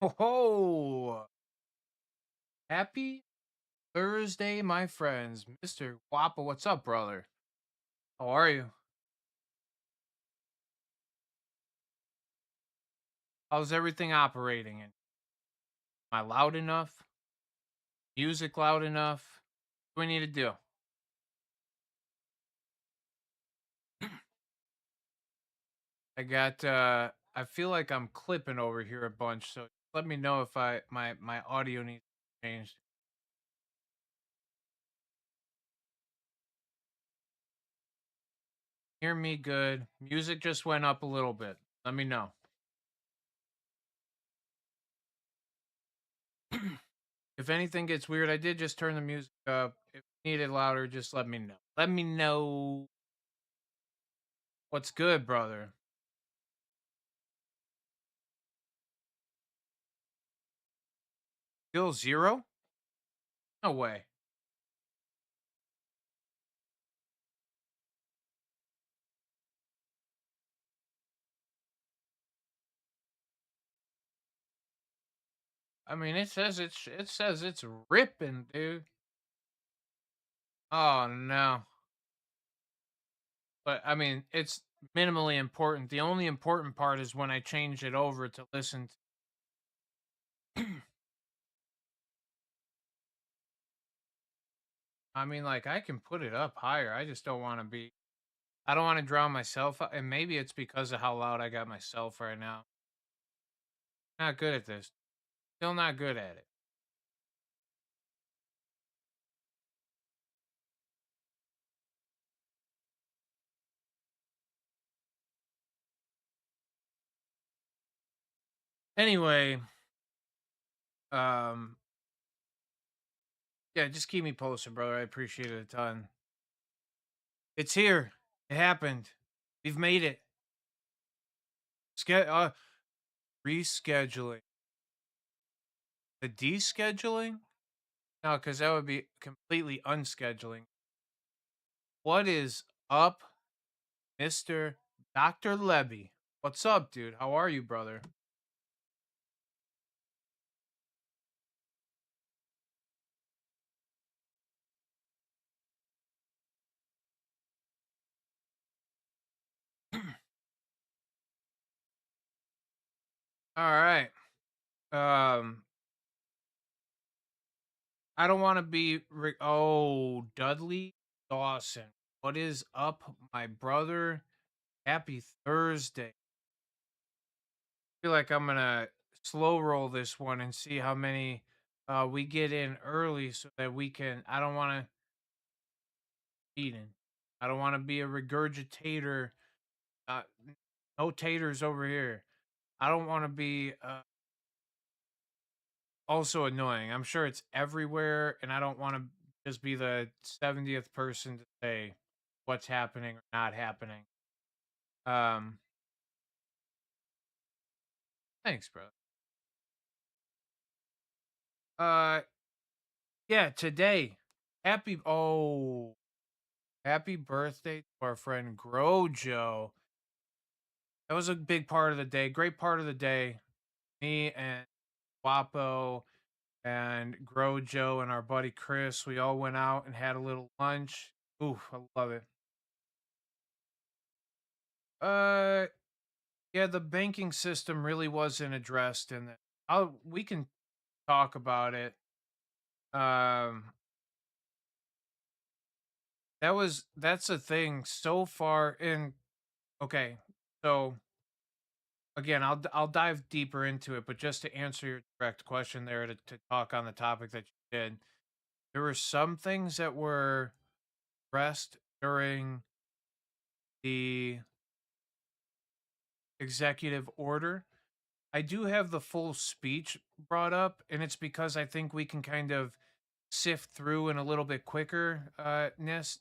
Ho ho! Happy Thursday, my friends. Mr. Wappa, what's up, brother? How are you? How's everything operating? And am I loud enough? Music loud enough? What do we need to do? I feel like I'm clipping over here a bunch, so let me know if my audio needs changed. Hear me good. Music just went up a little bit. Let me know. If anything gets weird, I did just turn the music up. If you need it louder, just let me know. Let me know what's good, brother. Still 0? No way. I mean, it says it's ripping, dude. Oh, no. But, I mean, it's minimally important. The only important part is when I change it over to listen to I mean, like, I can put it up higher. I just don't wanna be I don't wanna drown myself out, and maybe it's because of how loud I got myself right now. Not good at this. Still not good at it. Anyway, um, yeah, just keep me posted, brother. I appreciate it a ton. It's here. It happened. We've made it. Rescheduling. The descheduling? No, because that would be completely unscheduling. What is up, Mr. Dr. Levy? What's up, dude? How are you, brother? All right. Um, I don't want to be. Dudley Dawson. What is up, my brother? Happy Thursday. Feel like I'm gonna slow roll this one and see how many we get in early so that we can. I don't want to eating. I don't want to be a regurgitator. Uh, no taters over here. I don't want to be also annoying. I'm sure it's everywhere, and I don't want to just be the 70th person to say what's happening or not happening. Um, thanks, bro. Uh, yeah, today, happy birthday to our friend Grojo. That was a big part of the day. Great part of the day. Me and Wapo and Grojo and our buddy Chris, we all went out and had a little lunch. Ooh, I love it. Uh, yeah, the banking system really wasn't addressed in it. We can talk about it. Um, that's a thing so far in. Okay, so again, I'll dive deeper into it, but just to answer your direct question there, to talk on the topic that you did, there were some things that were addressed during the executive order. I do have the full speech brought up, and it's because I think we can kind of sift through in a little bit quicker ness.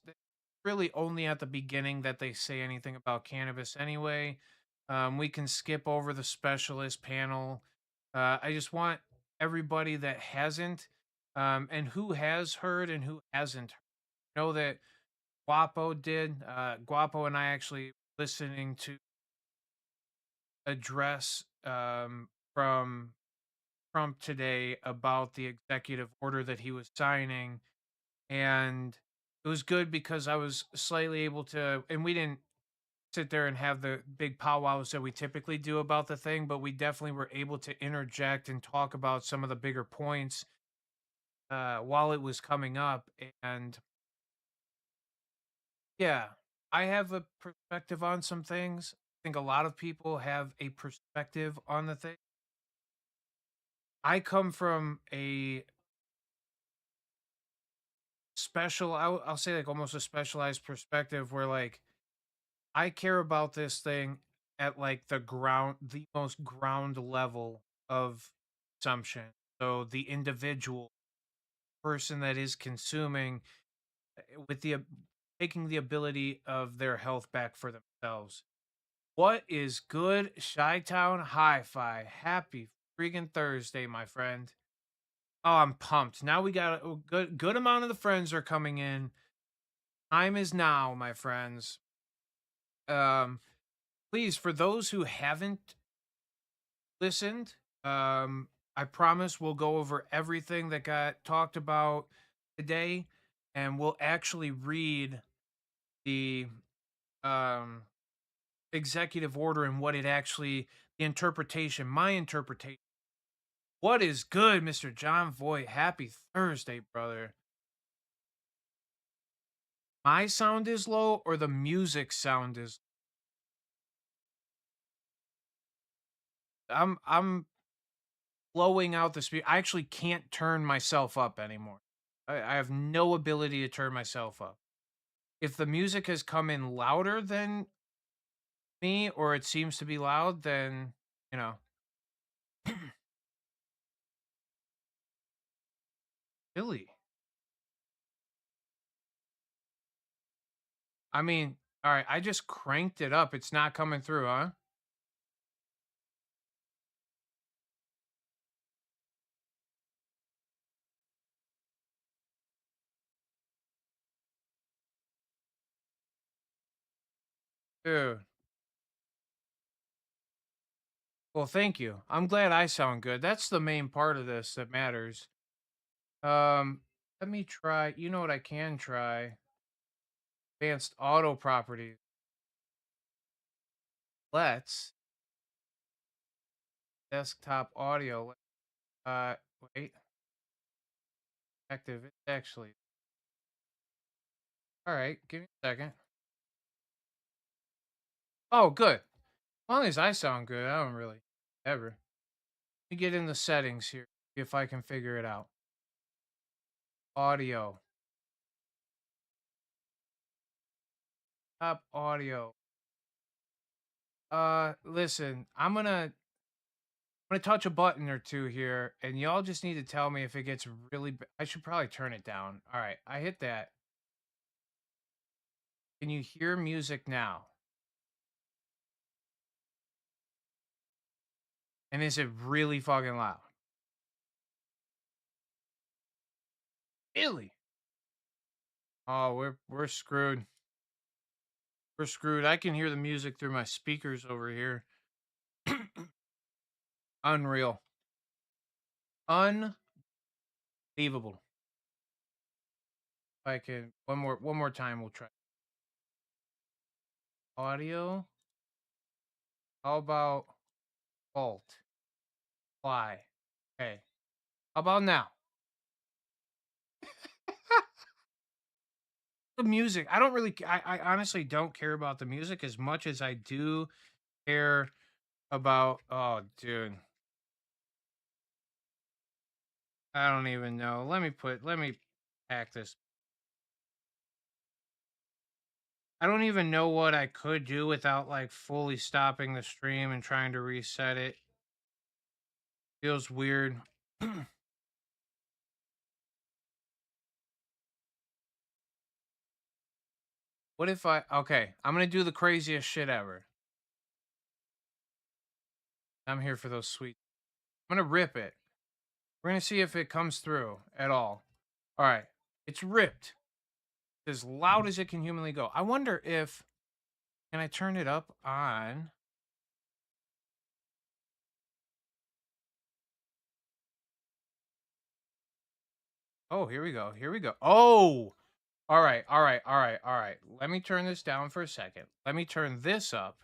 Really only at the beginning that they say anything about cannabis anyway. We can skip over the specialist panel. I just want everybody that hasn't and who has heard and who hasn't know that Guapo did. Guapo and I actually listening to address from Trump today about the executive order that he was signing, and it was good because I was slightly able to, and we didn't sit there and have the big powwows that we typically do about the thing, but we definitely were able to interject and talk about some of the bigger points while it was coming up. And yeah, I have a perspective on some things. I think a lot of people have a perspective on the thing. I come from a I'll say like almost a specialized perspective where like I care about this thing at like the most ground level of consumption. So the individual person that is consuming with taking the ability of their health back for themselves. What is good, Chi Town Hi-Fi? Happy freaking Thursday, my friend. Oh, I'm pumped. Now we got a good amount of the friends are coming in. Time is now, my friends. Um, please, for those who haven't listened, I promise we'll go over everything that got talked about today, and we'll actually read the um executive order and what it actually the interpretation, my interpretation. What is good, Mr. John Voight? Happy Thursday, brother. My sound is low or the music sound is I'm blowing out the speed. I actually can't turn myself up anymore. I have no ability to turn myself up. If the music has come in louder than me or it seems to be loud, then you know, Billy. I mean, all right, I just cranked it up. It's not coming through, huh? Dude. Well, thank you. I'm glad I sound good. That's the main part of this that matters. Um, Let me try. You know what I can try? Advanced auto properties. Let's desktop audio. Uh, Wait, active. It's actually. All right, give me a second. Oh, good. As long as I sound good, I don't really ever. Let me get in the settings here. See if I can figure it out. Audio. Top audio. Listen, I'm gonna touch a button or two here, and y'all just need to tell me if it gets really. I should probably turn it down. All right, I hit that. Can you hear music now? And is it really fucking loud? Really? Oh, we're screwed. We're screwed. I can hear the music through my speakers over here. Unreal. Unbelievable. If I can one more time, we'll try. Audio. How about Alt? Fly. Okay. How about now? The music. I don't really. I honestly don't care about the music as much as I do care about. Oh, dude, I don't even know. Let me hack this. I don't even know what I could do without like fully stopping the stream and trying to reset it. Feels weird. What if I? Okay, I'm gonna do the craziest shit ever. I'm here for those sweet. I'm gonna rip it. We're gonna see if it comes through at all. All right, it's ripped as loud as it can humanly go. I wonder if can I turn it up on? Oh, here we go. Here we go. Oh, all right. All right. All right. All right. Let me turn this down for a second. Let me turn this up.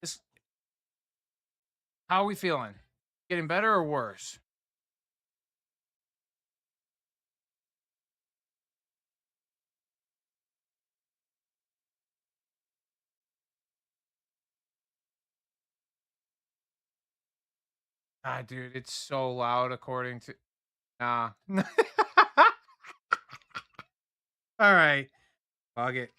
This, how are we feeling? Getting better or worse? Ah, dude, it's so loud according to. Nah. All right. Bug it.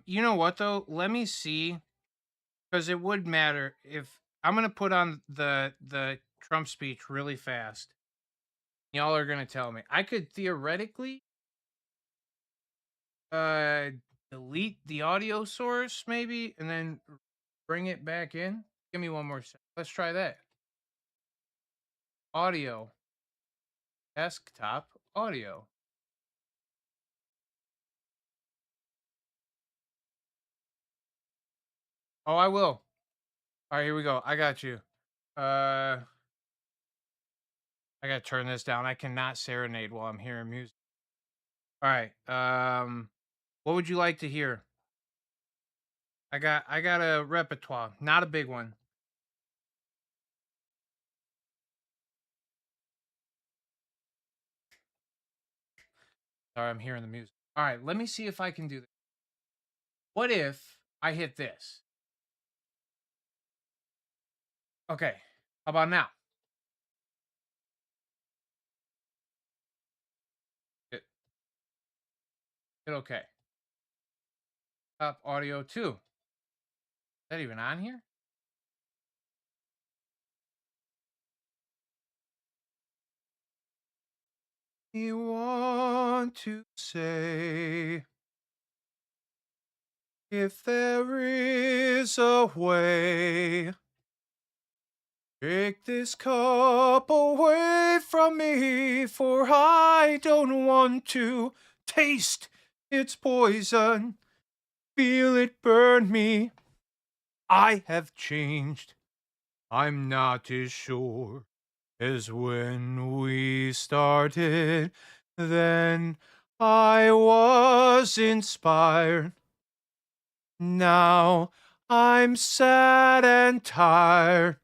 You know what though? Let me see, because it would matter if I'm gonna put on the Trump speech really fast. Y'all are gonna tell me. I could theoretically uh delete the audio source maybe and then bring it back in. Give me one more sec. Let's try that. Audio. Desktop audio. Oh, I will. All right, here we go. I got you. Uh I gotta turn this down. I cannot serenade while I'm hearing music. All right. What would you like to hear? I got a repertoire, not a big one. Sorry, I'm hearing the music. All right, let me see if I can do this. What if I hit this? Okay. How about now? Hit, hit okay. Top audio 2. Is that even on here? You want to say if there is a way, take this cup away from me, for I don't want to taste its poison, feel it burn me. I have changed. I'm not as sure as when we started. Then I was inspired. Now I'm sad and tired.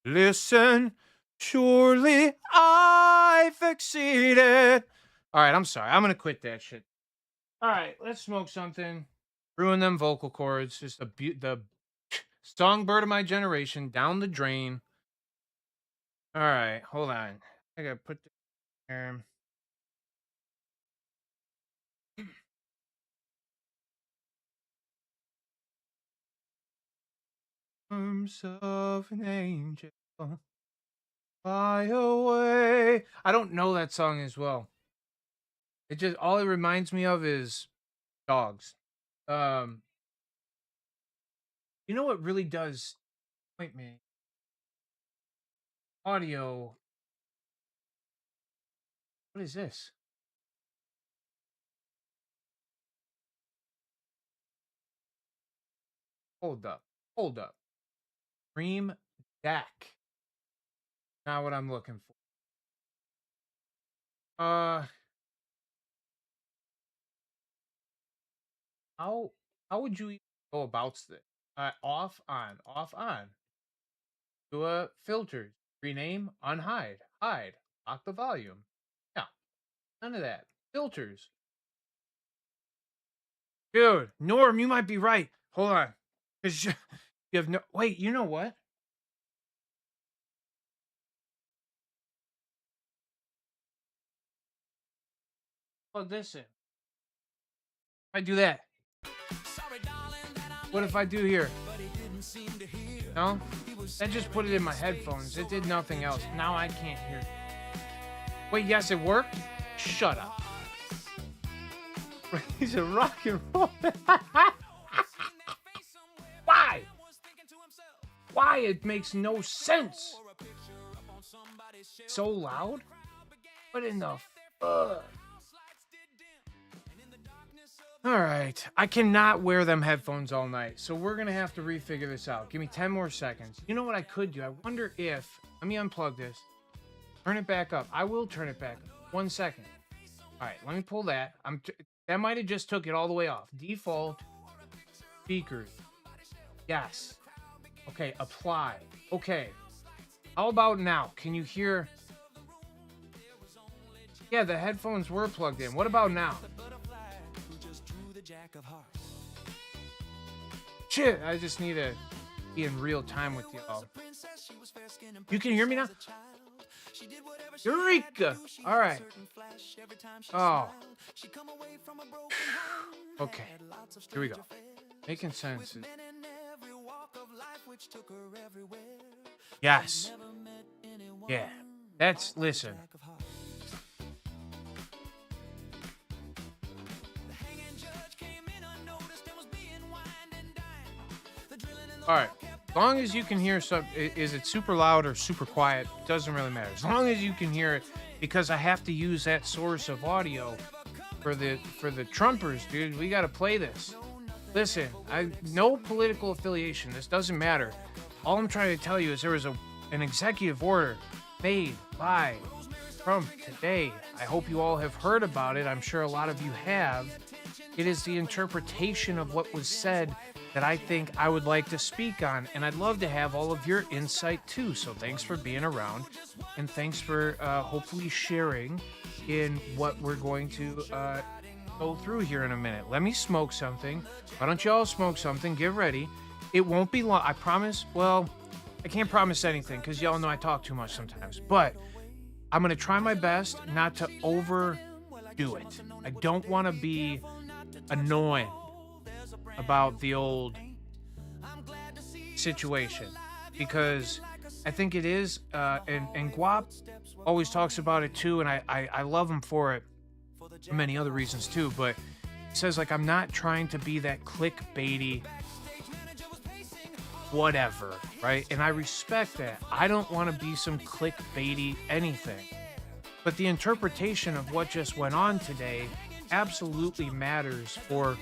Listen, surely I've exceeded. All right, I'm sorry. I'm going to quit that shit. All right, let's smoke something. Ruin them vocal cords. Just the songbird of my generation down the drain. All right, hold on. I got to put this here. Arms of an angel, fly away. I don't know that song as well. It just all it reminds me of is dogs. Um, you know what really does point me? Audio. What is this? Hold up. Hold up. Dream Deck. Not what I'm looking for. Uh, how how would you even go about this? Off on off on. Do a filters. Rename unhide hide. Lock the volume. Yeah, none of that. Filters. Dude, Norm, you might be right. Hold on. 'Cause you have no. Wait, you know what? Plug this in. I do that. What if I do here? No? I just put it in my headphones. It did nothing else. Now I can't hear. Wait, yes, it worked? Shut up. He's a rock and roll. Why? Why? It makes no sense. So loud? What in the fuck? All right. I cannot wear them headphones all night. So we're going to have to refigure this out. Give me 10 more seconds. You know what I could do? I wonder if, let me unplug this, turn it back up. I will turn it back up. 1 second. All right. Let me pull that. That might have just took it all the way off. Default speakers. Yes. Okay. Apply. Okay. How about now? Can you hear? Yeah, the headphones were plugged in. What about now? Shit, I just need to be in real time with y'all. You can hear me now? Eureka! All right. Oh. Okay. Here we go. Making sense. Yes. Yeah. Listen. All right. As long as you can hear is it super loud or super quiet? Doesn't really matter. As long as you can hear it, because I have to use that source of audio for the Trumpers, dude. We got to play this. Listen, no political affiliation. This doesn't matter. All I'm trying to tell you is there was an executive order made by Trump today. I hope you all have heard about it. I'm sure a lot of you have. It is the interpretation of what was said that I think I would like to speak on, and I'd love to have all of your insight too. So thanks for being around, and thanks for hopefully sharing in what we're going to go through here in a minute. Let me smoke something. Why don't you all smoke something? Get ready. It won't be long. I promise. Well, I can't promise anything because y'all know I talk too much sometimes, but I'm going to try my best not to overdo it. I don't want to be annoying about the old situation because I think it is, and Guap always talks about it too, and I love him for it for many other reasons too, but he says, like, I'm not trying to be that clickbaity whatever, right? And I respect that. I don't want to be some clickbaity anything, but the interpretation of what just went on today absolutely matters for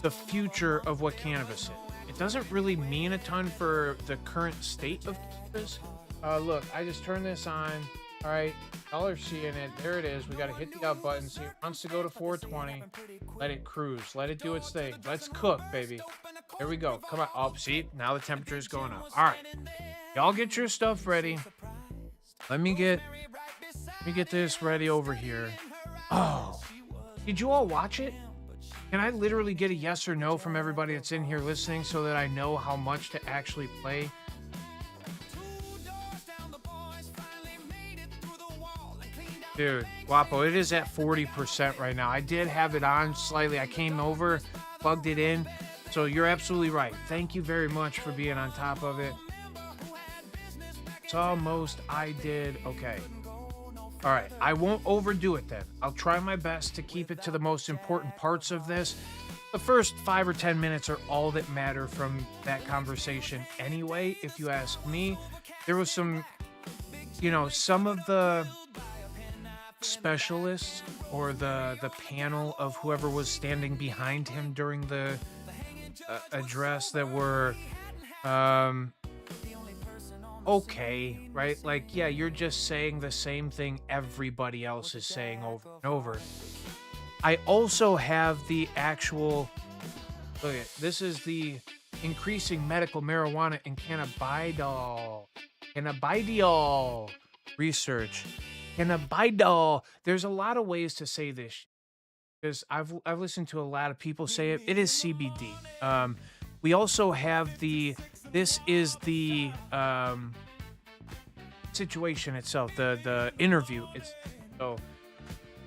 the future of what cannabis is. It doesn't really mean a ton for the current state of cannabis. Look, I just turned this on. All right, y'all are seeing it. There it is. We got to hit the up button. See, it wants to go to 420. Let it cruise. Let it do its thing. Let's cook, baby. There we go. Come on. Oh, see, now the temperature is going up. All right, y'all get your stuff ready. Let me get this ready over here. Oh, did you all watch it? Can I literally get a yes or no from everybody that's in here listening so that I know how much to actually play? Dude, Guapo, it is at 40% right now. I did have it on slightly. I came over, plugged it in. So you're absolutely right. Thank you very much for being on top of it. It's almost I did. Okay. All right, I won't overdo it then. I'll try my best to keep it to the most important parts of this. The first 5 or 10 minutes are all that matter from that conversation anyway, if you ask me. There was some of the specialists or the panel of whoever was standing behind him during the address that were okay, right? Like, yeah, you're just saying the same thing everybody else is saying over and over. I also have the actual, look at this is the increasing medical marijuana and cannabidiol research. Cannabidiol. There's a lot of ways to say this because I've listened to a lot of people say it. It is CBD. We also have this is the situation itself, the interview. So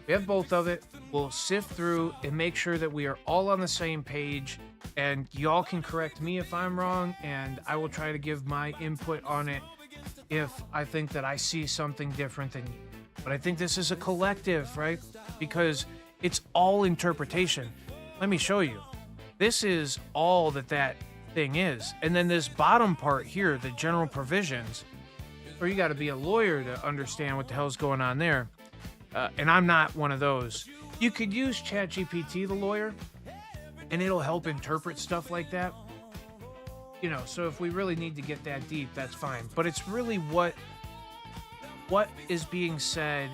we have both of it. We'll sift through and make sure that we are all on the same page, and y'all can correct me if I'm wrong, and I will try to give my input on it if I think that I see something different than you. But I think this is a collective, right? Because it's all interpretation. Let me show you. This is all that thing is. And then this bottom part here, the general provisions, or you got to be a lawyer to understand what the hell's going on there. And I'm not one of those. You could use ChatGPT, the lawyer, and it'll help interpret stuff like that. So if we really need to get that deep, that's fine. But it's really what is being said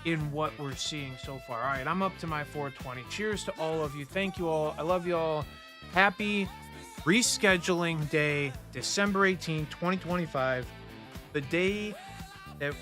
in what we're seeing so far. All right, I'm up to my 420. Cheers to all of you. Thank you all. I love you all. Happy rescheduling day, December 18, 2025. The day that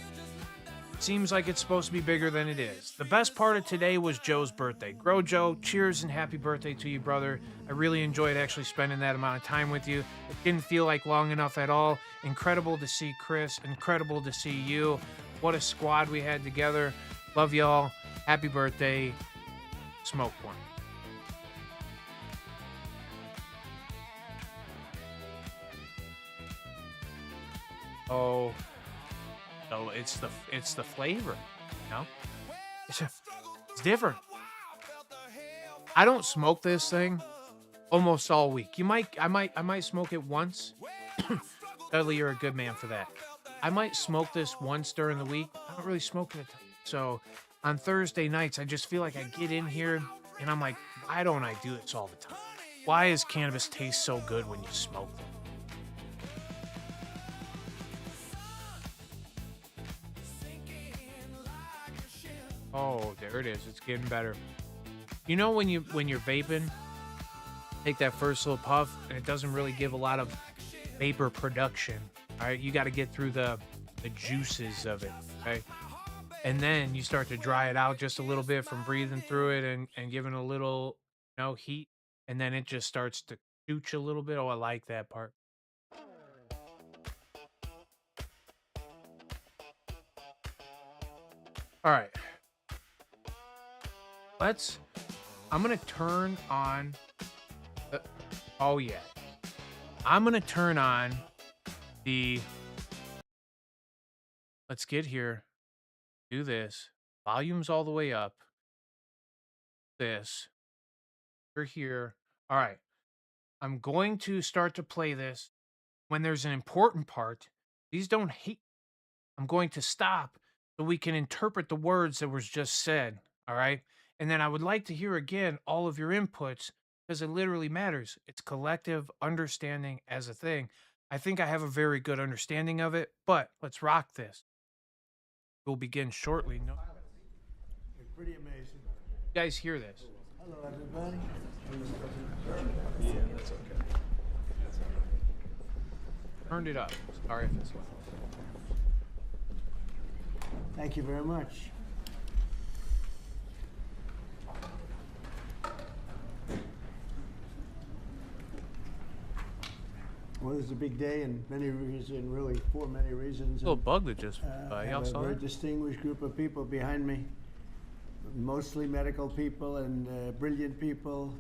seems like it's supposed to be bigger than it is. The best part of today was Joe's birthday. Grow Joe, cheers and happy birthday to you, brother. I really enjoyed actually spending that amount of time with you. It didn't feel like long enough at all. Incredible to see Chris. Incredible to see you. What a squad we had together. Love y'all. Happy birthday. Smoke one. Oh, so it's the flavor, you know? It's different. I don't smoke this thing almost all week. I might smoke it once. Dudley, you're a good man for that. I might smoke this once during the week. I don't really smoke it. So on Thursday nights, I just feel like I get in here and I'm like, why don't I do this all the time? Why does cannabis taste so good when you smoke it? Oh, there it is. It's getting better. You know when you're vaping, take that first little puff and it doesn't really give a lot of vapor production. All right, you got to get through the juices of it, right? And then you start to dry it out just a little bit from breathing through it and giving a little, heat, and then it just starts to chooch a little bit. Oh, I like that part. All right. I'm going to turn on oh yeah. I'm going to turn on let's get here. Do this. Volume's all the way up. This. We're here. All right. I'm going to start to play this when there's an important part. Please don't hate. I'm going to stop so we can interpret the words that was just said. All right. And then I would like to hear again all of your inputs because it literally matters. It's collective understanding as a thing. I think I have a very good understanding of it, but let's rock this. We'll begin shortly. No, Pretty amazing. you guys hear this? Hello, everybody. Yeah, that's okay. That's all right. Turned it up. Sorry if it's loud. Thank you very much. Well, this is a big day, and for many reasons. Little bug that just I y'all have a saw very that? distinguished group of people behind me, mostly medical people and brilliant people,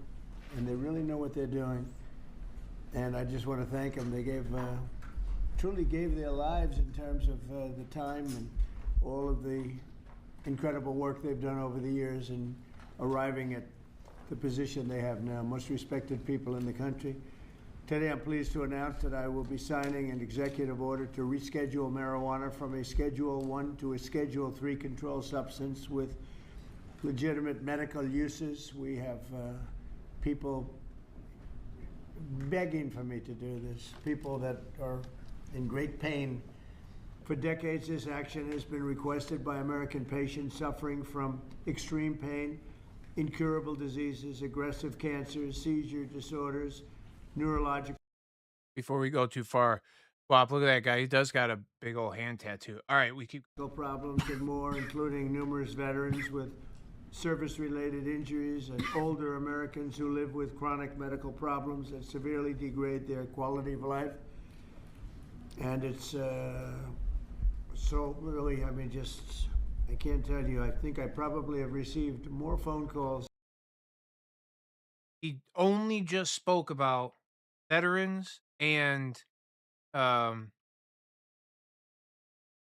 and they really know what they're doing. And I just want to thank them. They truly gave their lives in terms of the time and all of the incredible work they've done over the years in arriving at the position they have now. Most respected people in the country. Today I'm pleased to announce that I will be signing an executive order to reschedule marijuana from a Schedule 1 to a Schedule 3 controlled substance with legitimate medical uses. We have people begging for me to do this, people that are in great pain. For decades, this action has been requested by American patients suffering from extreme pain, incurable diseases, aggressive cancers, seizure disorders, neurological. Before we go too far, Wop, look at that guy. He does got a big old hand tattoo. All right, we keep. Problems and more, including numerous veterans with service-related injuries and older Americans who live with chronic medical problems that severely degrade their quality of life. And it's so really, I mean, I can't tell you. I think I probably have received more phone calls. He only just spoke about veterans and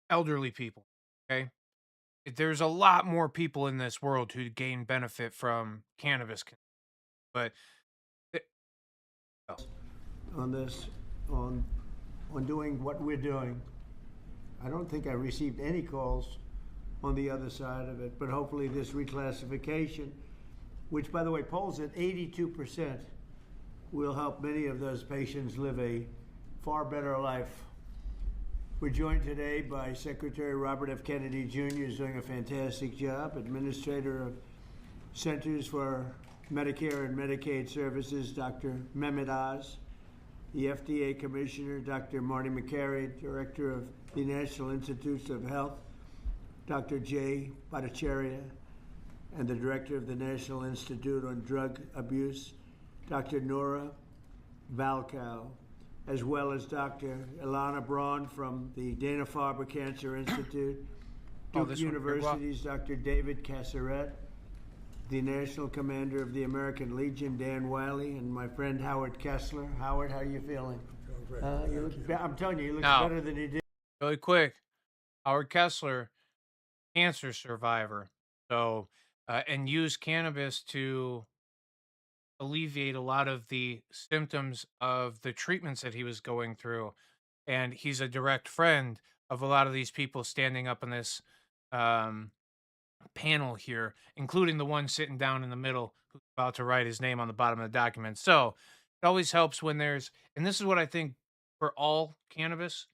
elderly people. Okay, there's a lot more people in this world who gain benefit from cannabis, but On this, on doing what we're doing. I don't think I received any calls on the other side of it. But hopefully, this reclassification, which, by the way, polls at 82%, will help many of those patients live a far better life. We're joined today by Secretary Robert F. Kennedy Jr., who's doing a fantastic job, Administrator of Centers for Medicare and Medicaid Services, Dr. Mehmet Oz, the FDA Commissioner, Dr. Marty McCary, Director of the National Institutes of Health, Dr. Jay Bhattacharya, and the Director of the National Institute on Drug Abuse, Dr. Nora Valkow, as well as Dr. Ilana Braun from the Dana-Farber Cancer Institute, Oh, Duke this one. University's Dr. David Casseret, the National Commander of the American Legion, Dan Wiley, and my friend Howard Kessler. Howard, how are you feeling? Feeling great. I'm telling you, he looks Now, better than he did. really quick, Howard Kessler, cancer survivor. So, and used cannabis to alleviate a lot of the symptoms of the treatments that he was going through. And he's a direct friend of a lot of these people standing up in this um, panel here, including the one sitting down in the middle who's about to write his name on the bottom of the document. So it always helps when there's, and this is what I think for all cannabis,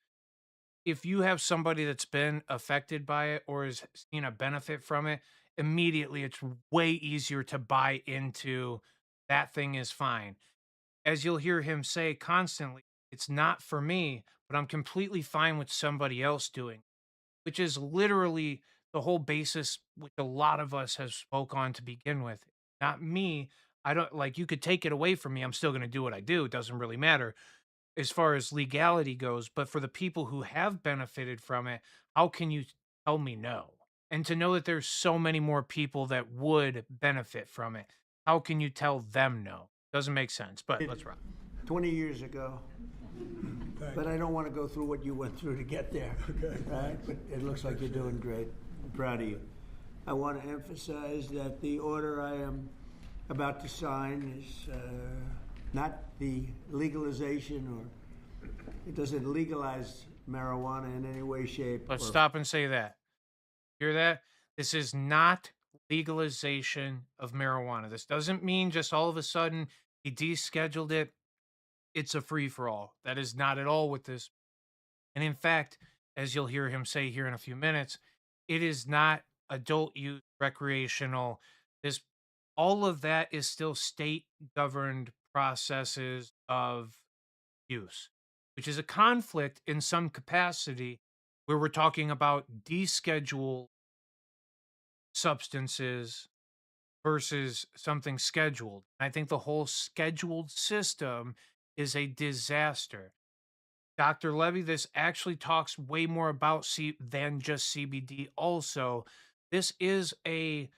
if you have somebody that's been affected by it or has seen a benefit from it, immediately it's way easier to buy into that thing is fine. As you'll hear him say constantly, it's not for me, but I'm completely fine with somebody else doing, which is literally the whole basis which a lot of us have spoke on to begin with. Not me. I don't like you could take it away from me. I'm still going to do what I do. It doesn't really matter as far as legality goes, but for the people who have benefited from it, how can you tell me no? And to know that there's so many more people that would benefit from it, how can you tell them no? Doesn't make sense, but let's rock. 20 years ago, but I don't want to go through what you went through to get there. Okay. Right? But it looks like you're doing great. I'm proud of you. I want to emphasize that the order I am about to sign is not the legalization, or it doesn't legalize marijuana in any way, shape, Let's or stop and say that. Hear that? This is not legalization of marijuana. This doesn't mean just all of a sudden he descheduled it. It's a free for all. That is not at all what this. And in fact, as you'll hear him say here in a few minutes, it is not adult use, recreational. This, all of that is still state governed processes of use, which is a conflict in some capacity where we're talking about deschedule substances versus something scheduled. I think the whole scheduled system is a disaster. Dr. Levy, this actually talks way more about than just CBD. Also, this is a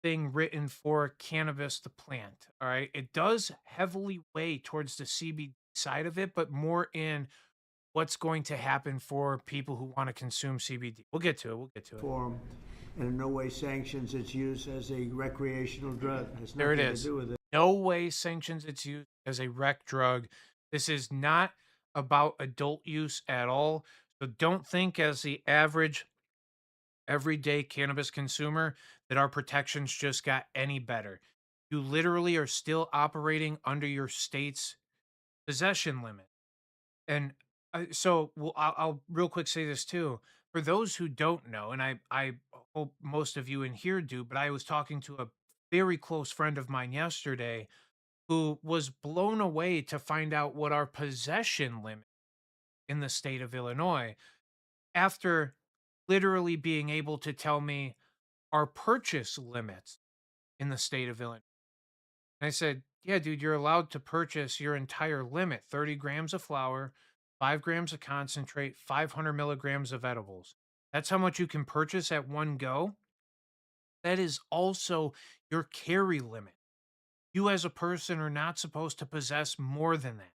thing written for cannabis, the plant. All right. It does heavily weigh towards the CBD side of it, but more in what's going to happen for people who want to consume CBD. We'll get to it. We'll get to it. form, and in no way sanctions its use as a recreational drug. It has There it nothing is. to do with it. No way sanctions its use as a rec drug. This is not about adult use at all. So don't think as the average everyday cannabis consumer that our protections just got any better. You literally are still operating under your state's possession limit. And so, well, I'll real quick say this too. For those who don't know, and I hope most of you in here do, but I was talking to a very close friend of mine yesterday who was blown away to find out what our possession limit in the state of Illinois after literally being able to tell me our purchase limits in the state of Illinois. And I said, yeah, dude, you're allowed to purchase your entire limit 30 grams of flour, 5 grams of concentrate, 500 milligrams of edibles. That's how much you can purchase at one go. That is also your carry limit. You, as a person, are not supposed to possess more than that.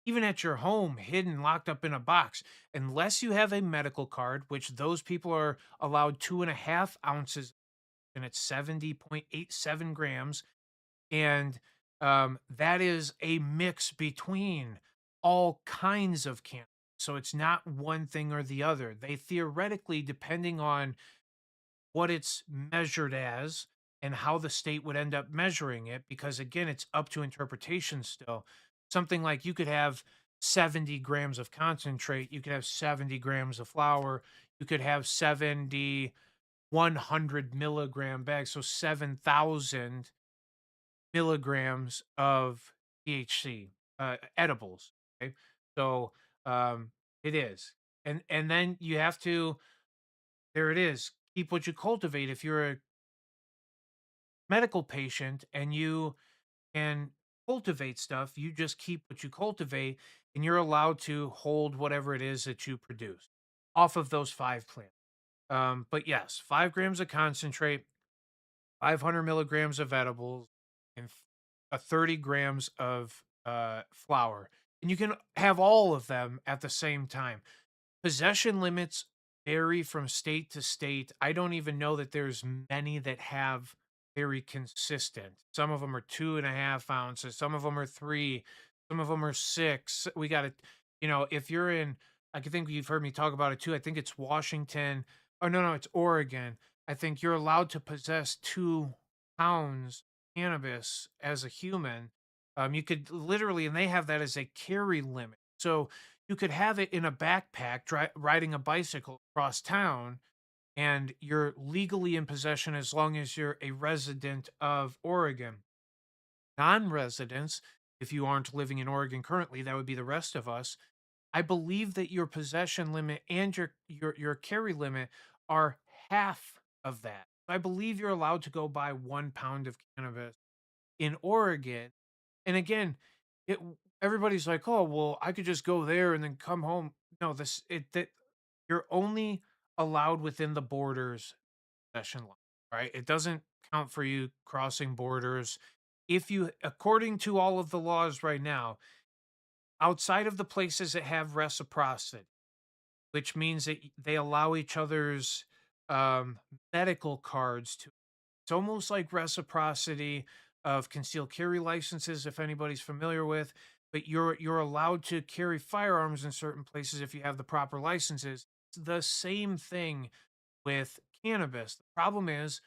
Even at your home, hidden, locked up in a box, unless you have a medical card, which those people are allowed 2.5 ounces, and it's 70.87 grams. And that is a mix between all kinds of cannabis. So it's not one thing or the other. They theoretically, depending on what it's measured as and how the state would end up measuring it, because again, it's up to interpretation still. Something like you could have 70 grams of concentrate, you could have 70 grams of flour, you could have 70 100 milligram bags, so 7,000 milligrams of THC, edibles. Okay. So um, it is. And then you have to, there it is, keep what you cultivate. If you're a medical patient and you can cultivate stuff, you just keep what you cultivate and you're allowed to hold whatever it is that you produce off of those five plants. But yes, 5 grams of concentrate, 500 milligrams of edibles, and 30 grams of flour. And you can have all of them at the same time. Possession limits vary from state to state. I don't even know that there's many that have very consistent. Some of them are 2.5 ounces, some of them are three, some of them are six. We got to, if you're in, I think you've heard me talk about it too. I think it's Washington. Oh, no, it's Oregon. I think you're allowed to possess 2 pounds cannabis as a human. You could literally, and they have that as a carry limit. So you could have it in a backpack riding a bicycle across town, and you're legally in possession as long as you're a resident of Oregon. Non-residents, if you aren't living in Oregon currently, that would be the rest of us. I believe that your possession limit and your carry limit are half of that. I believe you're allowed to go buy 1 pound of cannabis in Oregon. And again, it everybody's like, "Oh, well, I could just go there and then come home." No, this it that you're only allowed within the borders possession line, right? It doesn't count for you crossing borders. If you, according to all of the laws right now, outside of the places that have reciprocity, which means that they allow each other's um, medical cards to, it's almost like reciprocity of concealed carry licenses, if anybody's familiar with, but you're allowed to carry firearms in certain places if you have the proper licenses. It's the same thing with cannabis. The problem is,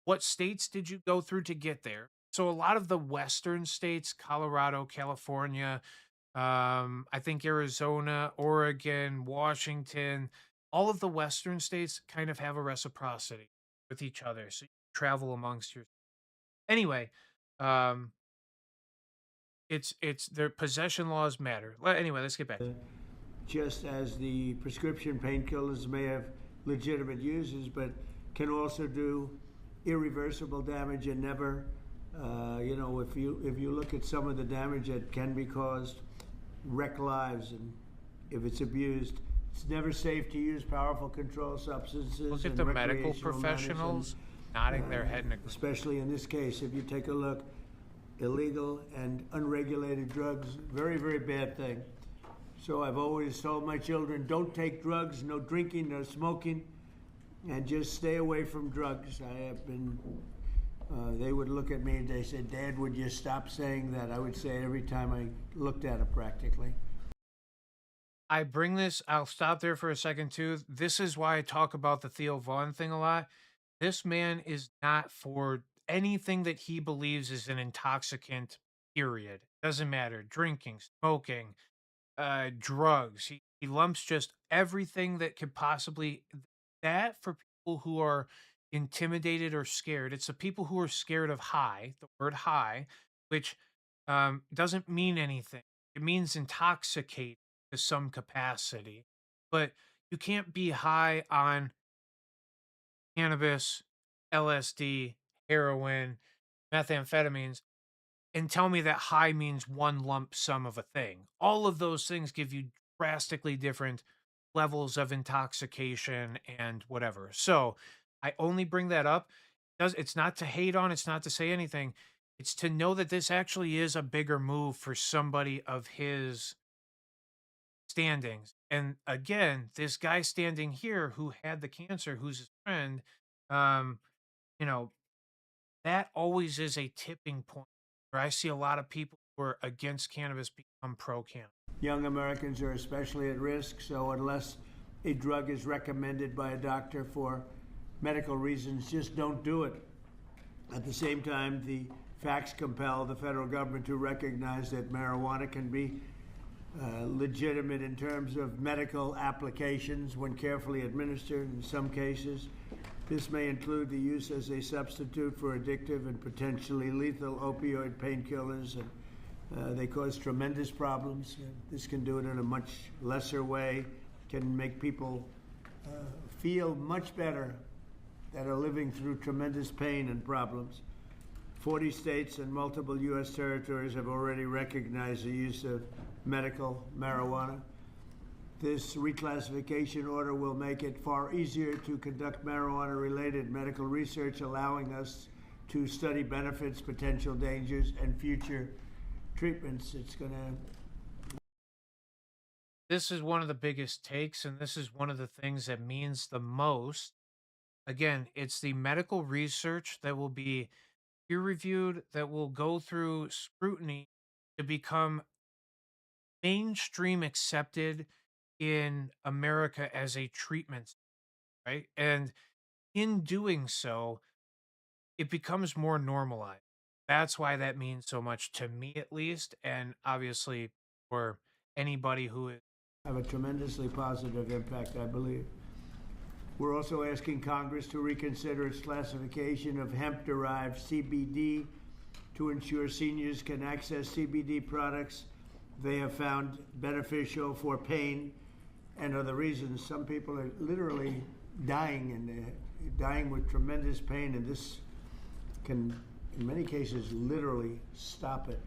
what states did you go through to get there? So a lot of the western states, Colorado, California, I think Arizona, Oregon, Washington, all of the western states kind of have a reciprocity with each other. So you travel amongst your, anyway, um, it's their possession laws matter. Anyway, let's get back. Just as the prescription painkillers may have legitimate uses, but can also do irreversible damage and never, if you look at some of the damage that can be caused, wreck lives, and if it's abused, it's never safe to use powerful controlled substances. Look at and the medical recreational professionals medicine, nodding their head in agreement. especially in this case. If you take a look, illegal and unregulated drugs, very, very bad thing. So I've always told my children, don't take drugs, no drinking, no smoking, and just stay away from drugs. I have been, they would look at me and they said, Dad, would you stop saying that? I would say it every time I looked at it practically. I bring this, I'll stop there for a second too. This is why I talk about the Theo Vaughn thing a lot. This man is not for anything that he believes is an intoxicant, period. Doesn't matter. Drinking, smoking, drugs. He lumps just everything that could possibly, that for people who are intimidated or scared. It's the people who are scared of high, the word high, which doesn't mean anything. It means intoxicate to some capacity. But you can't be high on cannabis, LSD, heroin, methamphetamines, and tell me that high means one lump sum of a thing. All of those things give you drastically different levels of intoxication and whatever. So I only bring that up. It's not to hate on, it's not to say anything. It's to know that this actually is a bigger move for somebody of his standings. And again, this guy standing here who had the cancer, who's his friend, um, you know, that always is a tipping point where I see a lot of people who are against cannabis become pro cannabis. Young Americans are especially at risk, so unless a drug is recommended by a doctor for medical reasons just don't do it. At the same time, the facts compel the federal government to recognize that marijuana can be legitimate in terms of medical applications when carefully administered in some cases. This may include the use as a substitute for addictive and potentially lethal opioid painkillers, and they cause tremendous problems. This can do it in a much lesser way, can make people feel much better that are living through tremendous pain and problems. 40 states and multiple U.S. territories have already recognized the use of medical marijuana. This reclassification order will make it far easier to conduct marijuana-related medical research, allowing us to study benefits, potential dangers, and future treatments. It's going to. This is one of the biggest takes, and this is one of the things that means the most. Again, it's the medical research that will be peer reviewed, that will go through scrutiny to become mainstream accepted in America as a treatment, right? And in doing so, it becomes more normalized. That's why that means so much to me, at least, and obviously for anybody who is. Have a tremendously positive impact, I believe. We're also asking Congress to reconsider its classification of hemp-derived CBD to ensure seniors can access CBD products they have found beneficial for pain and other reasons. Some people are literally dying, and dying with tremendous pain, and this can, in many cases, literally stop it.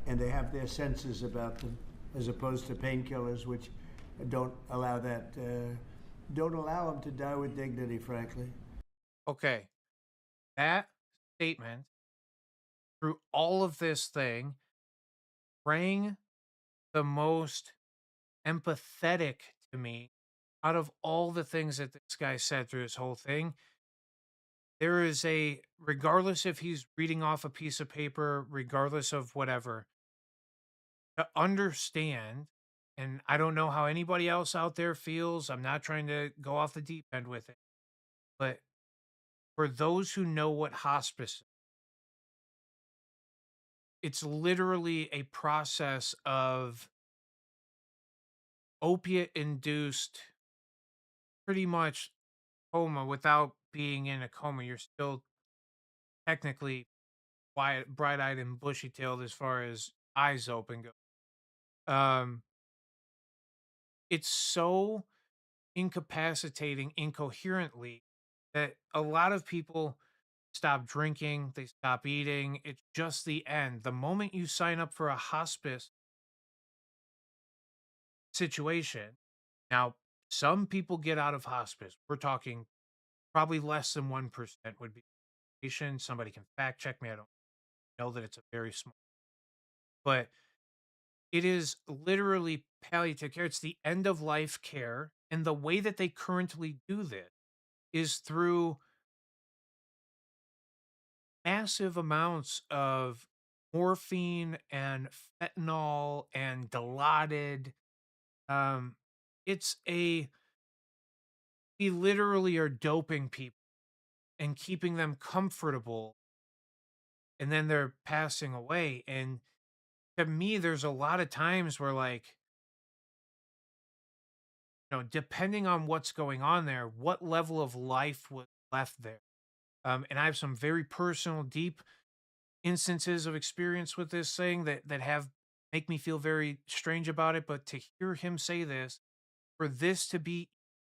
And they have their senses about them, as opposed to painkillers, which don't allow that. Don't allow them to die with dignity, frankly. Okay, that statement through all of this thing rang the most empathetic to me out of all the things that this guy said through his whole thing. There is a, regardless if he's reading off a piece of paper, regardless of whatever, to understand, and I don't know how anybody else out there feels. I'm not trying to go off the deep end with it, but for those who know what hospice, it's literally a process of opiate induced, pretty much coma without being in a coma. You're still technically bright eyed and bushy tailed as far as eyes open go. Um, it's so incapacitating incoherently that a lot of people stop drinking, they stop eating. It's just the end. The moment you sign up for a hospice situation, now some people get out of hospice. We're talking probably less than 1% would be patient. Somebody can fact check me. I don't know that it's a very small, but it is literally palliative care. It's the end of life care. And the way that they currently do this is through massive amounts of morphine and fentanyl and Dilaudid. Um, it's a, we literally are doping people and keeping them comfortable, and then they're passing away. And to me, there's a lot of times where, like, depending on what's going on there, what level of life was left there. And I have some very personal, deep instances of experience with this thing that have make me feel very strange about it. But to hear him say this, for this to be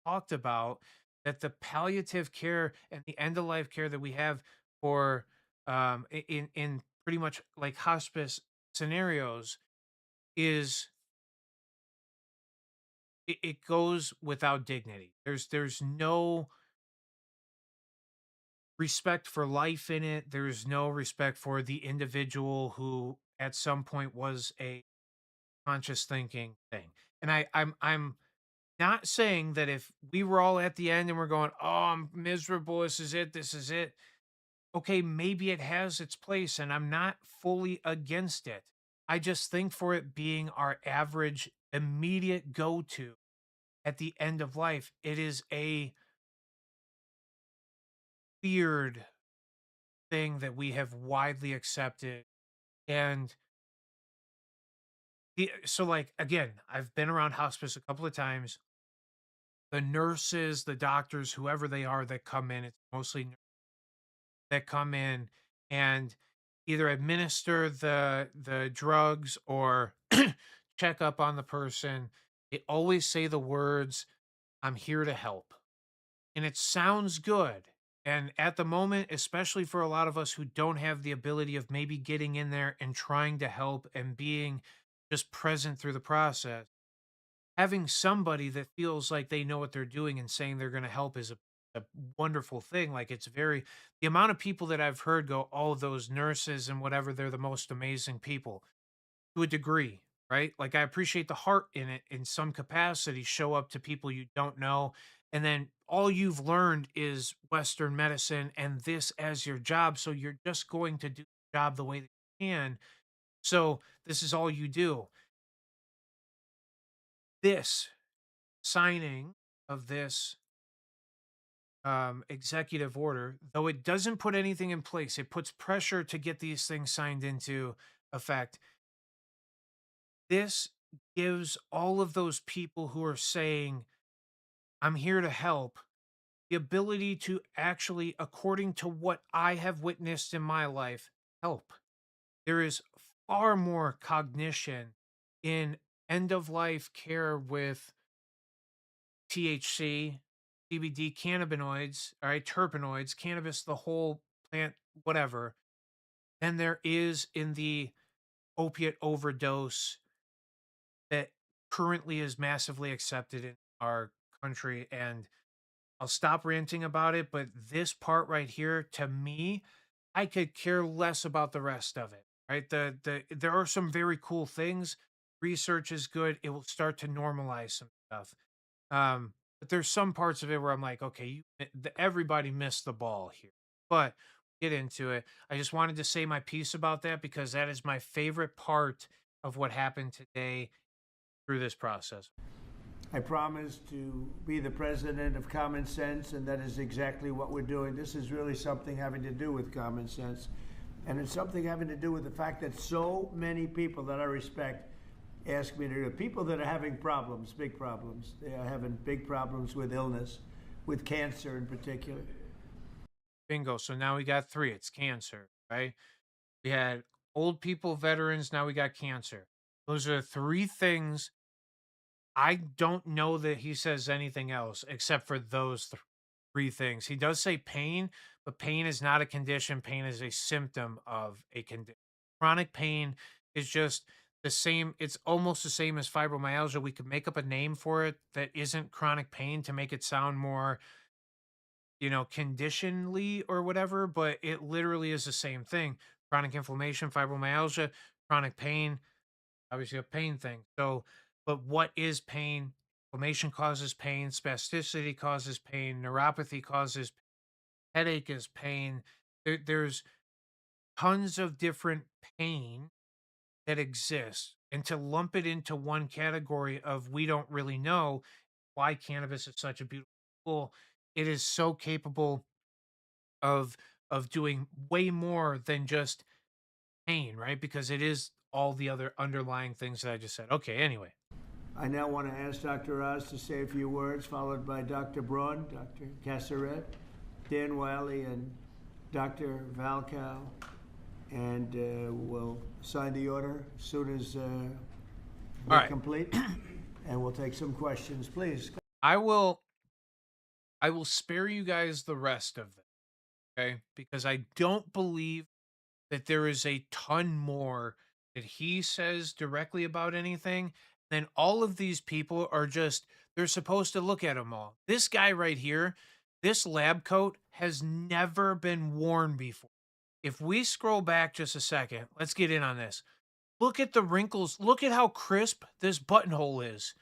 talked about, that the palliative care and the end of life care that we have for in pretty much like hospice scenarios is, it goes without dignity. There's no respect for life in it. There's no respect for the individual who at some point was a conscious thinking thing. And I'm not saying that if we were all at the end and we're going, "Oh, I'm miserable. This is it. This is it." Okay, maybe it has its place and I'm not fully against it. I just think for it being our average immediate go-to at the end of life, it is a weird thing that we have widely accepted. And so, like, again, I've been around hospice a couple of times. The nurses, the doctors, whoever they are that come in, it's mostly that come in and either administer the drugs or check up on the person. They always say the words, "I'm here to help." And it sounds good. And at the moment, especially for a lot of us who don't have the ability of maybe getting in there and trying to help and being just present through the process, having somebody that feels like they know what they're doing and saying they're going to help is a wonderful thing. Like, it's very, the amount of people that I've heard go, "Oh, those nurses and whatever, they're the most amazing people," to a degree, right? Like, I appreciate the heart in it in some capacity, show up to people you don't know. And then all you've learned is Western medicine and this as your job. So you're just going to do the job the way that you can. So this is all you do. This signing of this executive order, though it doesn't put anything in place, it puts pressure to get these things signed into effect. This gives all of those people who are saying, "I'm here to help," the ability to actually, according to what I have witnessed in my life, help. There is far more cognition in end of life care with THC, CBD, cannabinoids, all right, terpenoids, cannabis, the whole plant, whatever, than there is in the opiate overdose that currently is massively accepted in our country. And I'll stop ranting about it, but this part right here, to me, I could care less about the rest of it. Right? There are some very cool things. Research is good. It will start to normalize some stuff. But there's some parts of it where I'm like, okay, everybody missed the ball here. But get into it. I just wanted to say my piece about that because that is my favorite part of what happened today through this process. I promise to be the president of common sense, and that is exactly what we're doing. This is really something having to do with common sense. And it's something having to do with the fact that so many people that I respect ask me to do it. People that are having problems, big problems. They are having big problems with illness, with cancer in particular. Bingo. So now we got three. It's cancer, right? We had old people, veterans. Now we got cancer. Those are three things. I don't know that he says anything else except for those three things. He does say pain, but pain is not a condition. Pain is a symptom of a condition. Chronic pain is just the same. It's almost the same as fibromyalgia. We could make up a name for it that isn't chronic pain to make it sound more, conditionally or whatever, but it literally is the same thing. Chronic inflammation, fibromyalgia, chronic pain, obviously a pain thing. So, but what is pain? Inflammation causes pain, spasticity causes pain, neuropathy causes headache is pain. There's tons of different pain that exists. And to lump it into one category of we don't really know why cannabis is such a beautiful tool, it is so capable of doing way more than just pain, right? Because it is all the other underlying things that I just said. Okay, anyway. I now want to ask Dr. Oz to say a few words, followed by Dr. Braun, Dr. Casseret, Dan Wiley, and Dr. Valcow. And we'll sign the order as soon as All we're right. complete. And we'll take some questions, please. I will spare you guys the rest of this, okay? Because I don't believe that there is a ton more that he says directly about anything. Then all of these people are just, they're supposed to look at them all. This guy right here, this lab coat has never been worn before. If we scroll back just a second, let's get in on this. Look at the wrinkles. Look at how crisp this buttonhole is.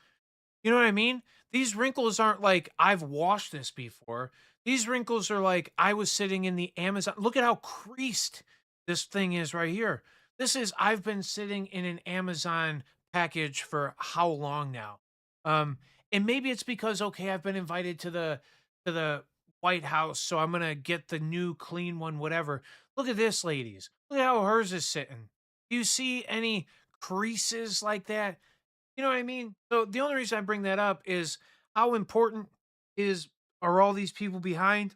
You know what I mean? These wrinkles aren't like I've washed this before. These wrinkles are like I was sitting in the Amazon. Look at how creased this thing is right here. This is I've been sitting in an Amazon package for how long now? And maybe it's because okay, I've been invited to the White House, so I'm gonna get the new clean one, whatever. Look at this, ladies. Look at how hers is sitting. Do you see any creases like that? You know what I mean? So the only reason I bring that up is how important is are all these people behind?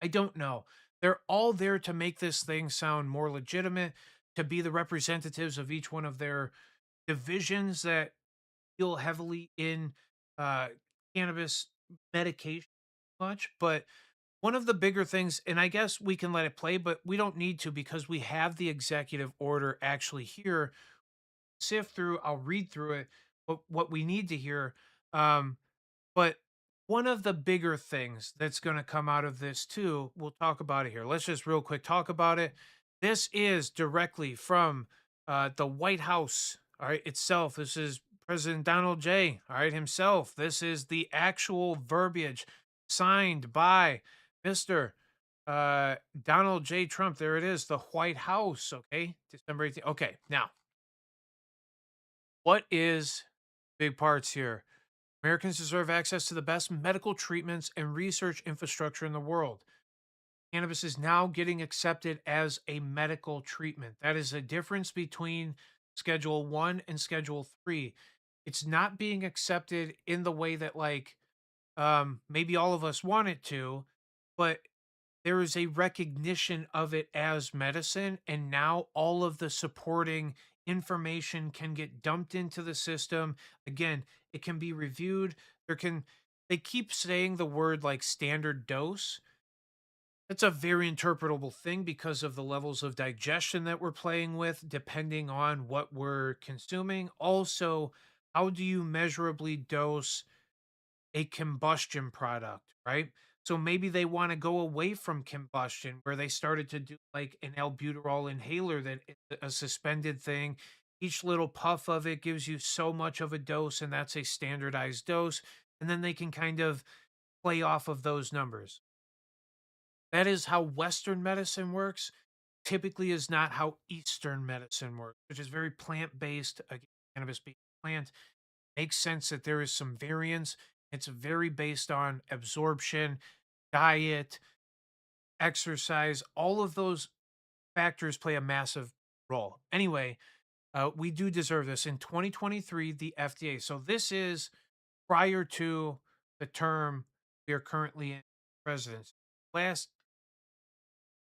I don't know. They're all there to make this thing sound more legitimate, to be the representatives of each one of their divisions that deal heavily in uh, cannabis medication much. But one of the bigger things, and I guess we can let it play, but we don't need to because we have the executive order actually here. Sift through, I'll read through it, but what we need to hear. But one of the bigger things that's going to come out of this too, we'll talk about it here. Let's just real quick talk about it. This is directly from the White House, all right, itself. This is President Donald J. All right, himself. This is the actual verbiage signed by Mr. Donald J. Trump. There it is, the White House. Okay, December 18th. Okay, now what is big parts here? Americans deserve access to the best medical treatments and research infrastructure in the world. Cannabis is now getting accepted as a medical treatment. That is a difference between Schedule 1 and Schedule 3. It's not being accepted in the way that, like, maybe all of us want it to, but there is a recognition of it as medicine, and now all of the supporting information can get dumped into the system. Again, it can be reviewed. They keep saying the word like standard dose. That's a very interpretable thing because of the levels of digestion that we're playing with, depending on what we're consuming. Also, how do you measurably dose a combustion product, right? So maybe they want to go away from combustion where they started to do like an albuterol inhaler that is a suspended thing. Each little puff of it gives you so much of a dose, and that's a standardized dose. And then they can kind of play off of those numbers. That is how Western medicine works. Typically, is not how Eastern medicine works, which is very plant based. Cannabis being a plant makes sense that there is some variance. It's very based on absorption, diet, exercise. All of those factors play a massive role. Anyway, we do deserve this. In 2023, the FDA, so this is prior to the term we are currently in presidency. Last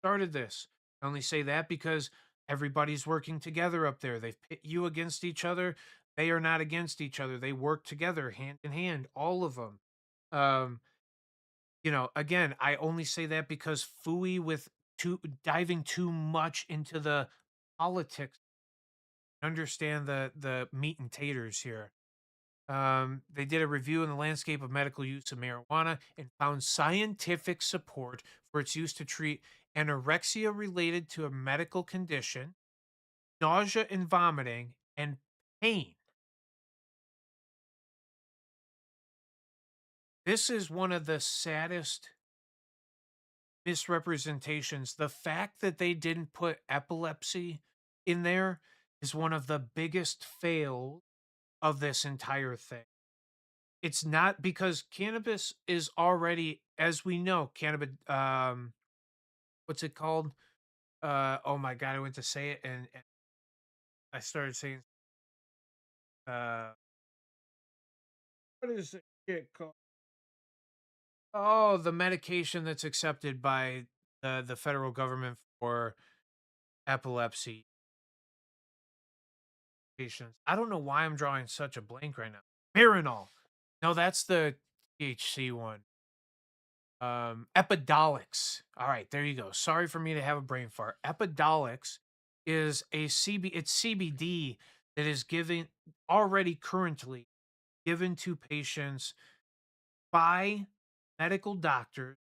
started this. I only say that because everybody's working together up there. They've pit you against each other. They are not against each other. They work together hand in hand, all of them. Um, again, I only say that because fooey with too diving too much into the politics. Understand the meat and taters here. They did a review in the landscape of medical use of marijuana and found scientific support for its use to treat anorexia related to a medical condition, nausea and vomiting, and pain. This is one of the saddest misrepresentations. The fact that they didn't put epilepsy in there is one of the biggest fails of this entire thing. It's not because cannabis is already, as we know, cannabis. What's it called? Oh my god, I went to say it and I started saying, uh, what is it shit called? Oh, the medication that's accepted by the federal government for epilepsy patients. I don't know why I'm drawing such a blank right now. Marinol. No, that's the THC one. Epidiolex. All right, there you go. Sorry for me to have a brain fart. Epidiolex is it's CBD that is given already currently given to patients by medical doctors,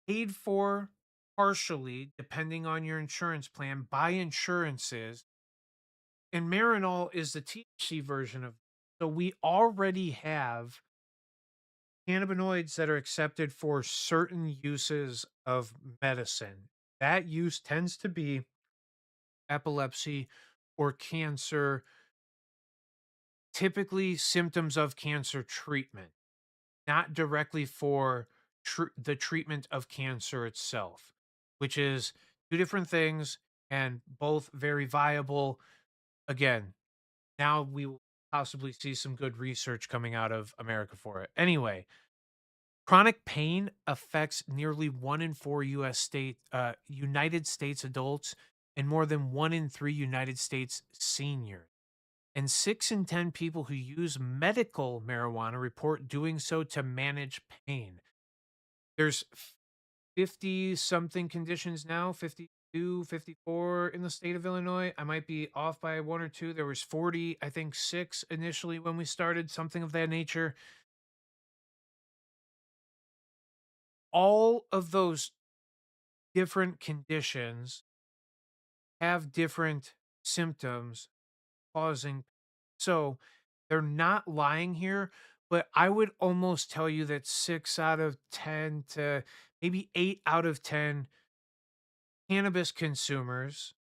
paid for partially, depending on your insurance plan, by insurances. And Marinol is the THC version of. So we already have cannabinoids that are accepted for certain uses of medicine. That use tends to be epilepsy or cancer, typically symptoms of cancer treatment, not directly for the treatment of cancer itself, which is two different things and both very viable. Again, now we will possibly see some good research coming out of America for it. Anyway, chronic pain affects nearly 1 in 4 United States adults and more than 1 in 3 United States seniors. And 6 in 10 people who use medical marijuana report doing so to manage pain. There's 50 something conditions now, 52, 54 in the state of Illinois. I might be off by one or two. There was 40, I think 6 initially when we started, something of that nature. All of those different conditions have different symptoms causing, so they're not lying here, but I would almost tell you that 6 out of 10 to maybe 8 out of 10 cannabis consumers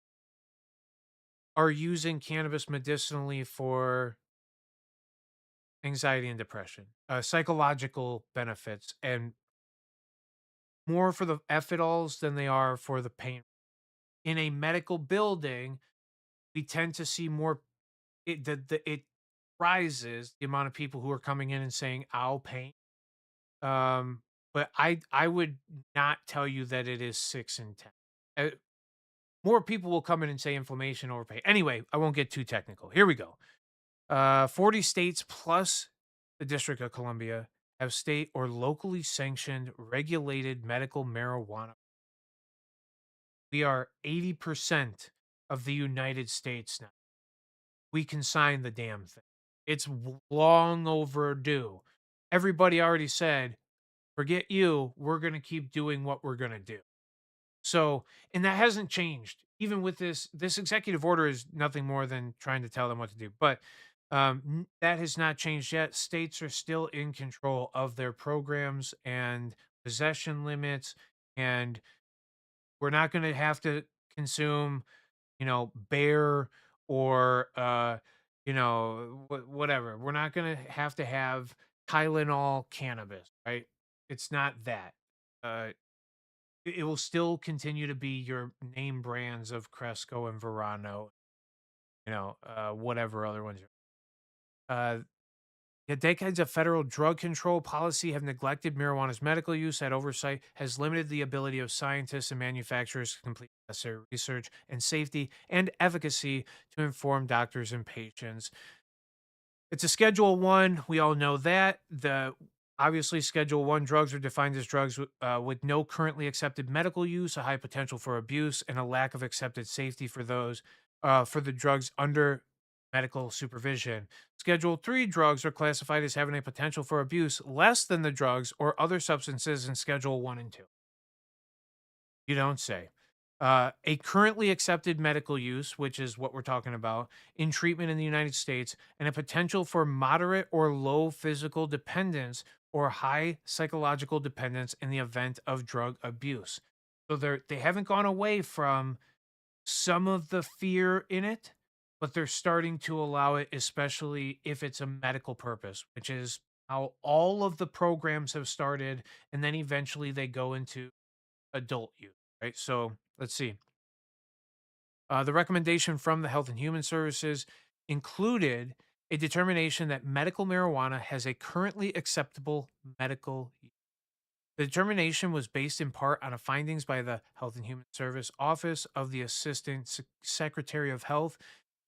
are using cannabis medicinally for anxiety and depression, psychological benefits, and more for the effidols than they are for the pain. In a medical building, we tend to see more. It rises the amount of people who are coming in and saying "ow, pain." But I would not tell you that it is 6 and 10. More people will come in and say inflammation over pain. Anyway, I won't get too technical. Here we go. 40 states plus the District of Columbia have state or locally sanctioned regulated medical marijuana. We are 80% of the United States now. We can sign the damn thing. It's long overdue. Everybody already said, forget you, we're going to keep doing what we're going to do. So, and that hasn't changed. Even with this executive order is nothing more than trying to tell them what to do. But that has not changed yet. States are still in control of their programs and possession limits, and we're not going to have to consume, bear or whatever. We're not going to have Tylenol cannabis, right? It's not that. Uh, it will still continue to be your name brands of Cresco and Verano, whatever other ones. Uh, the decades of federal drug control policy have neglected marijuana's medical use. That oversight has limited the ability of scientists and manufacturers to complete necessary research and safety and efficacy to inform doctors and patients. It's a Schedule 1, we all know that. The Obviously, Schedule 1 drugs are defined as drugs with no currently accepted medical use, a high potential for abuse, and a lack of accepted safety for those for the drugs under medical supervision. Schedule 3 drugs are classified as having a potential for abuse less than the drugs or other substances in Schedule 1 and 2. You don't say. A currently accepted medical use, which is what we're talking about, in treatment in the United States, and a potential for moderate or low physical dependence or high psychological dependence in the event of drug abuse. So they haven't gone away from some of the fear in it, but they're starting to allow it, especially if it's a medical purpose, which is how all of the programs have started, and then eventually they go into adult use, right? So let's see. The recommendation from the Health and Human Services included a determination that medical marijuana has a currently acceptable medical use. The determination was based in part on a findings by the Health and Human Service Office of the Assistant Secretary of Health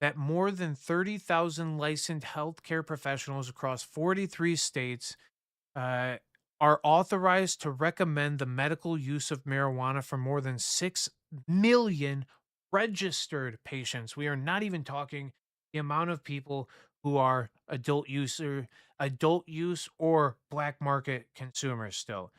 that more than 30,000 licensed healthcare professionals across 43 states uh, are authorized to recommend the medical use of marijuana for more than 6 million registered patients. We are not even talking the amount of people who are adult use or black market consumers still.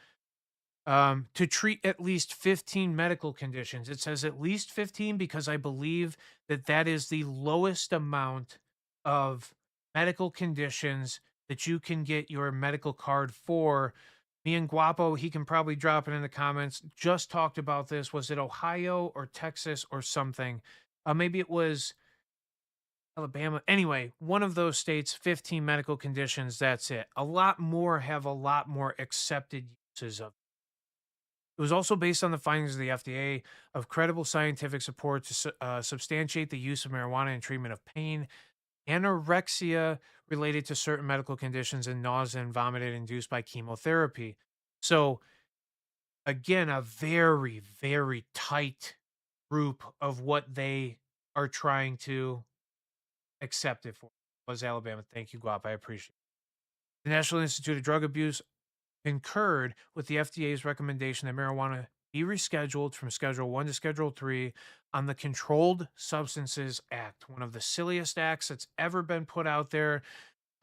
To treat at least 15 medical conditions. It says at least 15 because I believe that that is the lowest amount of medical conditions that you can get your medical card for. Me and Guapo, he can probably drop it in the comments, just talked about this. Was it Ohio or Texas or something? Maybe it was Alabama. Anyway, one of those states, 15 medical conditions. That's it. A lot more have a lot more accepted uses of. It was also based on the findings of the FDA of credible scientific support to substantiate the use of marijuana in treatment of pain, anorexia related to certain medical conditions, and nausea and vomiting induced by chemotherapy. So, again, a very, very tight group of what they are trying to accept it for was Alabama. Thank you, Guap. I appreciate it. The National Institute of Drug Abuse concurred with the FDA's recommendation that marijuana be rescheduled from Schedule 1 to Schedule 3 on the Controlled Substances Act, one of the silliest acts that's ever been put out there.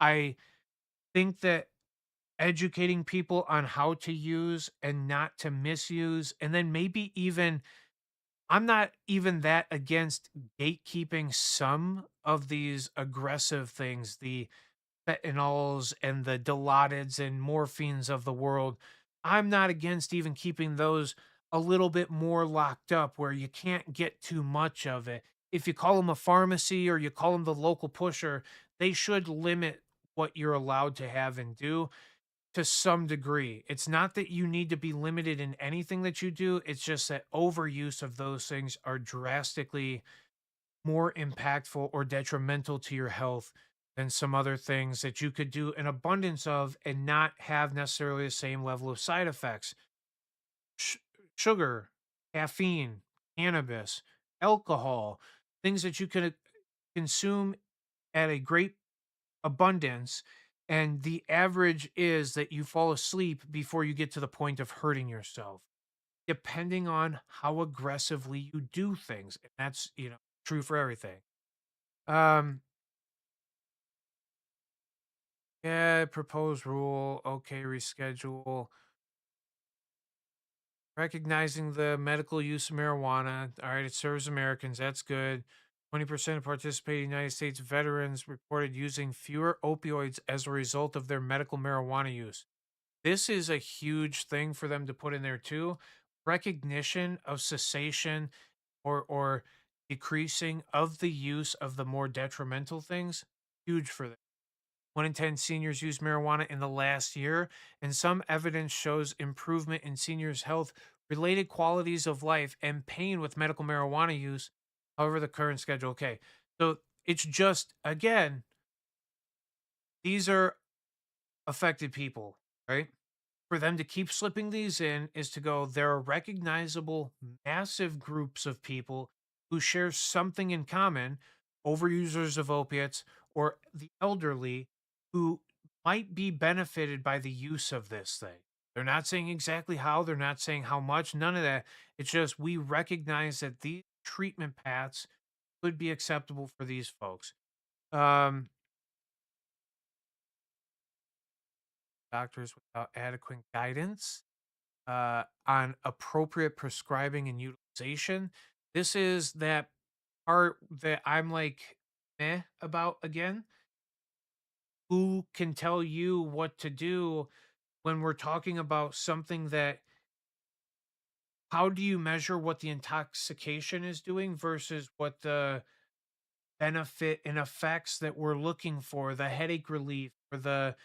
I think that educating people on how to use and not to misuse, and then maybe even, I'm not even that against gatekeeping some of these aggressive things, the fentanyls and the Dilaudids and morphines of the world. I'm not against even keeping those a little bit more locked up where you can't get too much of it. If you call them a pharmacy or you call them the local pusher, they should limit what you're allowed to have and do to some degree. It's not that you need to be limited in anything that you do. It's just that overuse of those things are drastically more impactful or detrimental to your health than some other things that you could do an abundance of and not have necessarily the same level of side effects. Sh- Sugar, caffeine, cannabis, alcohol, things that you could consume at a great abundance. And the average is that you fall asleep before you get to the point of hurting yourself, depending on how aggressively you do things. And that's, true for everything. Um, yeah, proposed rule. Okay, reschedule. Recognizing the medical use of marijuana. All right, it serves Americans. That's good. 20% of participating United States veterans reported using fewer opioids as a result of their medical marijuana use. This is a huge thing for them to put in there too. Recognition of cessation or decreasing of the use of the more detrimental things, huge for them. 1 in 10 seniors use marijuana in the last year, and some evidence shows improvement in seniors' health related qualities of life and pain with medical marijuana use. However, the current schedule, okay. So it's just, again, these are affected people, right? For them to keep slipping these in is to go, there are recognizable massive groups of people who share something in common, overusers of opiates or the elderly who might be benefited by the use of this thing. They're not saying exactly how, they're not saying how much, none of that. It's just we recognize that these treatment paths could be acceptable for these folks. Um, Doctors without adequate guidance on appropriate prescribing and utilization. This is that part that I'm like, about again. Who can tell you what to do when we're talking about something that, how do you measure what the intoxication is doing versus what the benefit and effects that we're looking for, the headache relief or the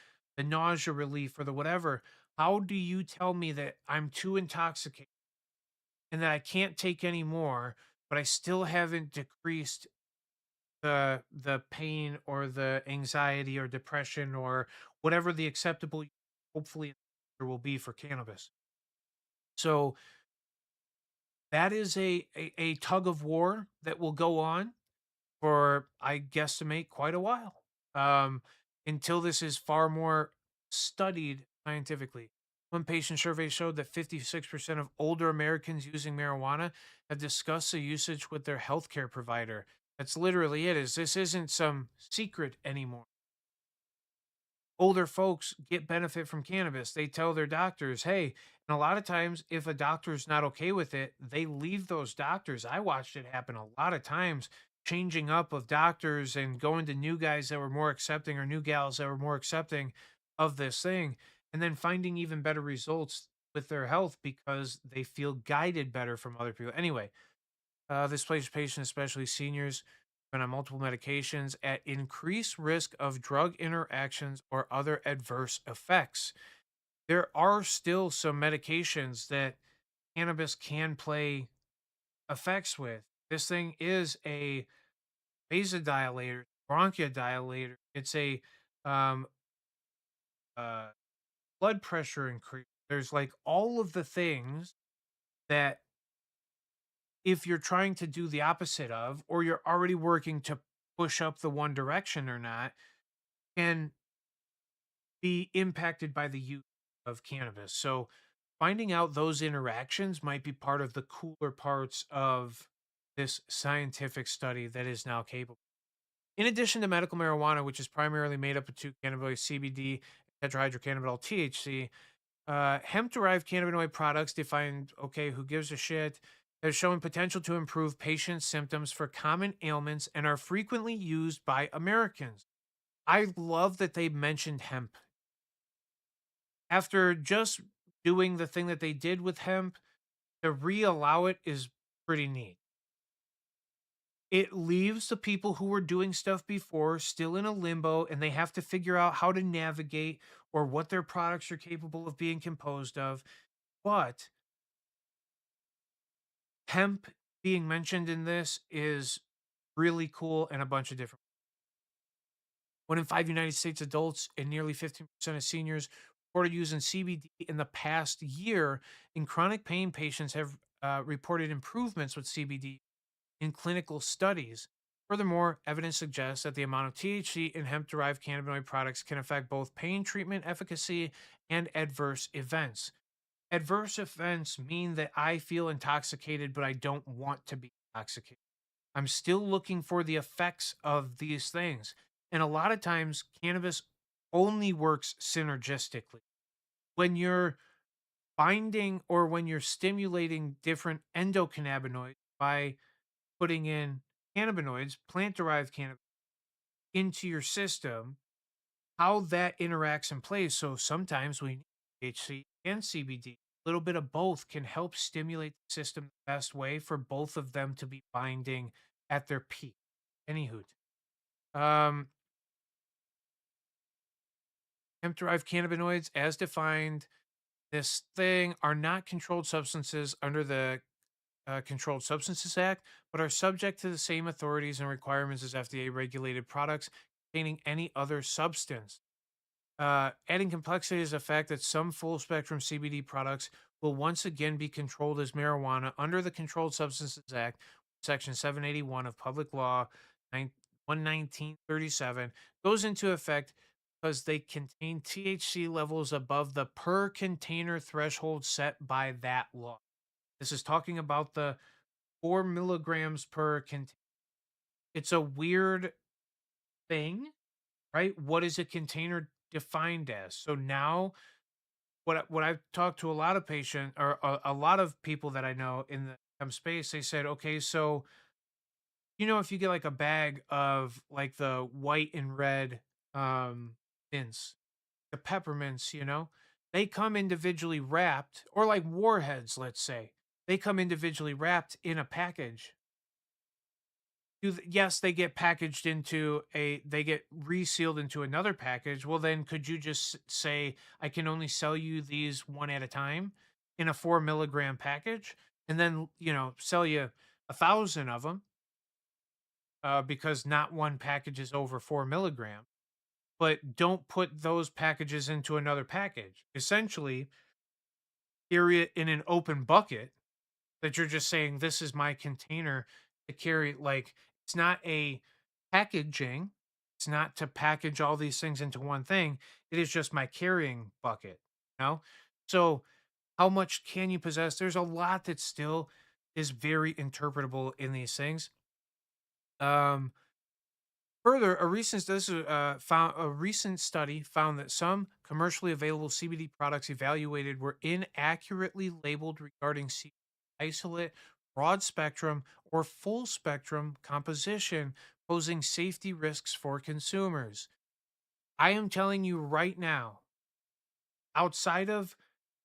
nausea relief or the whatever? How do you tell me that I'm too intoxicated and that I can't take any more, but I still haven't decreased the pain or the anxiety or depression or whatever the acceptable, hopefully, there will be for cannabis. So that is a tug of war that will go on for, I guesstimate, quite a while, um, until this is far more studied scientifically. One patient survey showed that 56% of older Americans using marijuana have discussed the usage with their healthcare provider. That's literally it. Is this isn't some secret anymore. Older folks get benefit from cannabis. They tell their doctors, hey, and a lot of times, if a doctor's not okay with it, they leave those doctors. I watched it happen a lot of times, changing up of doctors and going to new guys that were more accepting or new gals that were more accepting of this thing, and then finding even better results with their health because they feel guided better from other people. Anyway, this places patients, especially seniors, and on multiple medications at increased risk of drug interactions or other adverse effects. There are still some medications that cannabis can play effects with. This thing is a vasodilator, bronchodilator. It's a um, uh, blood pressure increase. There's like all of the things that if you're trying to do the opposite of, or you're already working to push up the one direction or not, can be impacted by the use of cannabis. So finding out those interactions might be part of the cooler parts of this scientific study that is now capable. In addition to medical marijuana, which is primarily made up of two cannabinoids, CBD, tetrahydrocannabinol, THC, hemp-derived cannabinoid products defined, okay, who gives a shit, has shown potential to improve patients' symptoms for common ailments and are frequently used by Americans. I love that they mentioned hemp. After just doing the thing that they did with hemp, to re-allow it is pretty neat. It leaves the people who were doing stuff before still in a limbo and they have to figure out how to navigate or what their products are capable of being composed of. But hemp being mentioned in this is really cool and a bunch of different. One in five United States adults and nearly 15% of seniors reported using CBD in the past year. In chronic pain, patients have reported improvements with CBD in clinical studies. Furthermore, evidence suggests that the amount of THC in hemp derived cannabinoid products can affect both pain treatment efficacy and adverse events. Adverse events mean that I feel intoxicated, but I don't want to be intoxicated. I'm still looking for the effects of these things. And a lot of times, cannabis only works synergistically. When you're binding or when you're stimulating different endocannabinoids by putting in cannabinoids, plant derived cannabis, into your system, how that interacts and plays. So sometimes we need THC and CBD. A little bit of both can help stimulate the system the best way for both of them to be binding at their peak. Anywho, um, hemp derived cannabinoids, as defined, this thing are not controlled substances under the Controlled Substances Act, but are subject to the same authorities and requirements as FDA regulated products containing any other substance. Adding complexity is the fact that some full spectrum CBD products will once again be controlled as marijuana under the Controlled Substances Act, Section 781 of Public Law 11937, goes into effect because they contain THC levels above the per container threshold set by that law. This is talking about the 4 milligrams per container. It's a weird thing, right? What is a container defined as? So now what I've talked to a lot of patient or a lot of people that I know in the space, they said, okay, so if you get like a bag of like the white and red mints, the peppermints, they come individually wrapped, or like warheads, let's say, they come individually wrapped in a package. Yes, they get packaged into they get resealed into another package. Well, then could you just say, I can only sell you these one at a time in a 4 milligram package, and then, sell you 1,000 of them, because not one package is over 4 milligram, but don't put those packages into another package. Essentially, carry it in an open bucket that you're just saying, this is my container to carry. Like, it's not a packaging, it's not to package all these things into one thing. It is just my carrying bucket, so how much can you possess? There's a lot that still is very interpretable in these things. um Further, a recent study found that some commercially available CBD products evaluated were inaccurately labeled regarding CBD isolate, broad spectrum, or full spectrum composition, posing safety risks for consumers. I am telling you right now, outside of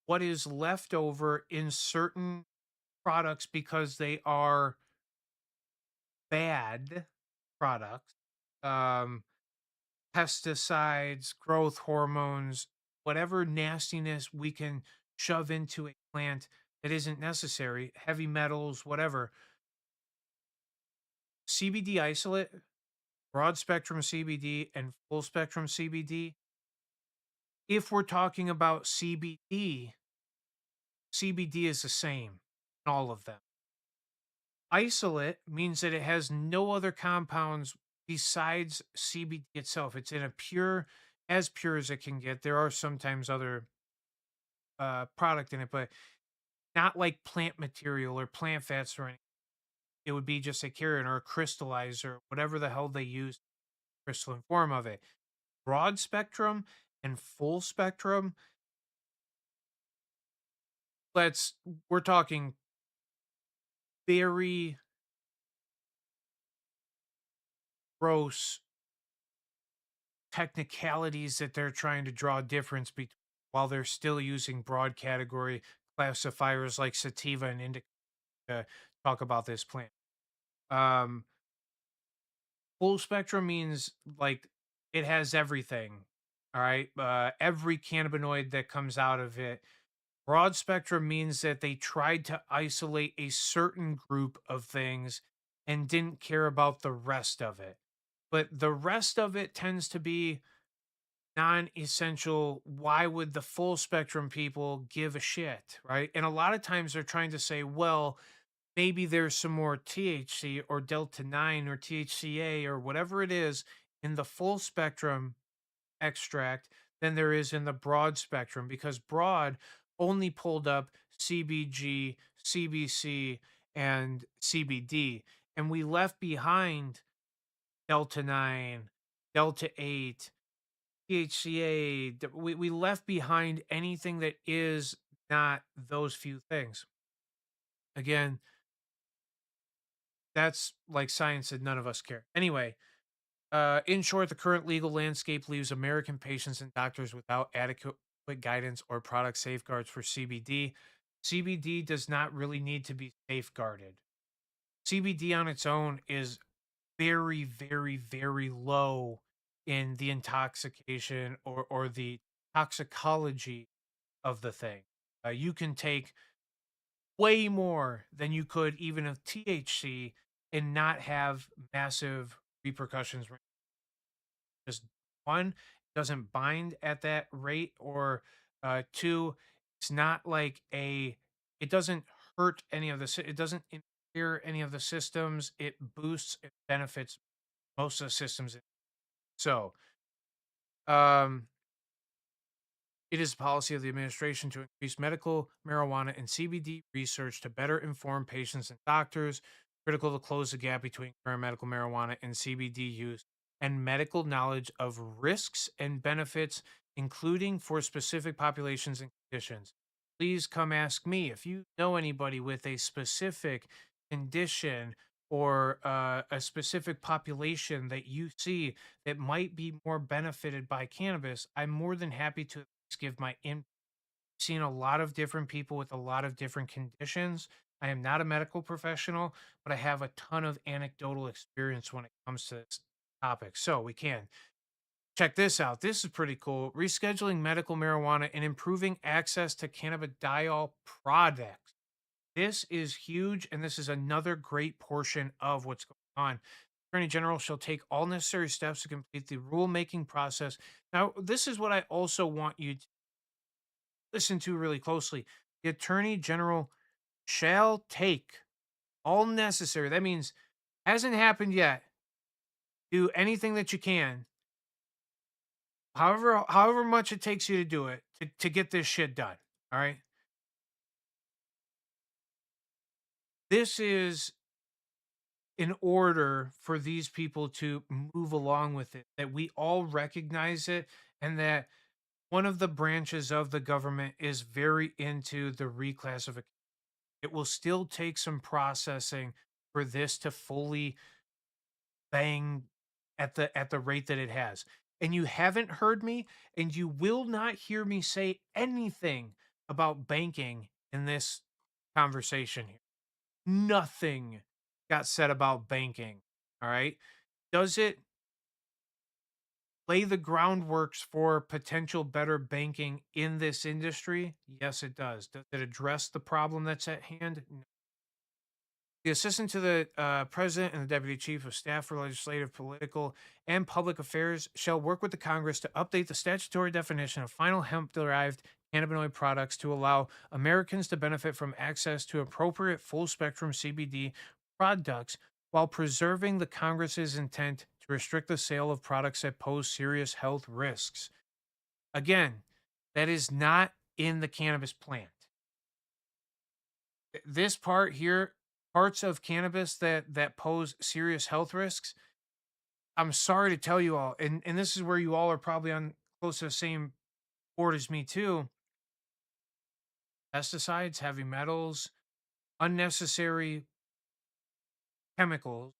what is left over in certain products because they are bad products, um, pesticides, growth hormones, whatever nastiness we can shove into a plant that isn't necessary, heavy metals, whatever. CBD isolate, broad spectrum CBD, and full spectrum CBD. If we're talking about CBD, CBD is the same in all of them. Isolate means that it has no other compounds besides CBD itself. It's in a as pure as it can get. There are sometimes other product in it, but not like plant material or plant fats or anything. It would be just a carrier or a crystallizer, whatever the hell they use, crystalline form of it. Broad spectrum and full spectrum. Let's we're talking very gross technicalities that they're trying to draw a difference between while they're still using broad category classifiers like sativa and indica to talk about this plant. Um, Full spectrum means like it has everything. All right. Every cannabinoid that comes out of it. Broad spectrum means that they tried to isolate a certain group of things and didn't care about the rest of it. But the rest of it tends to be non-essential. Why would the full spectrum people give a shit, right? And a lot of times they're trying to say, well, maybe there's some more THC or delta 9 or THCA or whatever it is in the full spectrum extract than there is in the broad spectrum, because broad only pulled up CBG, CBC, and CBD, and we left behind delta 9, delta 8, THCA. We left behind anything that is not those few things. Again, that's like science that none of us care. Anyway, in short, the current legal landscape leaves American patients and doctors without adequate guidance or product safeguards for CBD. CBD does not really need to be safeguarded. CBD on its own is very, very, very low in the intoxication or the toxicology of the thing. You can take way more than you could even of THC and not have massive repercussions. Just one, doesn't bind at that rate, or two, it's not like it doesn't hurt any of the, it doesn't interfere any of the systems. It boosts, it benefits most of the systems. So, um, it is the policy of the administration to increase medical marijuana and CBD research to better inform patients and doctors. Critical to close the gap between current medical marijuana and CBD use and medical knowledge of risks and benefits, including for specific populations and conditions. Please come ask me if you know anybody with a specific condition or a specific population that you see that might be more benefited by cannabis. I'm more than happy to give my in seen a lot of different people with a lot of different conditions. I am not a medical professional, but I have a ton of anecdotal experience when it comes to this topic. So we can check this out. This is pretty cool. Rescheduling medical marijuana and improving access to cannabidiol products. This is huge, and this is another great portion of what's going on. Attorney General shall take all necessary steps to complete the rulemaking process. Now, this is what I also want you to listen to really closely. The Attorney General shall take all necessary. That means hasn't happened yet. Do anything that you can, however much it takes you to do it to get this shit done. All right. This is in order for these people to move along with it, that we all recognize it, and that one of the branches of the government is very into the reclassification. It will still take some processing for this to fully bang at the rate that it has. And you haven't heard me, and you will not hear me say anything about banking in this conversation here. Nothing got said about banking. All right. Does it lay the groundworks for potential better banking in this industry? Yes, it does. Does it address the problem that's at hand? The assistant to the president and the deputy chief of staff for legislative, political, and public affairs shall work with the Congress to update the statutory definition of final hemp derived cannabinoid products to allow Americans to benefit from access to appropriate full spectrum CBD products while preserving the Congress's intent to restrict the sale of products that pose serious health risks. Again, that is not in the cannabis plant. This part here, parts of cannabis that pose serious health risks, I'm sorry to tell you all, and this is where you all are probably on close to the same board as me too. Pesticides, heavy metals, unnecessary chemicals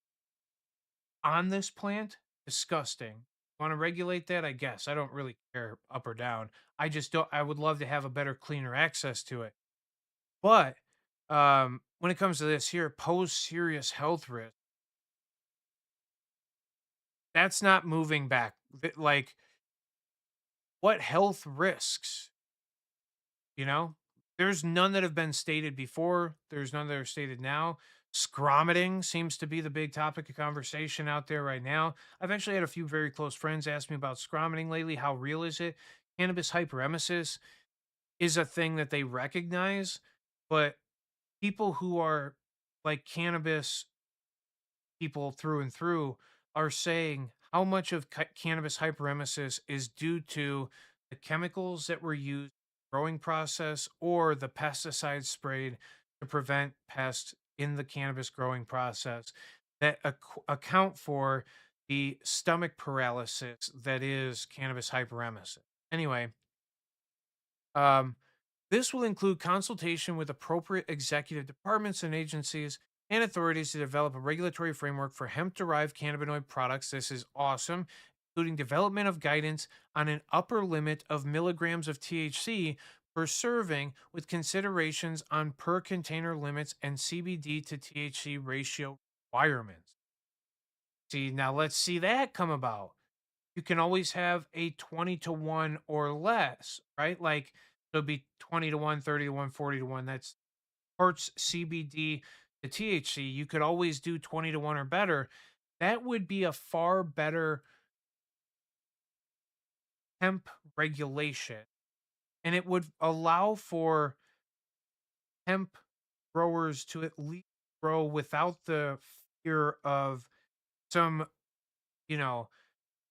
on this plant, disgusting. Want to regulate that? I guess. I don't really care up or down. I just don't I would love to have a better, cleaner access to it. But when it comes to this here, pose serious health risk. That's not moving back. Like, what health risks, you know? There's none that have been stated before. There's none that are stated now. Scromiting seems to be the big topic of conversation out there right now. I've actually had a few very close friends ask me about scromiting lately. How real is it? Cannabis hyperemesis is a thing that they recognize, but people who are like cannabis people through and through are saying how much of cannabis hyperemesis is due to the chemicals that were used in the growing process or the pesticides sprayed to prevent pests in the cannabis growing process that account for the stomach paralysis that is cannabis hyperemesis. Anyway, um, this will include consultation with appropriate executive departments and agencies and authorities to develop a regulatory framework for hemp derived cannabinoid products. This is awesome, including development of guidance on an upper limit of milligrams of THC per serving, with considerations on per container limits and CBD to THC ratio requirements. See, now let's see that come about. You can always have a 20 to 1 or less, right? Like it'll be 20 to 1, 30 to 1, 40 to 1. That's parts CBD to THC. You could always do 20 to 1 or better. That would be a far better hemp regulation. And it would allow for hemp growers to at least grow without the fear of some, you know,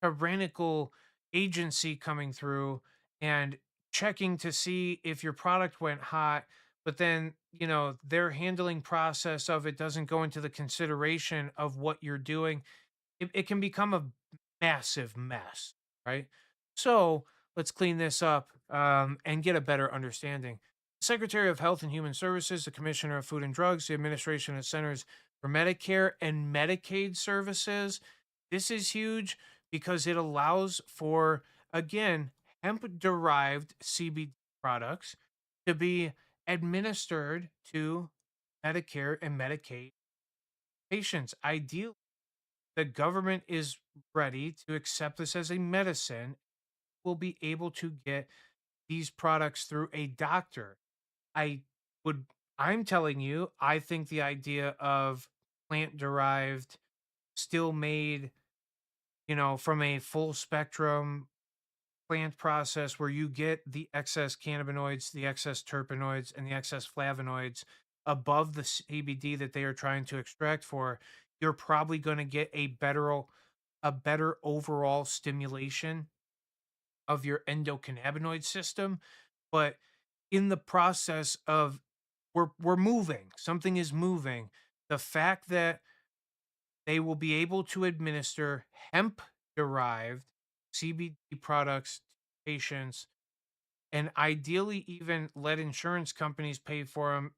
tyrannical agency coming through and checking to see if your product went hot, but then, their handling process of it doesn't go into the consideration of what you're doing. It can become a massive mess, right? So let's clean this up and get a better understanding. Secretary of Health and Human Services, the Commissioner of Food and Drugs, the Administration of Centers for Medicare and Medicaid Services. This is huge because it allows for, again, hemp derived CBD products to be administered to Medicare and Medicaid patients. Ideally, the government is ready to accept this as a medicine, will be able to get these products through a doctor. I would I'm telling you, I think the idea of plant derived, still made, from a full spectrum plant process where you get the excess cannabinoids, the excess terpenoids, and the excess flavonoids above the CBD that they are trying to extract for, you're probably going to get a better overall stimulation of your endocannabinoid system. But in the process of we're moving, something is moving. The fact that they will be able to administer hemp derived CBD products to patients and ideally even let insurance companies pay for them.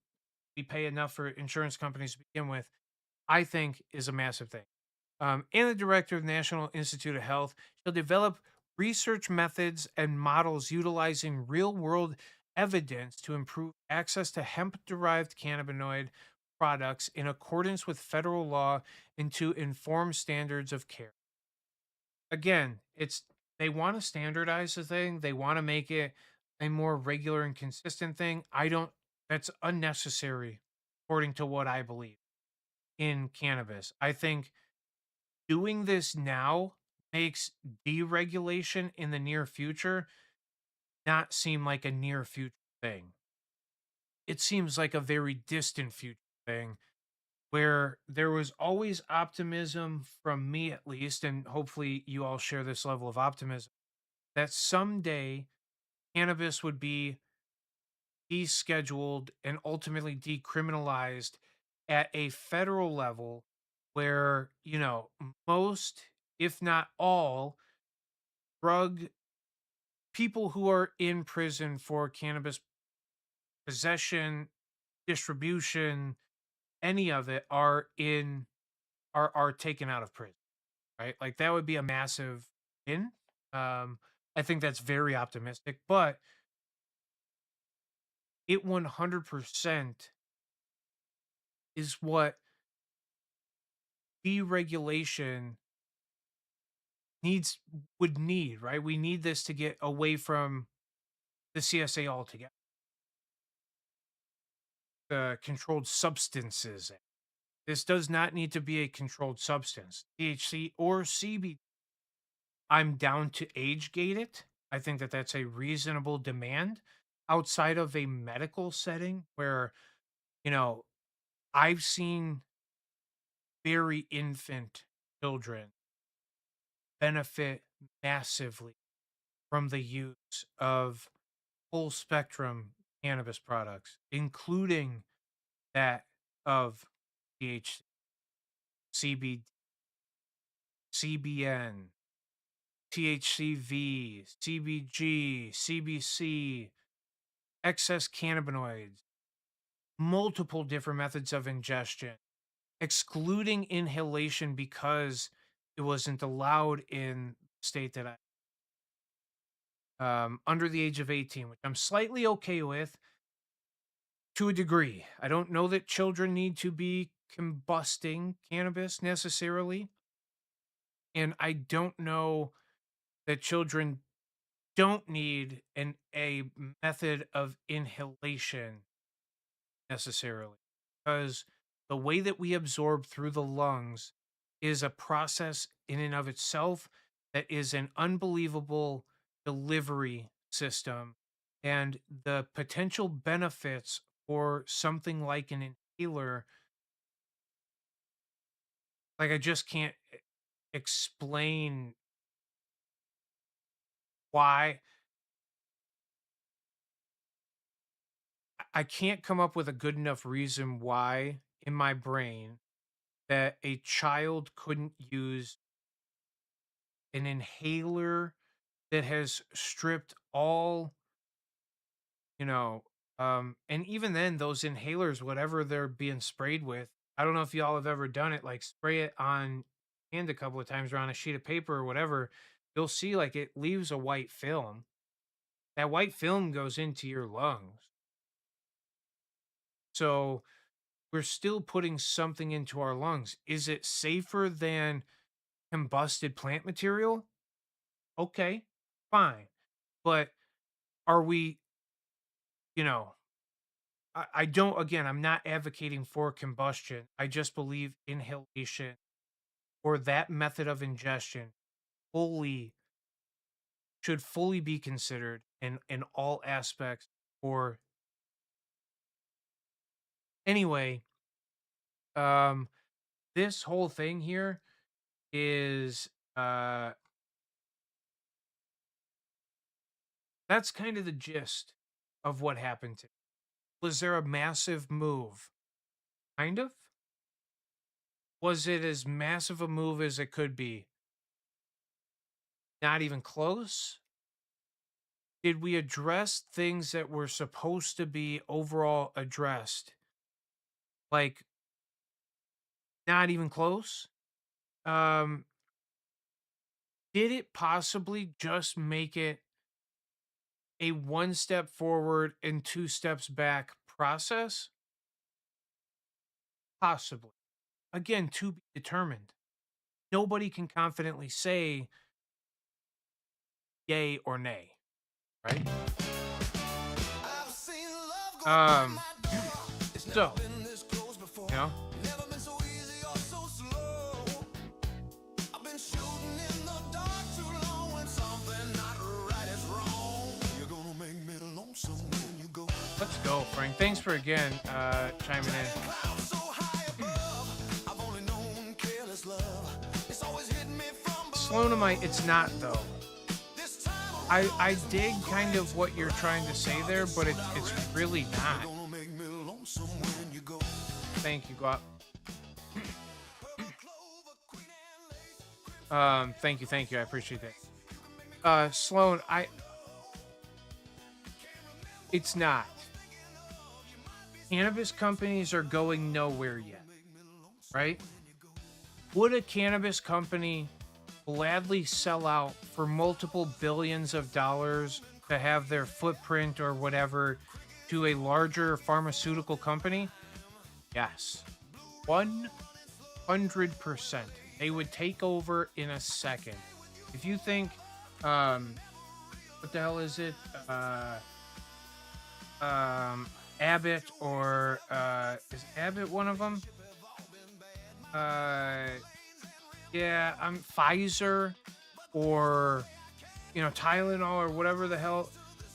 We pay enough for insurance companies to begin with, I think is a massive thing. And the director of National Institute of Health shall develop research methods and models utilizing real world evidence to improve access to hemp derived cannabinoid products in accordance with federal law and to inform standards of care. Again, it's they want to standardize the thing. They want to make it a more regular and consistent thing. I don't, that's unnecessary, according to what I believe in cannabis. I think doing this now makes deregulation in the near future not seem like a near future thing. It seems like a very distant future thing where there was always optimism from me, at least, and hopefully you all share this level of optimism, that someday cannabis would be descheduled and ultimately decriminalized at a federal level where, most, if not all, drug people who are in prison for cannabis possession, distribution, any of it are taken out of prison, right? Like that would be a massive win. Um, I think that's very optimistic, but it 100% is what deregulation needs would need, right? We need this to get away from the CSA altogether. The Controlled Substances Act. This does not need to be a controlled substance. THC or CBD. I'm down to age gate it. I think that that's a reasonable demand outside of a medical setting where, you know, I've seen very infant children benefit massively from the use of full spectrum cannabis products, including that of THC, CBD, CBN, THCV, CBG, CBC, excess cannabinoids, multiple different methods of ingestion, excluding inhalation because it wasn't allowed in the state that under the age of 18, which I'm slightly okay with to a degree. I don't know that children need to be combusting cannabis necessarily. And I don't know that children don't need a method of inhalation necessarily, because the way that we absorb through the lungs is a process in and of itself that is an unbelievable delivery system, and the potential benefits for something like an inhaler, like I just can't explain why. I can't come up with a good enough reason why in my brain that a child couldn't use an inhaler that has stripped all, you know, and even then, those inhalers, whatever they're being sprayed with, I don't know if y'all have ever done it, like spray it on hand a couple of times or on a sheet of paper or whatever, you'll see like it leaves a white film. That white film goes into your lungs. So we're still putting something into our lungs. Is it safer than combusted plant material? Okay, fine. But are we, you know, I don't, again, I'm not advocating for combustion. I just believe inhalation or that method of ingestion fully should fully be considered in all aspects. Or anyway, um, this whole thing here is that's kind of the gist of what happened to. Was there a massive move? Kind of. Was it as massive a move as it could be? Not even close. Did we address things that were supposed to be overall addressed? Like, not even close? Um, did it possibly just make it a one step forward and two steps back process? Possibly. Again, to be determined. Nobody can confidently say yay or nay, right? Um, so, you know, let's go, Frank. Thanks for again chiming in. Sloanamite, it's not though. I dig kind of what you're trying to say there, but it's really not. Thank you, Guap. Thank you. I appreciate that. Sloan, it's not. Cannabis companies are going nowhere yet, right? Would a cannabis company gladly sell out for multiple billions of dollars to have their footprint or whatever to a larger pharmaceutical company? Yes. 100%. They would take over in a second. If you think, what the hell is it? Abbott or, is Abbott one of them? Yeah, Pfizer or, Tylenol or whatever the hell.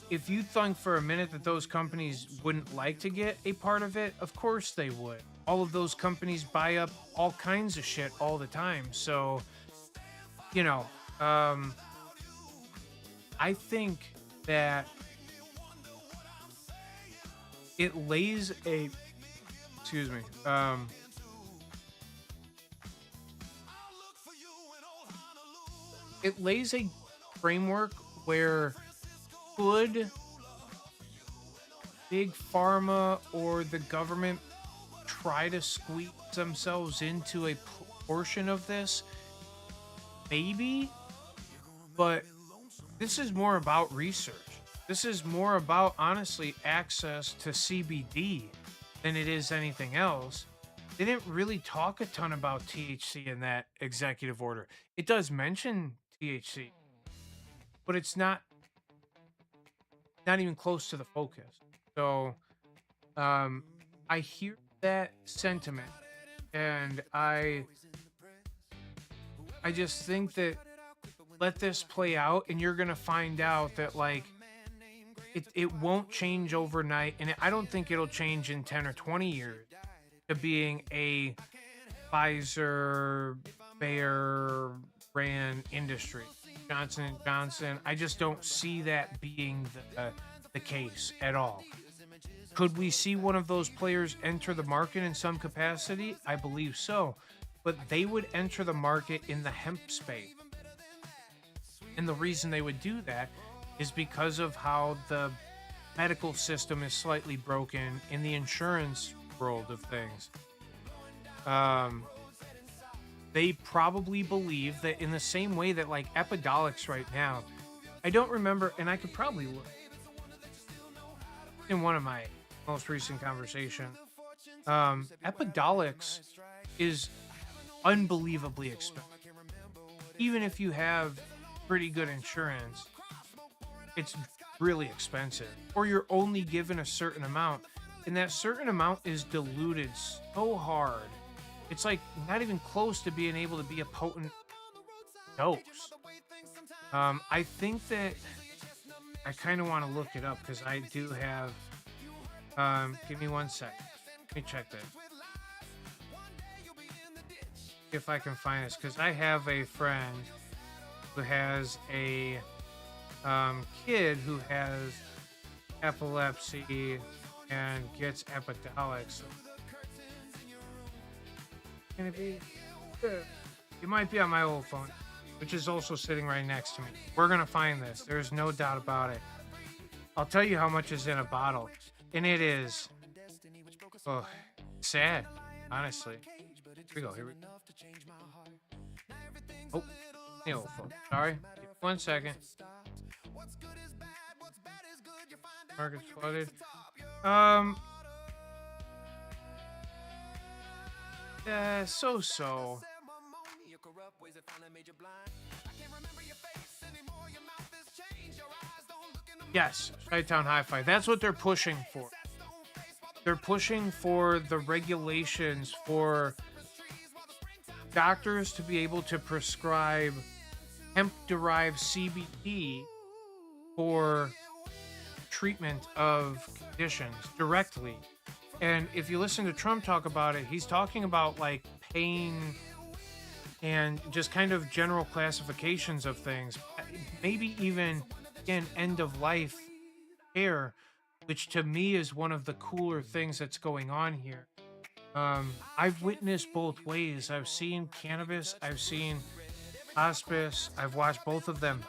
If you think for a minute that those companies wouldn't like to get a part of it, of course they would. All of those companies buy up all kinds of shit all the time. So, I think that it lays a, excuse me, it lays a framework where could big pharma or the government try to squeeze themselves into a portion of this? Maybe, but this is more about research. This is more about, honestly, access to CBD than it is anything else. They didn't really talk a ton about THC in that executive order. It does mention THC, but it's not even close to the focus. So, I hear that sentiment, and I just think that let this play out, and you're gonna find out that it won't change overnight, and I don't think it'll change in 10 or 20 years to being a Pfizer, Bayer brand industry. Johnson & Johnson, I just don't see that being the case at all. Could we see one of those players enter the market in some capacity? I believe so. But they would enter the market in the hemp space. And the reason they would do that is because of how the medical system is slightly broken in the insurance world of things. They probably believe that in the same way that Epidiolex right now, I don't remember, and I could probably look in one of my most recent conversations. Epidiolex is unbelievably expensive. Even if you have pretty good insurance, it's really expensive. Or you're only given a certain amount, and that certain amount is diluted so hard. It's not even close to being able to be a potent dose. I think that I kind of want to look it up because I do have. Give me 1 sec. Let me check that. If I can find this, because I have a friend who has a kid who has epilepsy and gets Epidiolex. Can it be? It might be on my old phone, which is also sitting right next to me. We're gonna find this. There's no doubt about it. I'll tell you how much is in a bottle, and it is sad, honestly. Here we go. Oh, the old phone. Sorry. 1 second. Market's flooded. So. Yes, Chi-Town Hi-Fi. That's what they're pushing for. They're pushing for the regulations for doctors to be able to prescribe hemp-derived CBD for treatment of conditions directly. And if you listen to Trump talk about it, he's talking about like pain and just kind of general classifications of things, maybe even again end of life care, which to me is one of the cooler things that's going on here. I've witnessed both ways. I've seen cannabis, I've seen hospice, I've watched both of them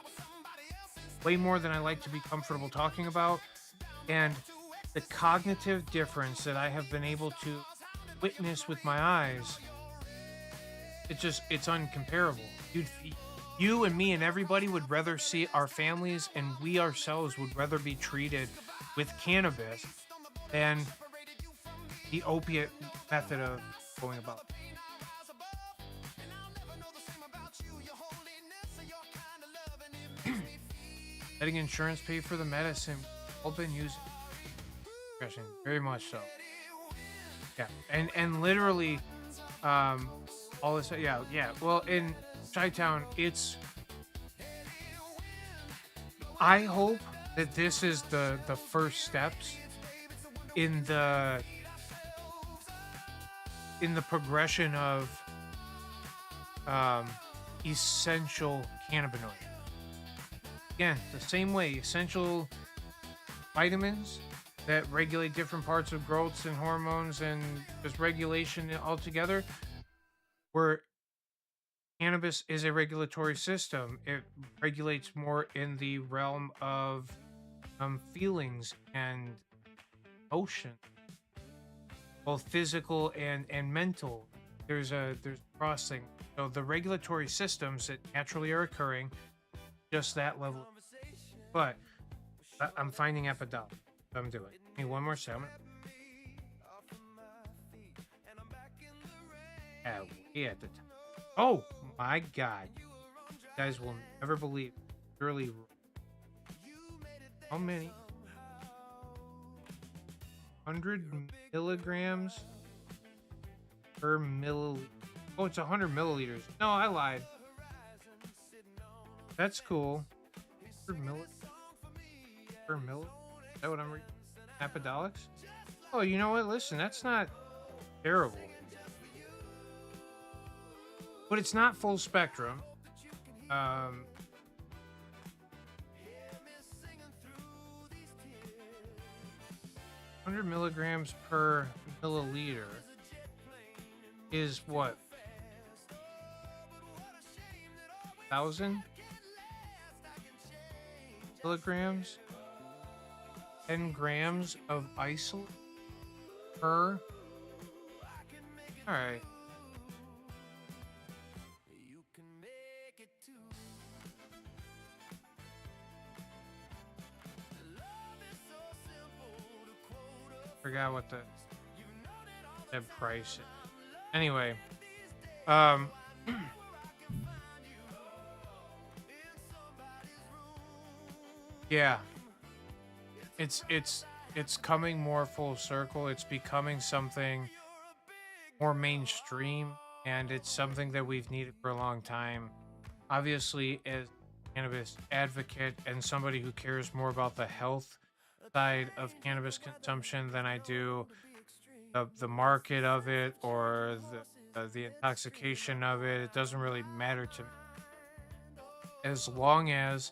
way more than I like to be comfortable talking about. And the cognitive difference that I have been able to witness with my eyes, it's uncomparable. Dude, you and me and everybody would rather see our families and we ourselves would rather be treated with cannabis than the opiate method of going about. Letting insurance pay for the medicine, all been used. Very much so. Yeah, and literally, all this. Yeah. Well, in Chi-Town, it's. I hope that this is the first steps in the progression of essential cannabinoids. Again, the same way essential vitamins that regulate different parts of growths and hormones and just regulation altogether, where cannabis is a regulatory system. It regulates more in the realm of feelings and emotion, both physical and mental. There's crossing. So the regulatory systems that naturally are occurring, just that level. But I'm finding epidemic. I'm doing. Give me one more second. Way at the time. Oh my god. You guys will never believe. Really, how many? 100 milligrams per milliliter. Oh, it's 100 milliliters. No, I lied. That's cool. Per milliliter. Per milliliter. Is that what I'm reading? Apidolix? Oh, you know what? Listen, that's not terrible. But it's not full spectrum. 100 milligrams per milliliter is what? 1,000 milligrams? 10 grams of isolate per. All right. Forgot what the price is. Anyway, yeah, it's coming more full circle. It's becoming something more mainstream, and it's something that we've needed for a long time. Obviously, as a cannabis advocate and somebody who cares more about the health side of cannabis consumption than I do the market of it or the intoxication of it, it doesn't really matter to me. As long as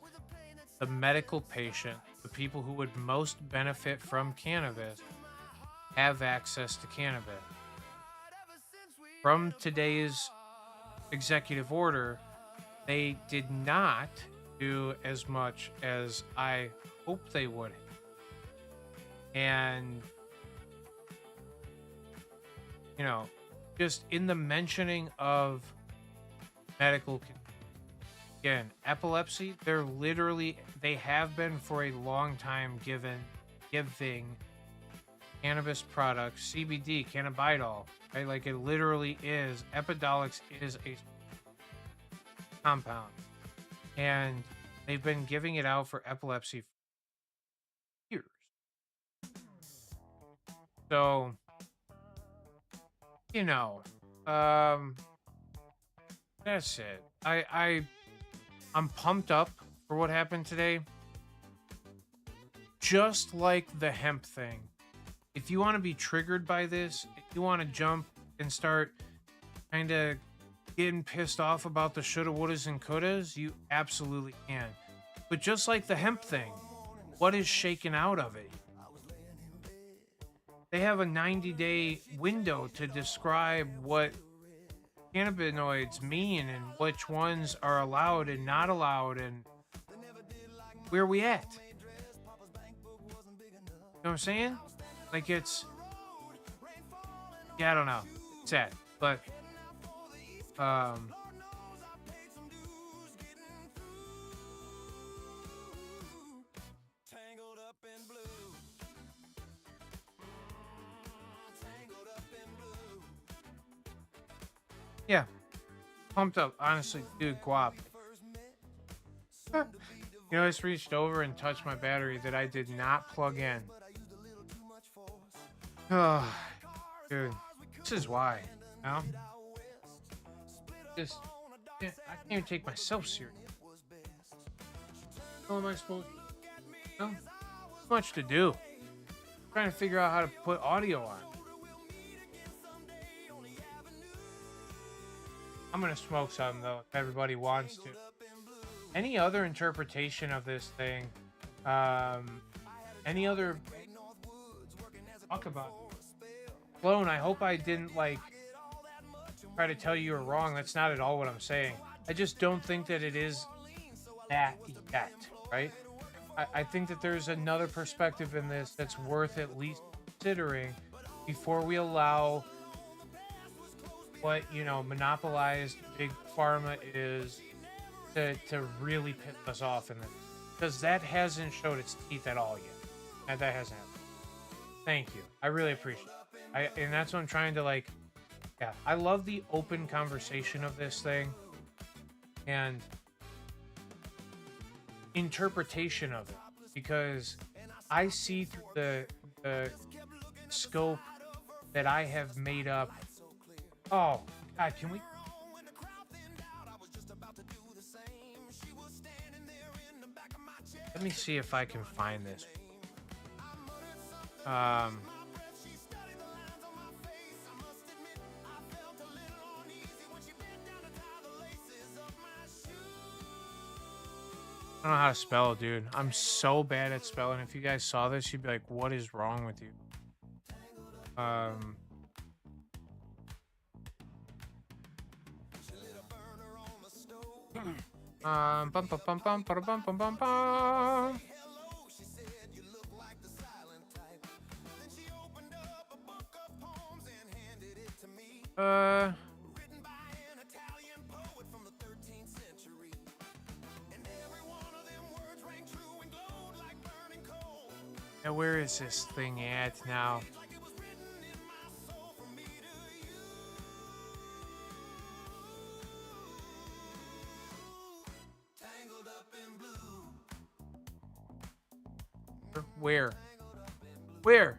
the medical patient, the people who would most benefit from cannabis, have access to cannabis. From today's executive order, they did not do as much as I hoped they would. And, you know, just in the mentioning of medical, again, epilepsy, they have been for a long time giving cannabis products, CBD, cannabidiol, right? Like it literally is, Epidiolex is a compound. And they've been giving it out for epilepsy So, you know, um, that's it. I'm pumped up for what happened today. Just like the hemp thing. If you want to be triggered by this, if you want to jump and start kind of getting pissed off about the shoulda, wouldas, and couldas, you absolutely can. But just like the hemp thing, what is shaken out of it? They have a 90-day window to describe what cannabinoids mean and which ones are allowed and not allowed and where we at. You know what I'm saying? Like it's, yeah, I don't know. It's sad, but um, yeah, pumped up. Honestly, dude, guap. You know, I just reached over and touched my battery that I did not plug in. Oh, dude, this is why. You know? Just, yeah, I can't even take myself serious. How am I supposed to? You know? Too much to do. I'm trying to figure out how to put audio on. I'm gonna smoke something though, if everybody wants to. Any other interpretation of this thing? Any other talk about Clone? I hope I didn't like try to tell you you're wrong. That's not at all what I'm saying. I just don't think that it is that yet, right? I think that there's another perspective in this that's worth at least considering before we allow what, you know, monopolized big pharma is to really piss us off in this. Because that hasn't showed its teeth at all yet. That hasn't happened. Thank you. I really appreciate it. And that's what I'm trying to like. Yeah, I love the open conversation of this thing and interpretation of it because I see through the scope that I have made up. Oh God, can we? Let me see if I can find this. I don't know how to spell it, dude. I'm so bad at spelling. If you guys saw this, you'd be like, what is wrong with you? Bum, bum, bum, bum, bum, bum, bum, bum, bum. Now where is this thing at now? Where? Where?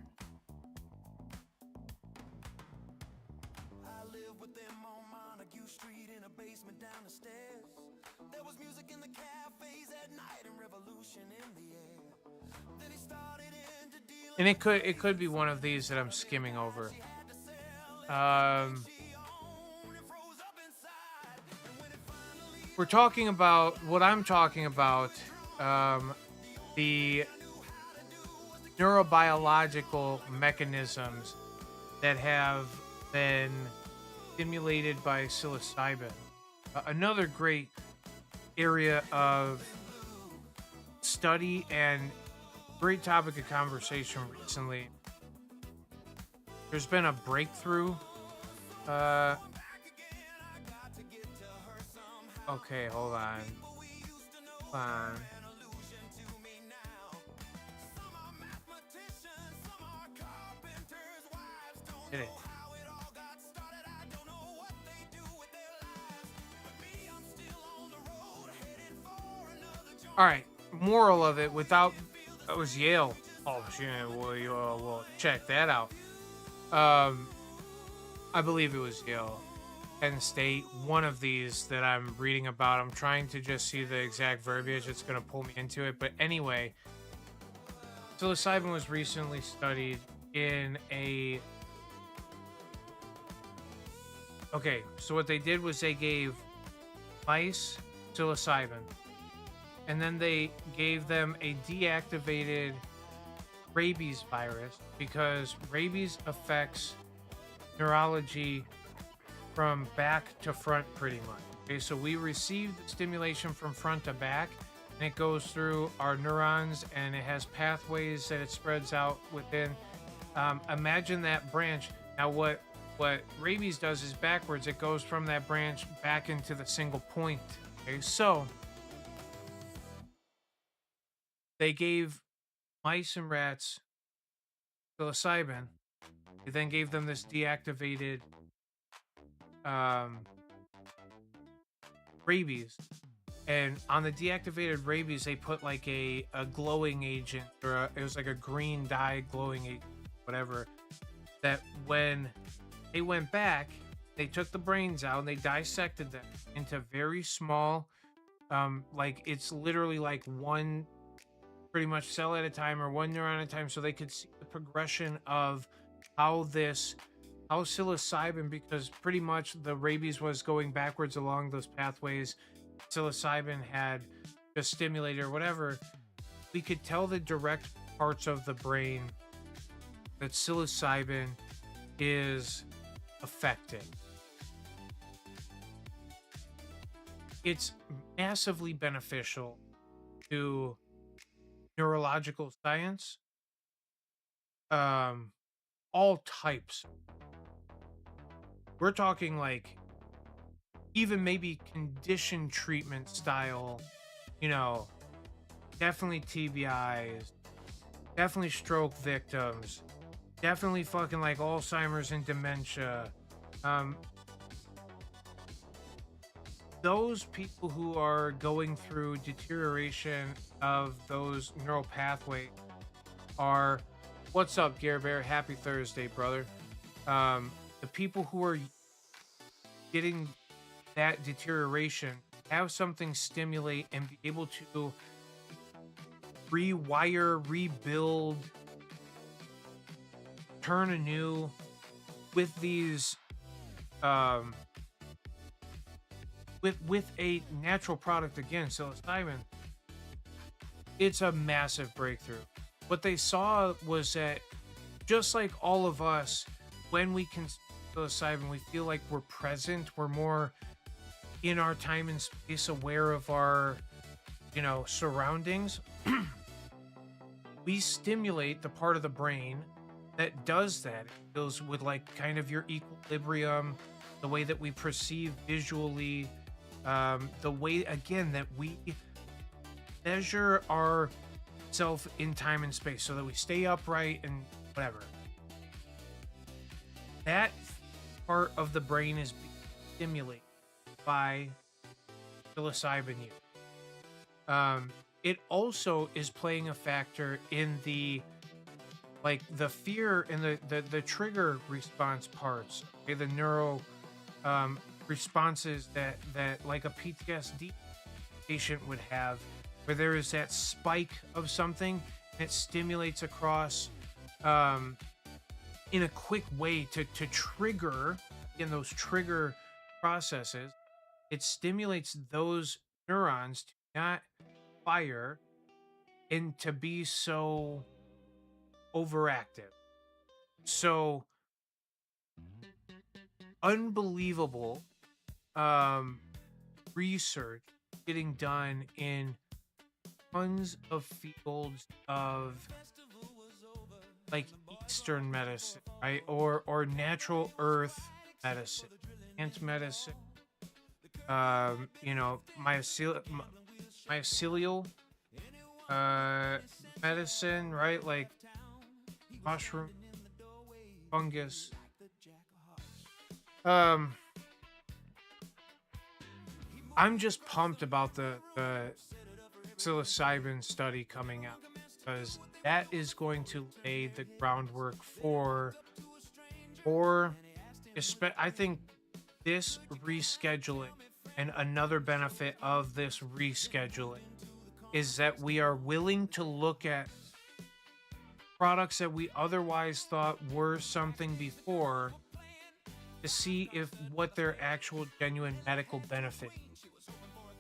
And it could be one of these that I'm skimming over. We're talking about what I'm talking about. The neurobiological mechanisms that have been stimulated by psilocybin. Another great area of study and great topic of conversation recently. There's been a breakthrough. Okay, hold on. Hold on. Did it? All right. Moral of it, without that was Yale. Oh, yeah, well, check that out. Um, I believe it was Yale, Penn State. One of these that I'm reading about. I'm trying to just see the exact verbiage that's going to pull me into it. But anyway, psilocybin was recently studied in a. Okay, so what they did was they gave mice psilocybin, and then they gave them a deactivated rabies virus because rabies affects neurology from back to front pretty much. Okay, so we receive the stimulation from front to back, and it goes through our neurons and it has pathways that it spreads out within. Imagine that branch. Now, what rabies does is backwards. It goes from that branch back into the single point. Okay, so they gave mice and rats psilocybin. They then gave them this deactivated um, rabies. And on the deactivated rabies, they put like a glowing agent, or it was like a green dye glowing agent, whatever. That when they went back, they took the brains out and they dissected them into very small, like it's literally like one pretty much cell at a time or one neuron at a time, so they could see the progression of how this how psilocybin, because pretty much the rabies was going backwards along those pathways, psilocybin had just stimulated or whatever. We could tell the direct parts of the brain that psilocybin is affecting. It's massively beneficial to neurological science, um, all types. We're talking like even maybe condition treatment style, you know, definitely TBIs, definitely stroke victims, definitely fucking like Alzheimer's and dementia. Um, those people who are going through deterioration of those neural pathways are, what's up, Gare Bear? Happy Thursday, brother. The people who are getting that deterioration have something stimulate and be able to rewire, rebuild, turn anew with these with a natural product, again, psilocybin. It's a massive breakthrough. What they saw was that just like all of us, when we can psilocybin, we feel like we're present, we're more in our time and space, aware of our, surroundings. We stimulate the part of the brain that does that. It deals with like kind of your equilibrium, the way that we perceive visually, the way again that we measure ourself in time and space so that we stay upright and whatever. That part of the brain is being stimulated by psilocybin use. It also is playing a factor in the fear and the trigger response parts, okay, the neural responses that like a PTSD patient would have, where there is that spike of something that stimulates across in a quick way to trigger in those trigger processes. It stimulates those neurons to not fire and to be so overactive. So unbelievable research getting done in tons of fields of like Eastern medicine, right? Or natural earth medicine, plant medicine, mycelial medicine, right? Like mushroom, fungus. Um, I'm just pumped about the psilocybin study coming out because that is going to lay the groundwork for or I think this rescheduling, and another benefit of this rescheduling, is that we are willing to look at products that we otherwise thought were something before to see if what their actual genuine medical benefit is.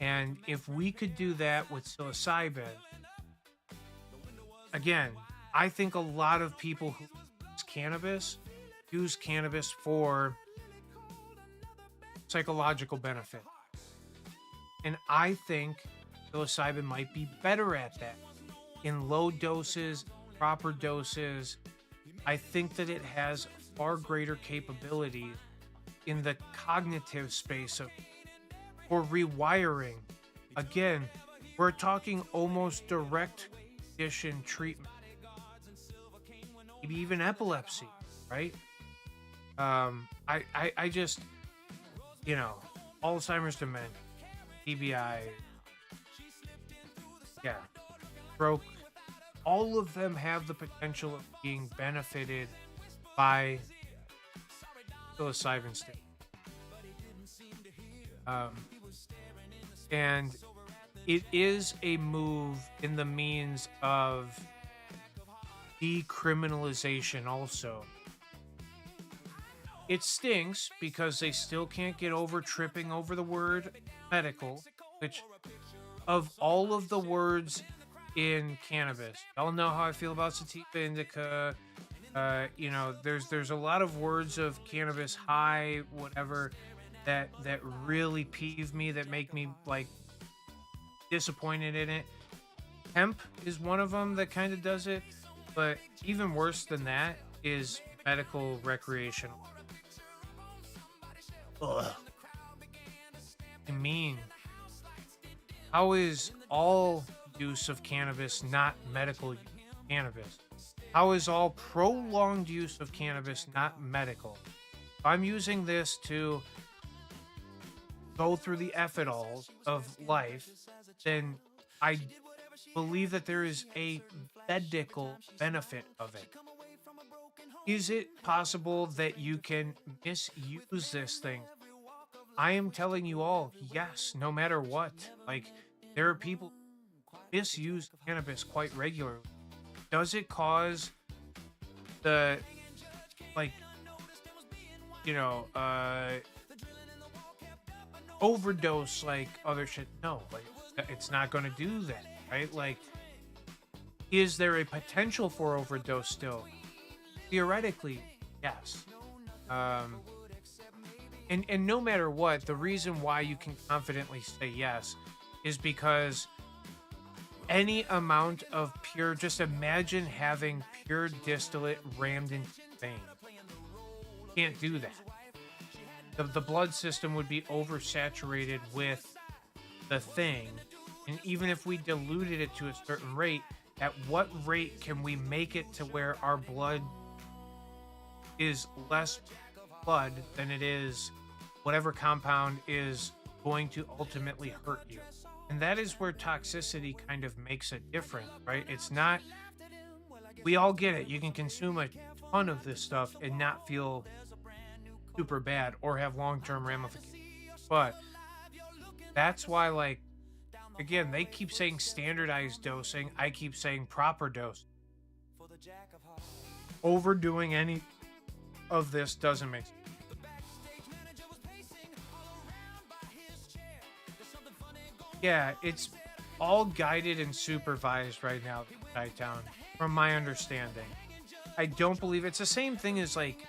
And if we could do that with psilocybin, again, I think a lot of people who use cannabis for psychological benefit. And I think psilocybin might be better at that. In low doses, proper doses, I think that it has far greater capabilities in the cognitive space of or rewiring. Again, we're talking almost direct condition treatment, maybe even epilepsy, right? I just, you know, Alzheimer's, dementia, TBI, yeah, stroke, all of them have the potential of being benefited by psilocybin state. And it is a move in the means of decriminalization also. It stinks because they still can't get over tripping over the word medical, which of all of the words in cannabis, y'all know how I feel about sativa indica. You know, there's a lot of words of cannabis, high, whatever, that really peeve me, that make me like disappointed in it. Hemp is one of them that kind of does it, but even worse than that is medical recreational. Ugh. I mean, how is all use of cannabis not medical cannabis? How is all prolonged use of cannabis not medical? If I'm using this to go through the effidols of life, then I believe that there is a medical benefit of it. Is it possible that you can misuse this thing? I am telling you all, yes, no matter what. Like, there are people who misuse cannabis quite regularly. Does it cause the, like, you know, overdose like other shit? No, like, it's not going to do that, right? Like, is there a potential for overdose still? Theoretically, yes. And no matter what, the reason why you can confidently say yes is because any amount of pure, just imagine having pure distillate rammed into your vein. Can't do that. The blood system would be oversaturated with the thing. And even if we diluted it to a certain rate, at what rate can we make it to where our blood is less blood than it is whatever compound is going to ultimately hurt you? And that is where toxicity kind of makes a difference, right? It's not, we all get it. You can consume a ton of this stuff and not feel super bad or have long-term ramifications. But that's why, like, again, they keep saying standardized dosing. I keep saying proper dose. Overdoing any of this doesn't make sense. Yeah, it's all guided and supervised right now in Chi-Town, from my understanding. I don't believe it's the same thing as like,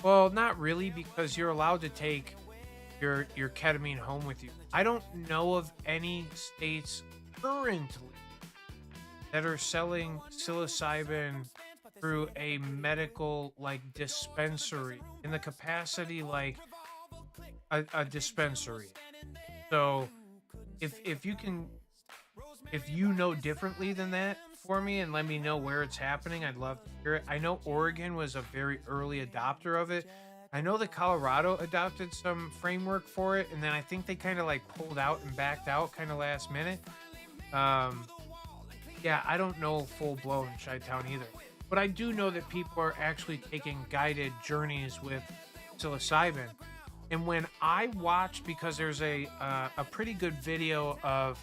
well, not really, because you're allowed to take your ketamine home with you. I don't know of any states currently that are selling psilocybin through a medical like dispensary in the capacity like a dispensary. So if you know differently than that for me and let me know where it's happening, I'd love to hear it. I know Oregon was a very early adopter of it. I know that Colorado adopted some framework for it, and then I think they kind of like pulled out and backed out kind of last minute. Yeah, I don't know full blown Chi-Town either, but I do know that people are actually taking guided journeys with psilocybin. And when I watch, because there's a pretty good video of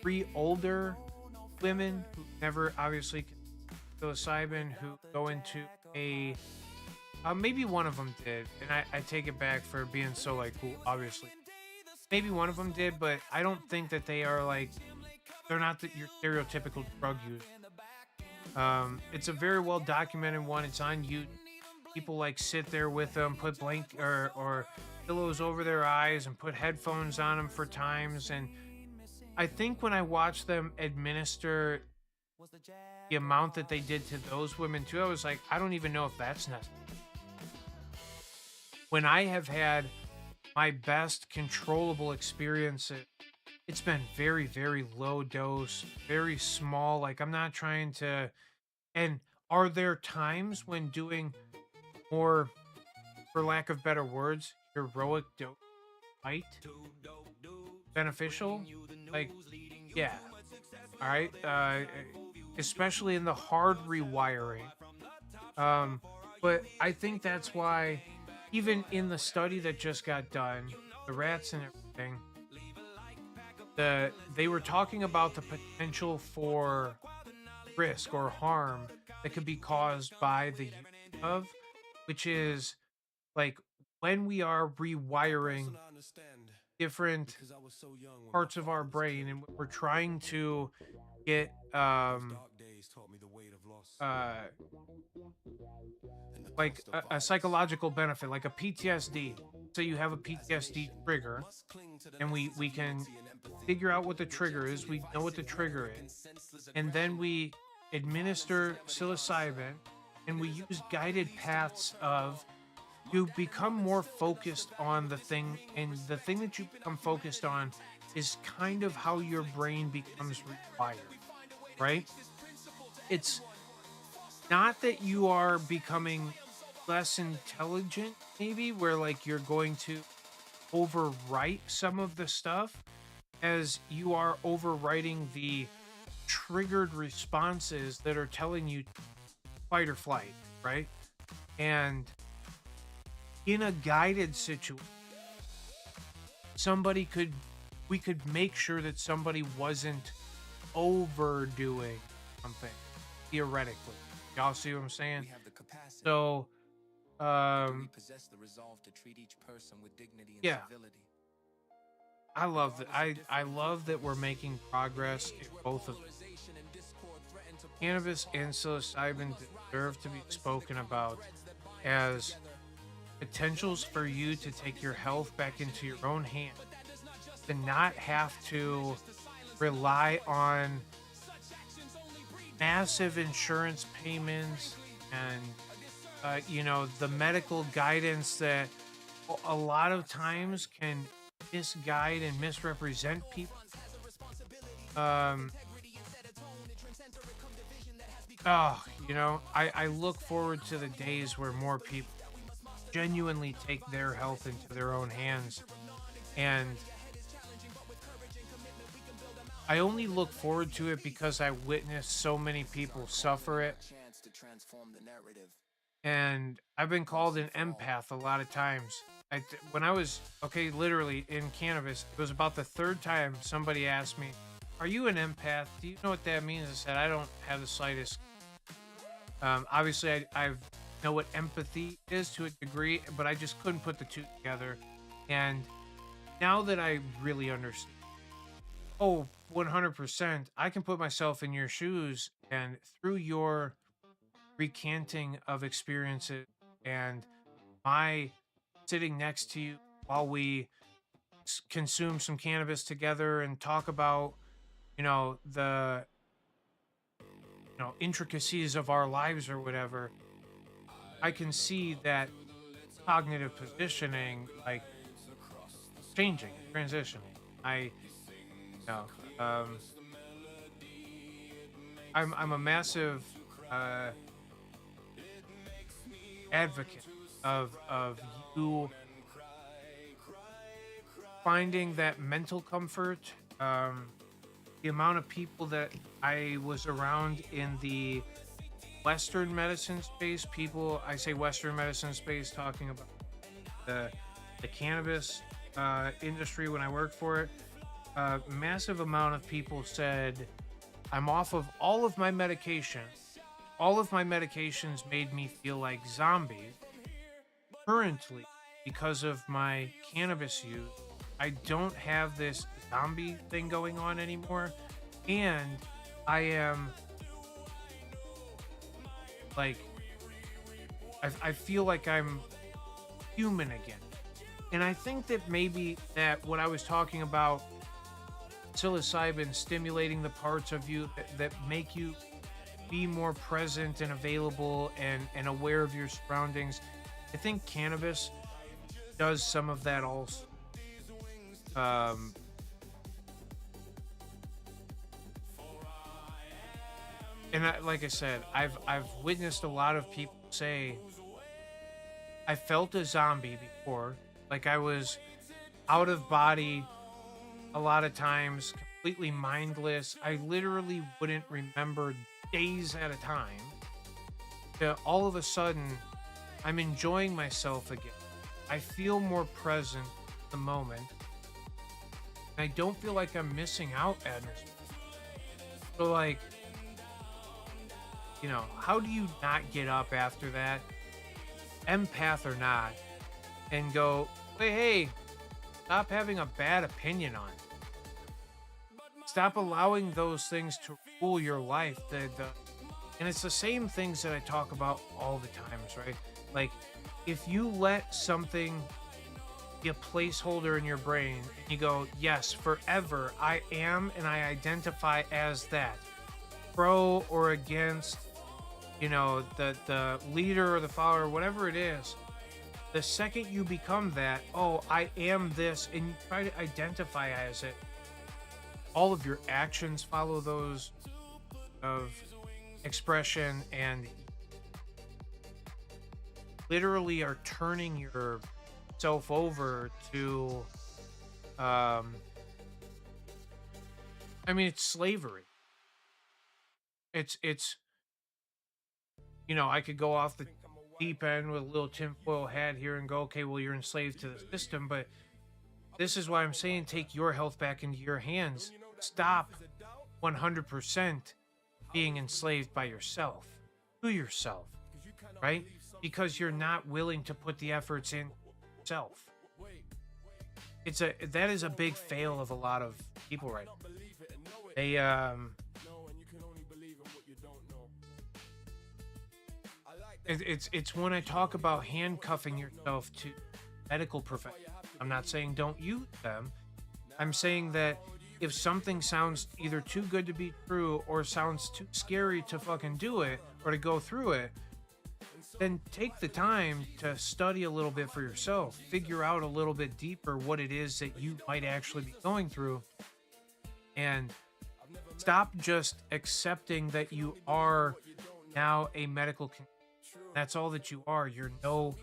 three older women who never obviously psilocybin who go into a maybe one of them did, and I take it back for being so like cool. Obviously, maybe one of them did, but I don't think that they are like they're not your stereotypical drug user. It's a very well documented one. It's on YouTube. People like sit there with them, put blank or pillows over their eyes, and put headphones on them for times. And I think when I watched them administer the amount that they did to those women too, I was like, I don't even know if that's necessary. When I have had my best controllable experiences, it's been very, very low dose, very small. Like I'm not trying to. And are there times when doing more, for lack of better words, heroic dose might beneficial? Like, yeah. All right. Especially in the hard rewiring. But I think that's why, even in the study that just got done, the rats and everything, they were talking about the potential for risk or harm that could be caused by the use of, which is like when we are rewiring different parts of our brain and we're trying to get uh like a psychological benefit, like a PTSD. So you have a PTSD trigger, and we can figure out what the trigger is. We know what the trigger is, and then we administer psilocybin, and we use guided paths of you become more focused on the thing, and the thing that you become focused on is kind of how your brain becomes required, right? It's not that you are becoming less intelligent, maybe, where like you're going to overwrite some of the stuff, as you are overwriting the triggered responses that are telling you fight or flight, right? And in a guided situation, somebody could we could make sure that somebody wasn't overdoing something theoretically. Y'all see what I'm saying? So, yeah, I love that. I love that we're making progress in both of them. Cannabis and psilocybin deserve to be spoken about as potentials for you to take your health back into your own hands, to not have to rely on massive insurance payments and the medical guidance that a lot of times can misguide and misrepresent people. um I look forward to the days where more people genuinely take their health into their own hands, and I only look forward to it because I witnessed so many people suffer it. And I've been called an empath a lot of times. When I was literally in cannabis, it was about the third time somebody asked me, "Are you an empath? Do you know what that means?" I said, "I don't have the slightest." Obviously, I know what empathy is to a degree, but I just couldn't put the two together. And now that I really understand, oh, 100%, I can put myself in your shoes, and through your recanting of experiences and my sitting next to you while we consume some cannabis together and talk about the intricacies of our lives or whatever, I can see that cognitive positioning like changing, transitioning. You know um I'm a massive uh advocate of you finding that mental comfort. The amount of people that I was around in the Western medicine space, people, I say Western medicine space, talking about the the cannabis industry when I worked for it, a massive amount of people said I'm off of all of my medication. All of my medications made me feel like zombies. Currently, because of my cannabis use, I don't have this zombie thing going on anymore. And I am like, I feel like I'm human again. And I think that maybe that what I was talking about, psilocybin stimulating the parts of you that make you be more present and available and aware of your surroundings. I think cannabis does some of that also. Um, and like I said, I've witnessed a lot of people say I felt a zombie before, like I was out of body a lot of times, completely mindless. I literally wouldn't remember days at a time. To all of a sudden, I'm enjoying myself again. I feel more present in the moment. And I don't feel like I'm missing out at this. So, like, how do you not get up after that, empath or not, and go, hey, stop having a bad opinion on it. Stop allowing those things to rule your life. And it's the same things that I talk about all the times, right? Like, if you let something be a placeholder in your brain and you go, yes, forever, I am and I identify as that, pro or against, the leader or the follower, whatever it is, the second you become that, oh, I am this, and you try to identify as it, all of your actions follow those of expression and literally are turning yourself over to, it's slavery. It's I could go off the deep end with a little tinfoil hat here and go, okay, well, you're enslaved to the system, but this is why I'm saying take your health back into your hands. Stop 100% being enslaved by yourself, to yourself, right? Because you're not willing to put the efforts in yourself. That is a big fail of a lot of people right now. It's when I talk about handcuffing yourself to medical professionals. I'm not saying don't use them. I'm saying that if something sounds either too good to be true or sounds too scary to fucking do it or to go through it, then take the time to study a little bit for yourself, figure out a little bit deeper what it is that you might actually be going through, and stop just accepting that you are now a medical that's all that you are. You're no,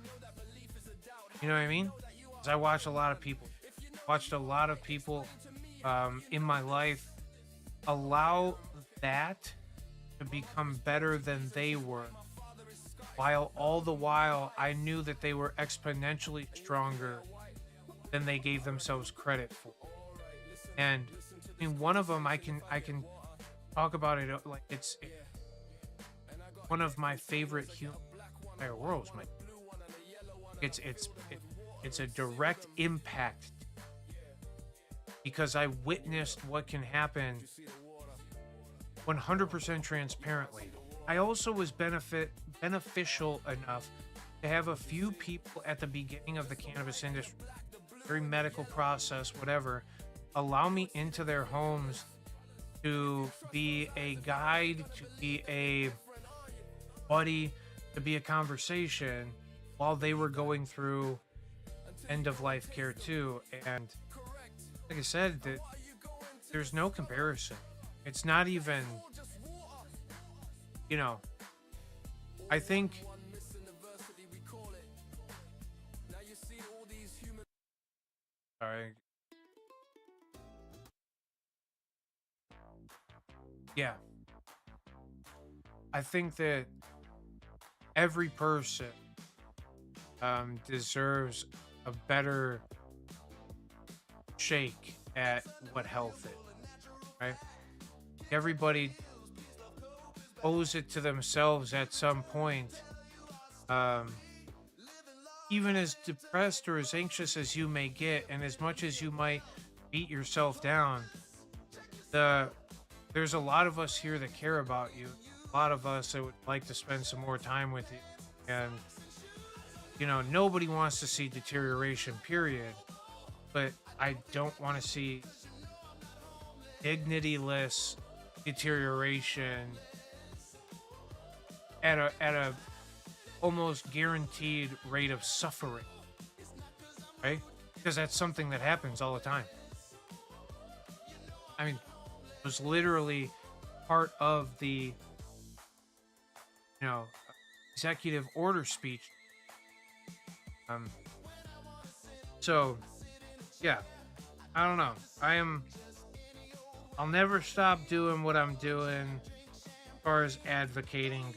you know what I mean? Because I watched a lot of people in my life allow that to become better than they were, while all the while I knew that they were exponentially stronger than they gave themselves credit for. And one of them I can talk about it like it's one of my favorite humans in the entire world. It's a direct impact because I witnessed what can happen 100% transparently. I also was beneficial enough to have a few people at the beginning of the cannabis industry, very medical process, whatever, allow me into their homes to be a guide, to be a buddy, to be a conversation while they were going through end of life care too. And like I said, there's no comparison. It's not even, I think sorry. Yeah. I think that every person deserves a better shake at what health is, right? Everybody owes it to themselves at some point. Um, Even as depressed or as anxious as you may get, and as much as you might beat yourself down, the there's a lot of us here that care about you. A lot of us that would like to spend some more time with you. And nobody wants to see deterioration, period. But I don't want to see dignityless deterioration at a almost guaranteed rate of suffering, right? Because that's something that happens all the time. I mean, it was literally part of the you know executive order speech. Um, so yeah, I don't know. I'll never stop doing what I'm doing as far as advocating.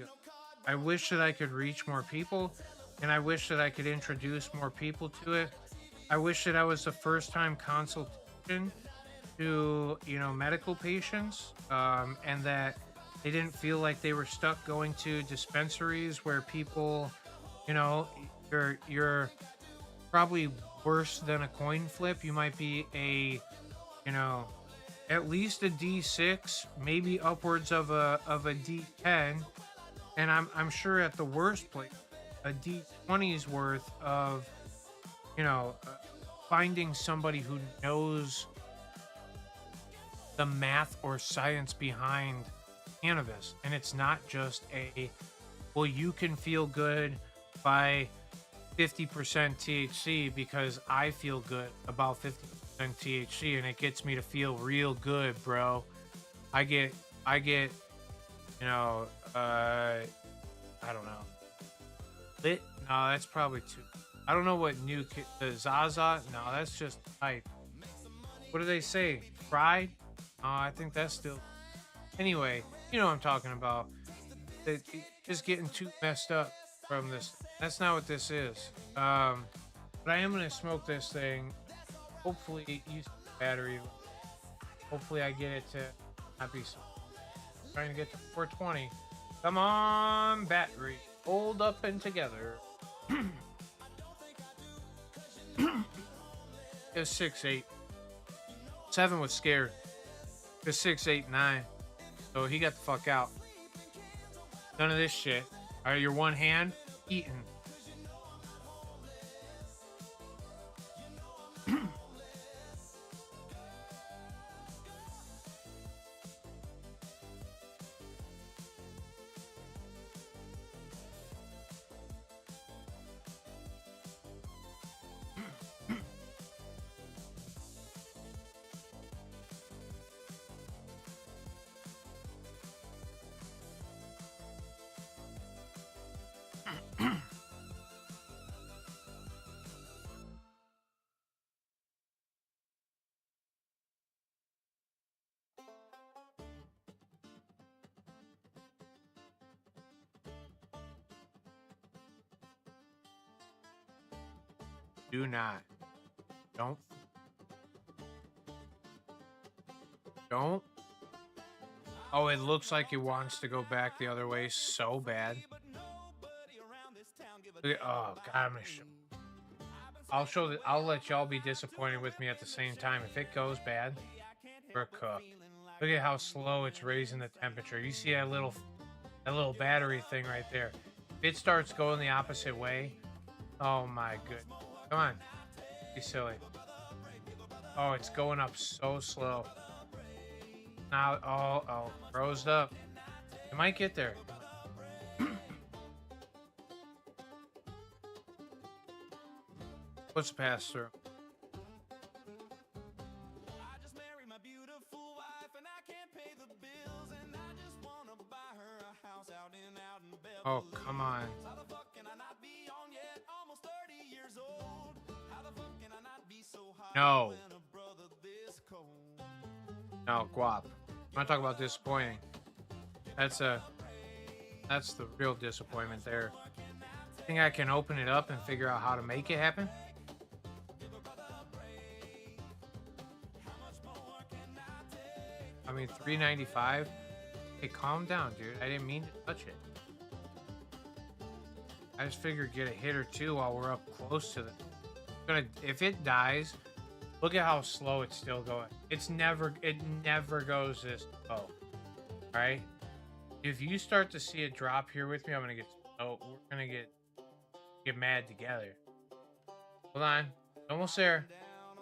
I wish that I could reach more people, and I wish that I could introduce more people to it. I wish that I was the first time consultation to medical patients, and that they didn't feel like they were stuck going to dispensaries where people, you know, you're probably worse than a coin flip. You might be you know, at least a D6, maybe upwards of a D10, and I'm sure at the worst place, a D20's worth of you know uh, finding somebody who knows the math or science behind cannabis, and it's not just well, you can feel good by 50% THC because I feel good about 50% THC and it gets me to feel real good, bro. I get you know I don't know, lit. No, that's probably too. I don't know what the Zaza. No, that's just hype. What do they say? Fried? I think that's still. Anyway, you know what I'm talking about. Just getting too messed up from this. That's not what this is. But I am gonna smoke this thing. Hopefully, use the battery. Hopefully, I get it to not be so. Trying to get to 420. Come on, battery. Hold up and together. It was 6-8. 7 was scared. It was 6-8-9. So he got the fuck out. None of this shit. Alright, your one hand eating. Do not. Don't. Don't. Oh, it looks like it wants to go back the other way so bad. Oh, God, I'm gonna show. I'll show that. I'll let y'all be disappointed with me at the same time. If it goes bad, we're cooked. Look at how slow it's raising the temperature. You see that little battery thing right there. If it starts going the opposite way, oh my goodness. Come on. Be silly. Oh, it's going up so slow. Now, rose up. It might get there. What's pass through? Oh, come on. No. No, guap. I'm not talking about disappointing. That's a That's the real disappointment there. Think I can open it up and figure out how to make it happen? I mean, 395. Hey, calm down, dude. I didn't mean to touch it. I just figured get a hit or two while we're up close to the. If it dies, look at how slow it's still going. It never goes this slow. All right. If you start to see it drop here with me, I'm gonna get. Oh, we're gonna get mad together. Hold on, almost there.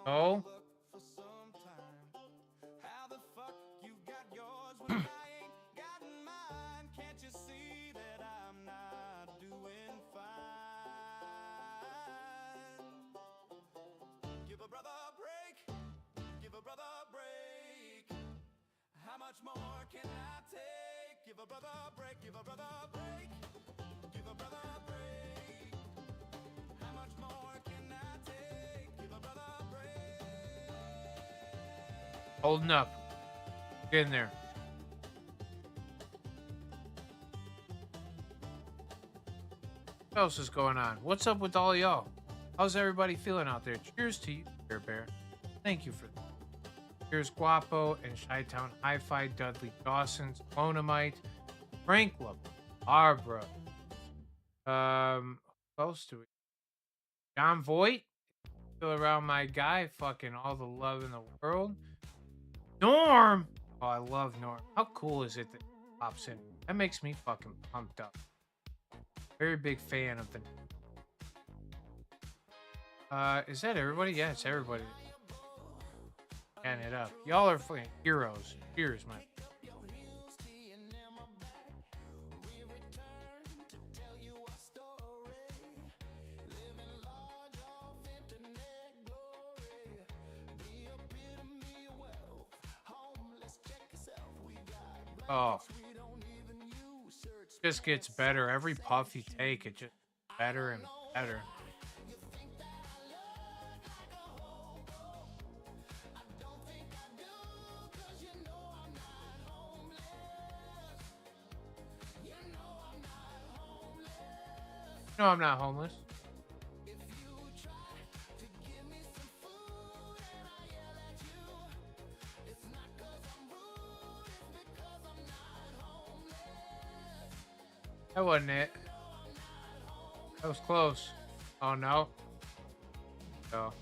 Oh. More can I take? Give a brother a break, give a brother a break, give a brother a break. How much more can I take? Give a brother a break. Holding up. Get in there. What else is going on? What's up with all y'all? How's everybody feeling out there? Cheers to you, Bear. Thank you for that. Here's Guapo and Chi-Town Hi-Fi, Dudley Dawson's Onamite, Frank La Barbara. Who else do we? John Voight, still around my guy, fucking all the love in the world. Norm! Oh, I love Norm. How cool is it that he pops in? That makes me fucking pumped up. Very big fan of the. Is that everybody? Yeah, it's everybody. Getting it up. Y'all are fucking heroes. Cheers, man. Oh. Just gets better. Every puff you take, it just better and better. No, I'm not homeless. That wasn't it. That was close. Oh no. Oh.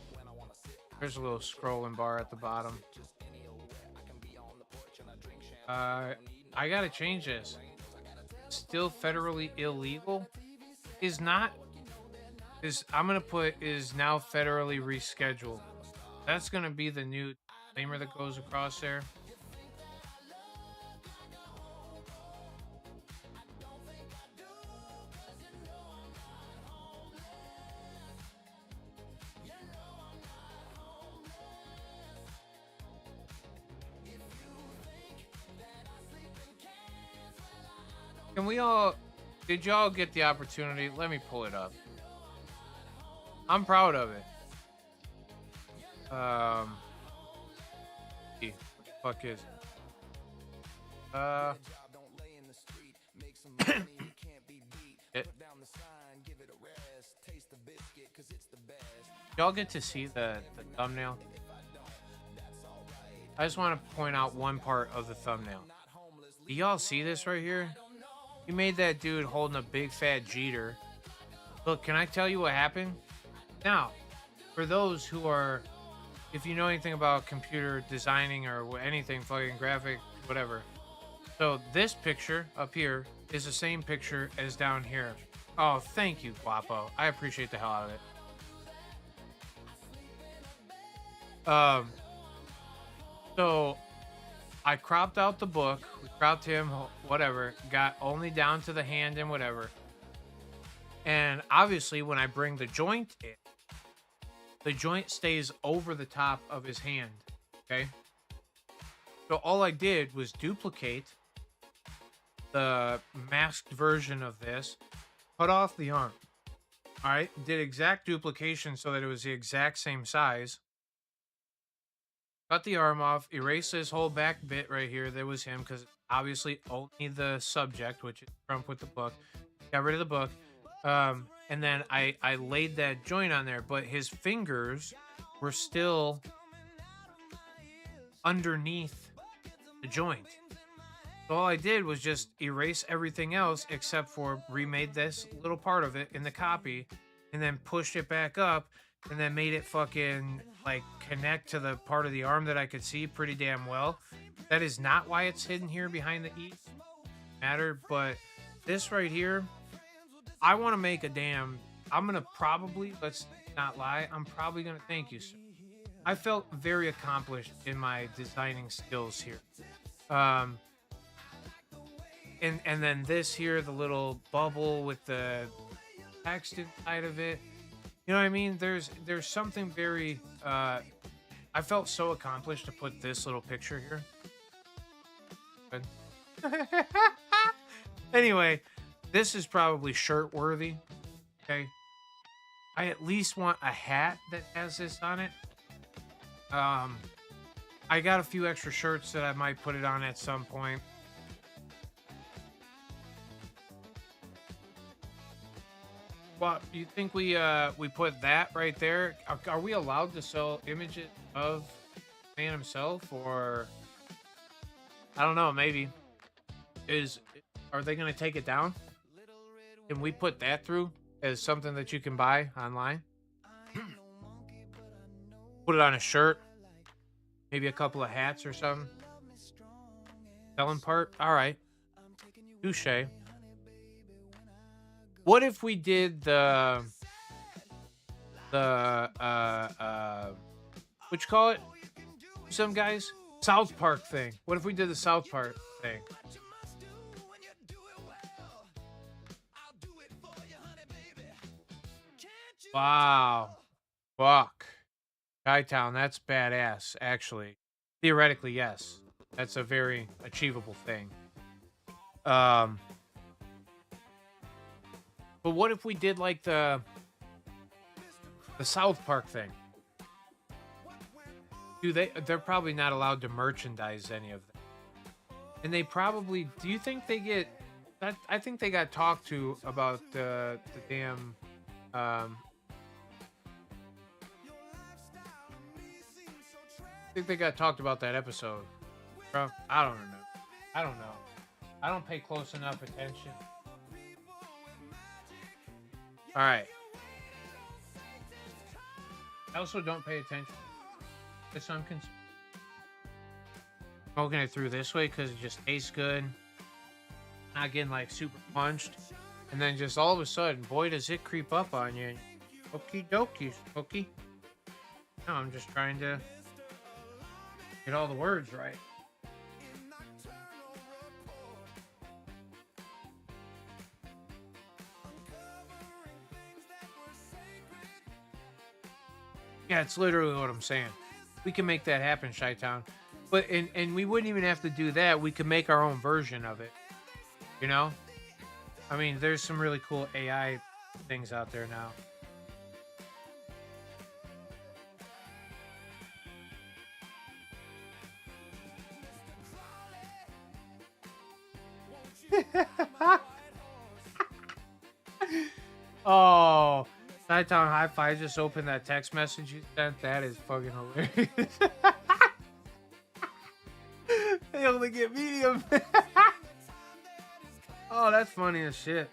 There's a little scrolling bar at the bottom. I gotta change this. Still federally illegal? Is not. I'm gonna put is now federally rescheduled. That's gonna be the new disclaimer that goes across there. Can we all? Did y'all get the opportunity? Let me pull it up. I'm proud of it. What the fuck is it? Y'all get to see the thumbnail? I just want to point out one part of the thumbnail. Do y'all see this right here? He made that dude holding a big fat Jeter. Look, can I tell you what happened? Now, for those who are, if you know anything about computer designing or anything, fucking graphic, whatever. So this picture up here is the same picture as down here. Oh, thank you, Guapo. I appreciate the hell out of it. So I cropped out the book, we cropped him, whatever, got only down to the hand and whatever. And obviously when I bring the joint in, the joint stays over the top of his hand, okay? So all I did was duplicate the masked version of this, cut off the arm, all right? Did exact duplication so that it was the exact same size. cut the arm off, erase this whole back bit right here. That was him because obviously only the subject, which is Trump with the book. Got rid of the book. And then I laid that joint on there, but his fingers were still underneath the joint. So all I did was just erase everything else except for remade this little part of it in the copy and then pushed it back up and then made it fucking like connect to the part of the arm that I could see pretty damn well. That is not why it's hidden here behind the E matter, but this right here, I want to make a damn. I'm gonna probably, let's not lie, I'm probably gonna thank you, sir. I felt very accomplished in my designing skills here. Um, and then this here, the little bubble with the text inside of it. You know what I mean? There's something very. I felt so accomplished to put this little picture here. Good. Anyway, this is probably shirt worthy. Okay. I at least want a hat that has this on it. I got a few extra shirts that I might put it on at some point. Well, you think we put that right there? Are we allowed to sell images of man himself, or I don't know? Maybe are they going to take it down? Can we put that through as something that you can buy online? Put it on a shirt, maybe a couple of hats or something. Selling part. All right, touche. What if we did the what you call it? Some guys South Park thing. What if we did the South Park thing? Wow. Fuck. Chi-Town, that's badass, actually. Theoretically, yes. That's a very achievable thing. But what if we did like the South Park thing? They're probably not allowed to merchandise any of them. And they probably, do you think they get I think they got talked to about the damn I think they got talked about that episode. Bro, I don't remember. I don't know. I don't pay close enough attention. All right. I also don't pay attention. This I'm concerned. Smoking it through this way because it just tastes good. Not getting like super punched. And then just all of a sudden, boy, does it creep up on you. Okie dokie, Smokey. No, I'm just trying to get all the words right. Yeah, it's literally what I'm saying. We can make that happen, Chi-Town. But and we wouldn't even have to do that. We could make our own version of it. You know? I mean, there's some really cool AI things out there now. Oh, Chi-Town High Five. I just opened that text message you sent. That is fucking hilarious. They only get medium. Oh, that's funny as shit.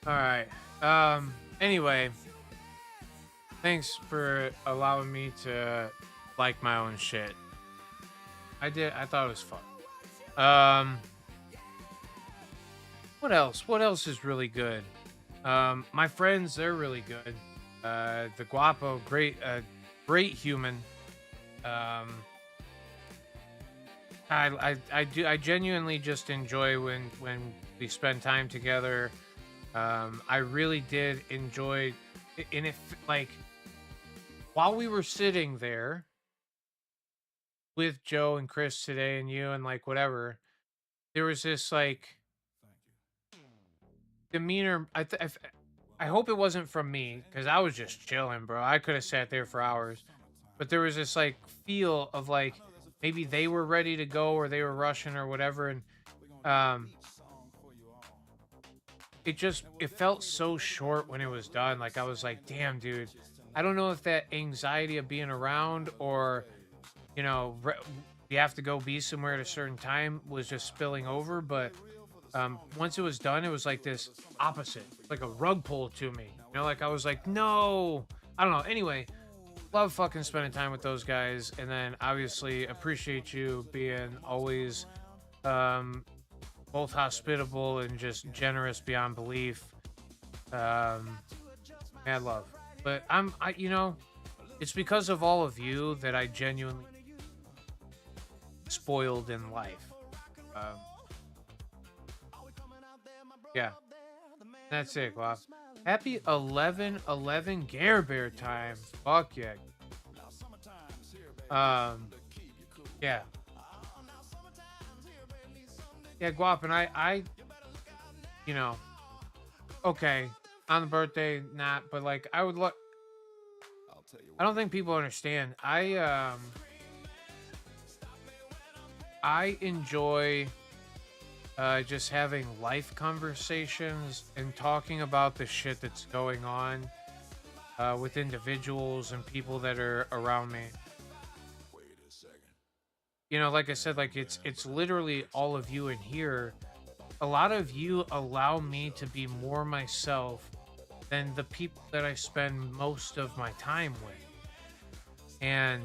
All right. Anyway, thanks for allowing me to like my own shit. I thought it was fun. What else? What else is really good? My friends, they're really good. The Guapo, great human. I genuinely just enjoy when we spend time together. I really did enjoy, and if like while we were sitting there with Joe and Chris today, and you and like whatever, there was this like demeanor. I hope it wasn't from me because I was just chilling, bro. I could have sat there for hours, but there was this like feel of like maybe they were ready to go or they were rushing or whatever, and um it felt so short when it was done. Like I was like, damn, dude. I don't know if that anxiety of being around or we have to go be somewhere at a certain time was just spilling over. But once it was done, it was like this opposite, like a rug pull to me. Like I was like, no, I don't know. Anyway, love fucking spending time with those guys, and then obviously appreciate you being always um, both hospitable and just generous beyond belief. Um, Mad love. But it's because of all of you that I genuinely spoiled in life. Um, yeah, that's it, Guap. Happy 11/11 Gare Bear time. Fuck yeah. Um, yeah. Yeah, Guap, and you know, okay, on the birthday, not, but like, I would look. I don't think people understand. I enjoy just having life conversations and talking about the shit that's going on with individuals and people that are around me. Like I said, like it's literally all of you in here. A lot of you allow me to be more myself than the people that I spend most of my time with. And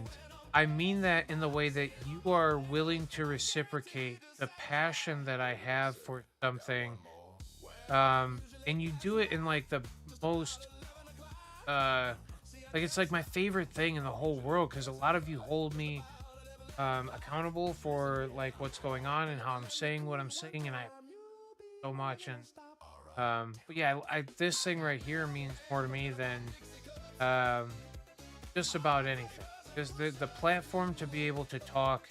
I mean that in the way that you are willing to reciprocate the passion that I have for something. And you do it in like the most, like it's like my favorite thing in the whole world because a lot of you hold me accountable for like what's going on and how I'm saying what I'm saying, and I so much. And but yeah, this thing right here means more to me than um, just about anything. Because the platform to be able to talk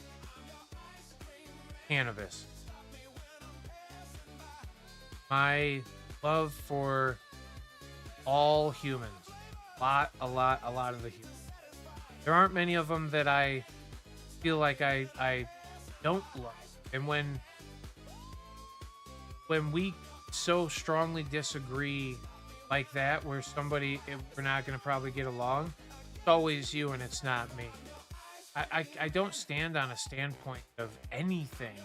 cannabis, my love for all humans, a lot of the humans. There aren't many of them that I feel like I don't love. And when we so strongly disagree like that, where we're not going to probably get along, it's always you and it's not me. I don't stand on a standpoint of anything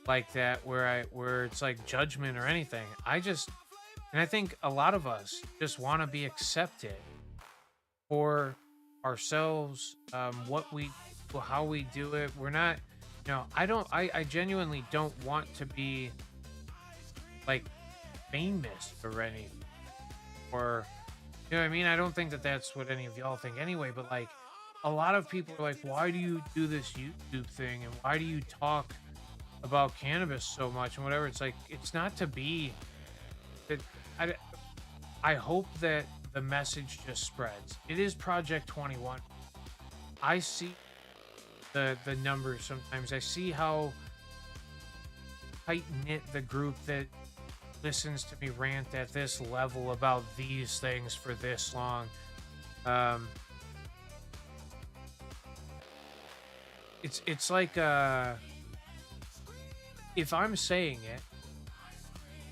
like that where it's like judgment or anything. And I think a lot of us just want to be accepted for ourselves, what we how we do it. We're not, I genuinely don't want to be like famous or anything, or you know what I mean. I don't think that that's what any of y'all think anyway, but like a lot of people are like, why do you do this YouTube thing and why do you talk about cannabis so much and whatever. It's like, it's not to be that. I hope that the message just spreads. It is Project 21. I see the numbers sometimes. I see how tight knit the group that listens to me rant at this level about these things for this long. It's like if I'm saying it,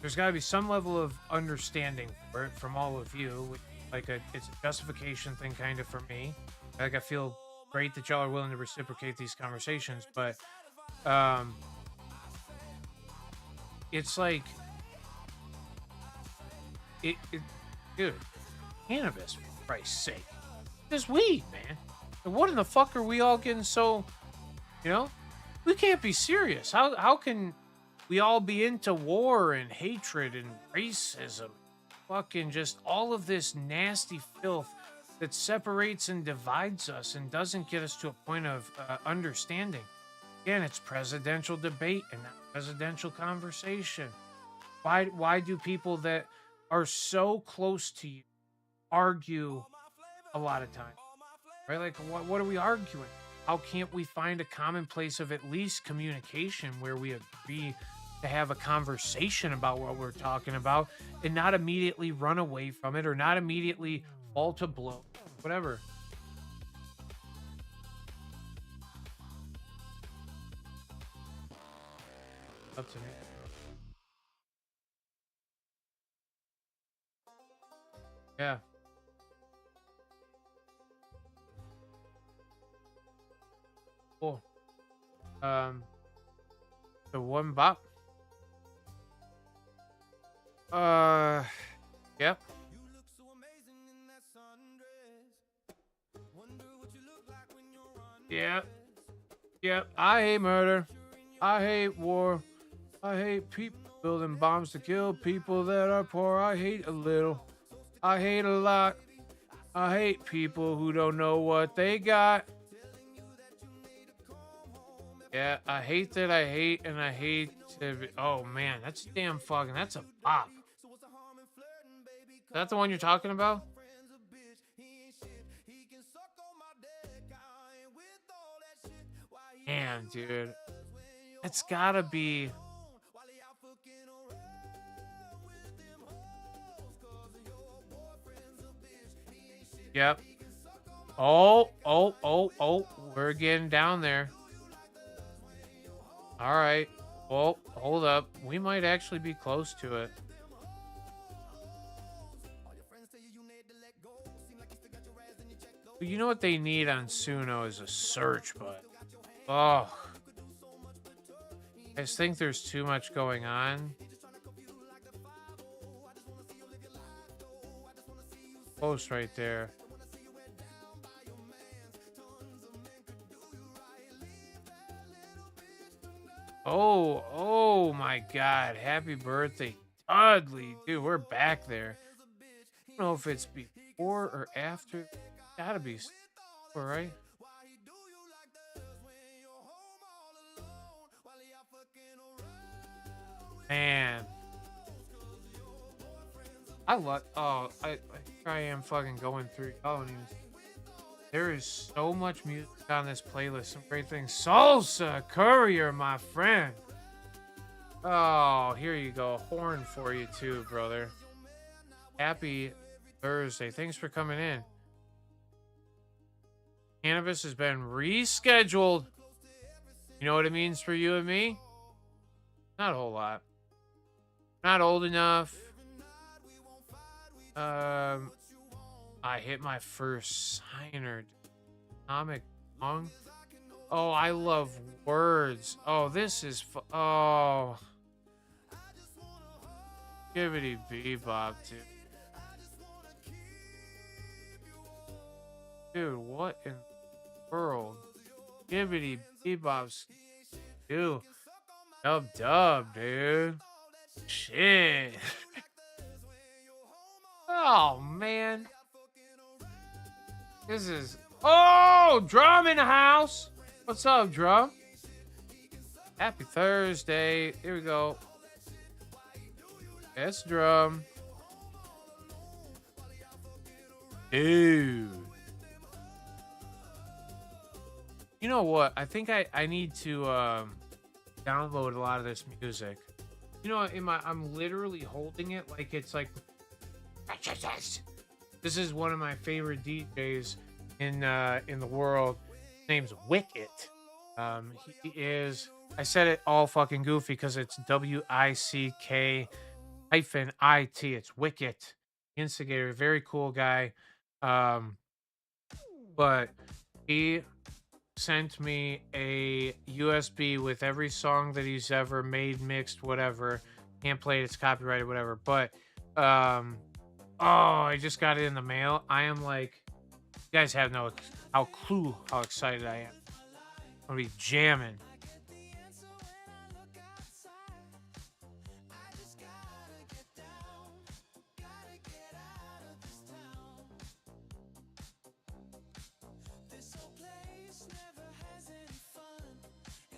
there's got to be some level of understanding for it from all of you. It's a justification thing, kind of, for me. Like, I feel great that y'all are willing to reciprocate these conversations, but it's like it dude, cannabis, for Christ's sake, this weed, man. And what in the fuck are we all getting so? We can't be serious. How can we all be into war and hatred and racism? Fucking just all of this nasty filth that separates and divides us and doesn't get us to a point of understanding. Again, it's presidential debate and not presidential conversation. Why do people that are so close to you argue a lot of time? Right? Like, what are we arguing? How can't we find a common place of at least communication where we agree to have a conversation about what we're talking about and not immediately run away from it or not immediately fall to blow, whatever. Up to me. Yeah. Cool. Um, the one bop. Uh, yep. You look so amazing in that sundress. Wonder what you look like when you're Yep. undressed. Yep. I hate murder. I hate war. I hate people building bombs to kill people that are poor. I hate a little. I hate a lot. I hate people who don't know what they got. Yeah, I hate that I hate and I hate to be, oh man, that's damn fucking, that's a bop. So what's the harm in flirting, baby? Is that the one you're talking about? Friend's a bitch, he ain't shit. He can suck on my dick. I ain't with all that shit. Why he Man, dude, it's gotta be. while he out fucking around with them hoes? 'Cause your boyfriend's a bitch, he ain't shit. Yep. He can suck on my Oh, we're getting down there. All right. Well, hold up. We might actually be close to it. all your friends tell you you need to let go. Seem like you still got your ass in your check though. But you know what they need on Suno is a search button. Oh, I just think there's too much going on. Post right there. Oh my God. Happy birthday, Dudley. Dude, we're back there. I don't know if it's before or after. Gotta be before, right? Man. I love. Oh, I am fucking going through. Oh, and there is so much music on this playlist. Some great things. Salsa Courier, my friend. Oh, here you go. Horn for you too, brother. Happy Thursday. Thanks for coming in. Cannabis has been rescheduled. You know what it means for you and me? Not a whole lot. Not old enough. I hit my first signer. Comic song. Oh, I love words. Oh, this is oh. Gibbity bebop, dude. Dude, what in the world? Gibbity bebop's dude. Dub, dude. Shit. Oh, man. This is... Oh, Drum in the house. What's up, Drum? Happy Thursday. Here we go. Yes, Drum. Dude. You know what? I think I need to download a lot of this music. You know, I'm literally holding it like it's like... This is one of my favorite DJs in the world. His name's Wicket. He is. I said it all fucking goofy because it's WICK-IT. It's Wicket. Instigator, very cool guy. But he sent me a USB with every song that he's ever made, mixed, whatever. Can't play it, it's copyrighted, whatever. But oh, I just got it in the mail. I am like, you guys have no clue how excited I am. I'm gonna be jamming.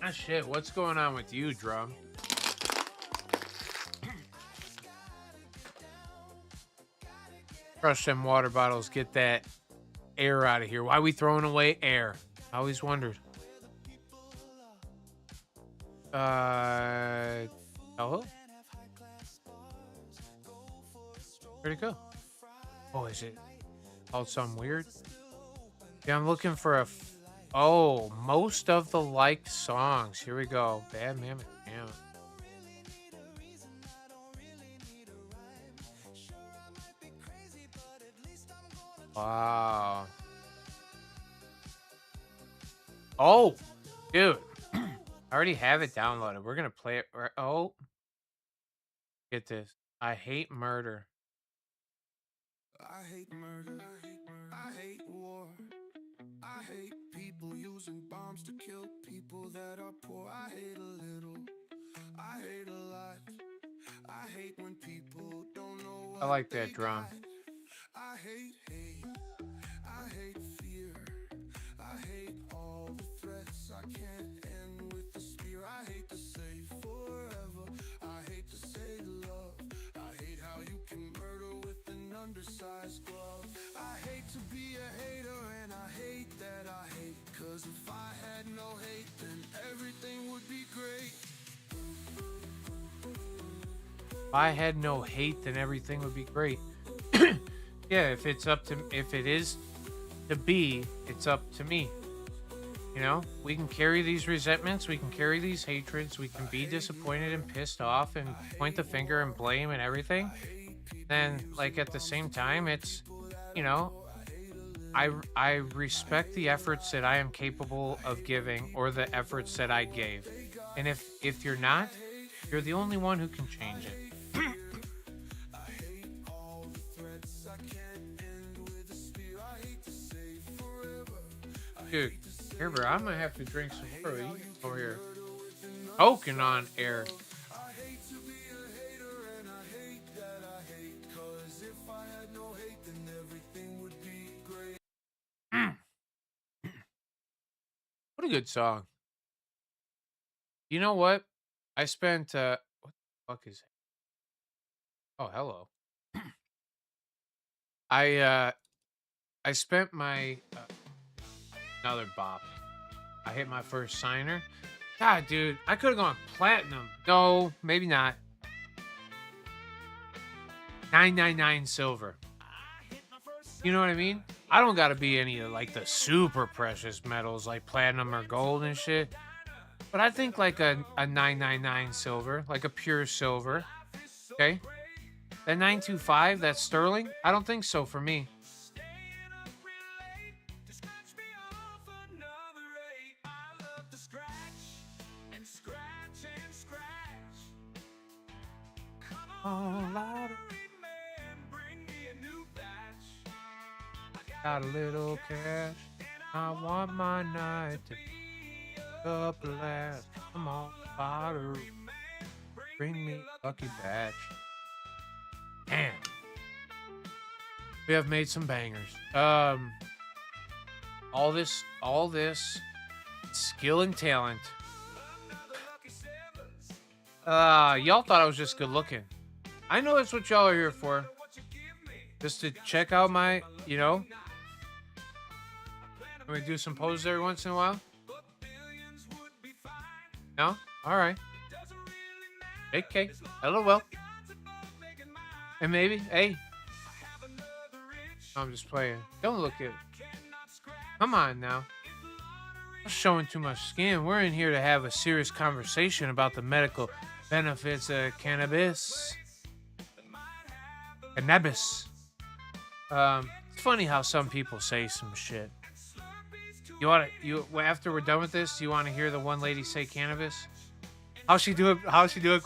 Ah, shit. What's going on with you, drum? Crush them water bottles. Get that air out of here. Why are we throwing away air? I always wondered. Hello? Where'd it go? Oh, is it called something weird? Yeah, I'm looking for a. Oh, most of the liked songs. Here we go. Bad Mammoth Jam. Wow. Oh, dude. I already have it downloaded. We're gonna play it. Oh, get this. I hate murder. I hate murder. I hate war. I hate people using bombs to kill people that are poor. I hate a little. I hate a lot. I hate when people don't know I what like they that drum. got. I hate hate. I hate fear. I hate all the threats. I can't end with the spear. I hate to say forever. I hate to say love. I hate how you can murder with an undersized glove. I hate to be a hater and I hate that I hate. Cause if I had no hate then everything would be great. If I had no hate, then everything would be great. Yeah, if it is to be, it's up to me. You know, we can carry these resentments, we can carry these hatreds, we can be disappointed and pissed off and point the finger and blame and everything. Then, like, at the same time, it's, you know, I respect the efforts that I am capable of giving or the efforts that I gave. And if you're not, you're the only one who can change it. Dude, here, bro, I'm gonna have to drink some more. You over here poking on air. I hate to be a hater and I hate that I hate. Cause if I had no hate then everything would be great. What a good song. You know what? I spent what the fuck is it? Oh, hello. I I spent my another bop. I hit my first signer. God, dude, I could have gone platinum. No, maybe not. 999 silver. You know what I mean? I don't gotta be any of like the super precious metals like platinum or gold and shit. But I think like a 999 silver, like a pure silver. Okay? That 925, that's sterling? I don't think so for me. Got a little cash. I want my night to be up last. Come on, Potter. Bring me lucky batch. Damn. We have made some bangers. All this skill and talent. Y'all thought I was just good looking. I know that's what y'all are here for. Just to check out my, you know. Can we do some poses every once in a while? No? Alright. Okay. Hello, well. And maybe, hey. I'm just playing. Don't look at it. Come on now. I'm showing too much skin. We're in here to have a serious conversation about the medical benefits of cannabis. Cannabis. It's funny how some people say some shit. After we're done with this, do you want to hear the one lady say cannabis? How she do it? How she do it?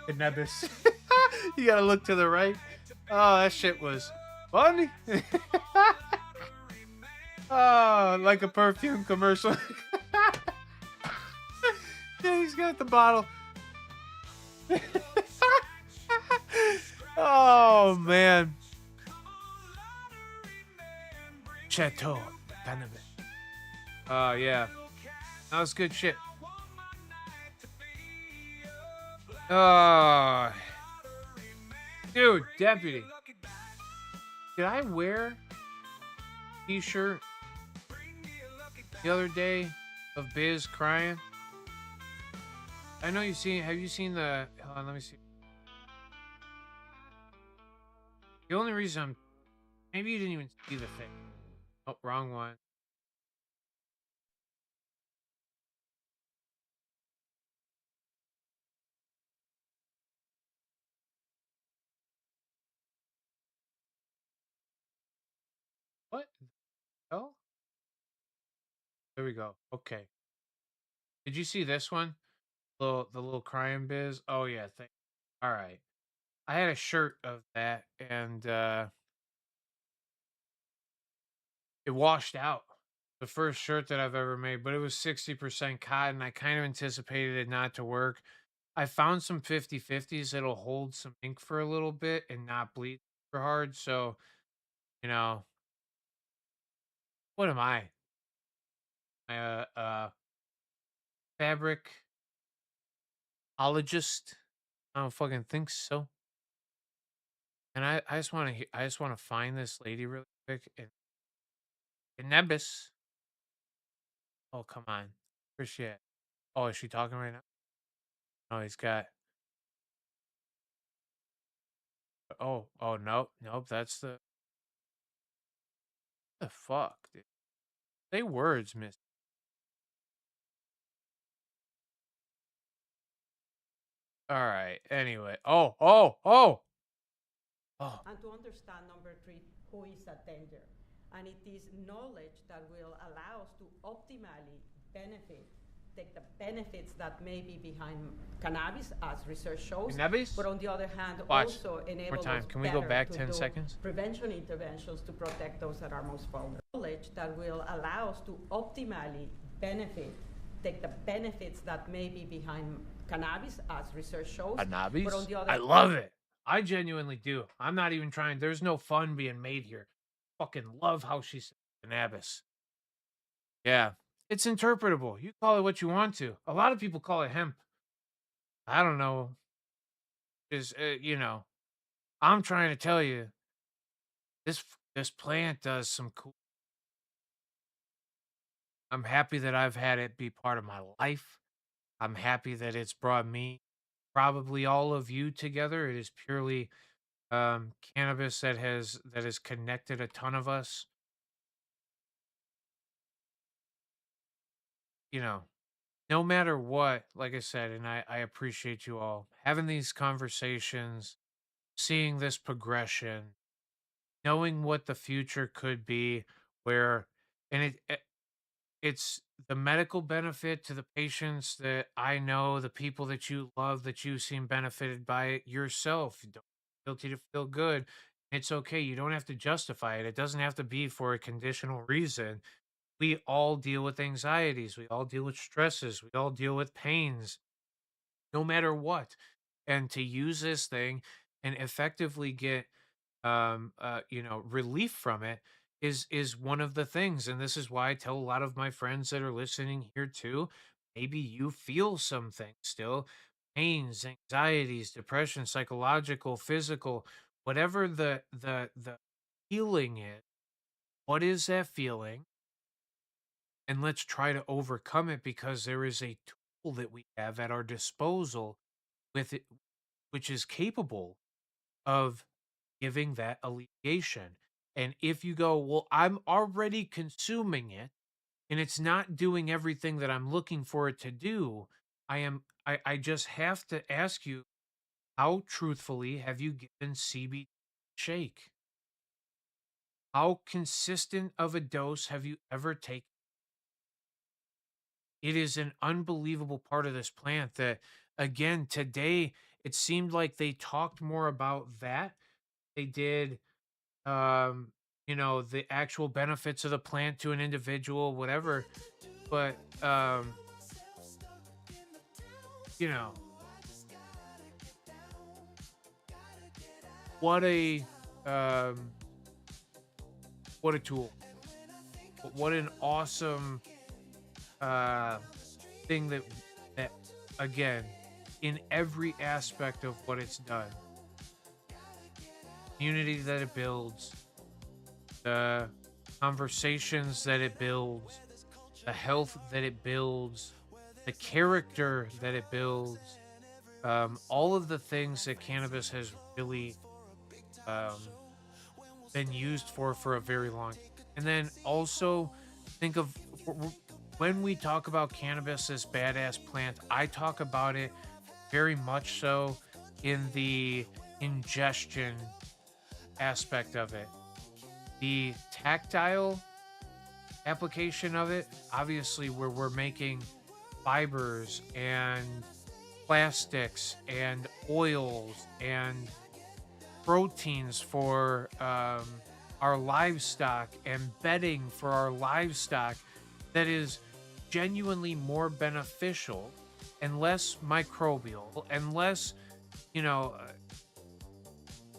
Cannabis. You gotta look to the right. Oh, that shit was funny. Oh, like a perfume commercial. Yeah, he's got the bottle. Oh man. Chateau cannabis. Yeah, that was good shit. Uh, dude, deputy, did I wear t-shirt the other day of Biz crying? I know you've seen. Have you seen the? Hold on, let me see. The only reason I'm maybe you didn't even see the thing. Oh, wrong one. What the hell? There we go. Okay. Did you see this one? The little crying Biz. Oh yeah. All right. I had a shirt of that, and it washed out. The first shirt that I've ever made, but it was 60% cotton. I kind of anticipated it not to work. I found some 50/50s that'll hold some ink for a little bit and not bleed super hard. So, you know, what am I? Fabricologist? I don't fucking think so. And I just want to I just want to find this lady really quick in Nebus. Oh, come on. Where's she at? Oh, is she talking right now? Oh, he's got. Oh, nope, nope. That's the fuck, dude. Say words, miss. All right. Anyway. Oh. And to understand, number three, who is a danger. And it is knowledge that will allow us to optimally benefit, take the benefits that may be behind cannabis, as research shows. Cannabis? But on the other hand, Watch. also enable More time. us Can we go better back to 10 do seconds? prevention interventions to protect those that are most vulnerable. Knowledge that will allow us to optimally benefit, take the benefits that may be behind cannabis, as research shows. Cannabis? But on the other I love it. I genuinely do. I'm not even trying. There's no fun being made here. Fucking love how she said cannabis. Yeah. It's interpretable. You call it what you want to. A lot of people call it hemp. I don't know. Is I'm trying to tell you this plant does some cool. I'm happy that I've had it be part of my life. I'm happy that it's brought me, probably all of you together. It is purely cannabis that has connected a ton of us. You know, no matter what, like I said, and I appreciate you all having these conversations, seeing this progression, knowing what the future could be, where and it's the medical benefit to the patients that I know, the people that you love, that you seem benefited by it yourself. You don't feel guilty to feel good. It's okay. You don't have to justify it. It doesn't have to be for a conditional reason. We all deal with anxieties. We all deal with stresses. We all deal with pains, no matter what. And to use this thing and effectively get relief from it is one of the things. And this is why I tell a lot of my friends that are listening here too, maybe you feel something still, pains, anxieties, depression, psychological, physical, whatever the feeling is. What is that feeling? And let's try to overcome it, because there is a tool that we have at our disposal with it, which is capable of giving that alleviation. And if you go, well, I'm already consuming it and it's not doing everything that I'm looking for it to do, I just have to ask you, how truthfully have you given CBD shake? How consistent of a dose have you ever taken? It is an unbelievable part of this plant that, again, today it seemed like they talked more about that. They did the actual benefits of the plant to an individual, whatever. But you know, what a um what a tool. what an awesome uh, thing that again, in every aspect of what it's done, community that it builds, the conversations that it builds, the health that it builds, the character that it builds, all of the things that cannabis has really um, been used for a very long time. And then also think of when we talk about cannabis, this badass plant, I talk about it very much so in the ingestion aspect of it. The tactile application of it, obviously, where we're making fibers and plastics and oils and proteins for our livestock and bedding for our livestock that is genuinely more beneficial and less microbial and less, you know,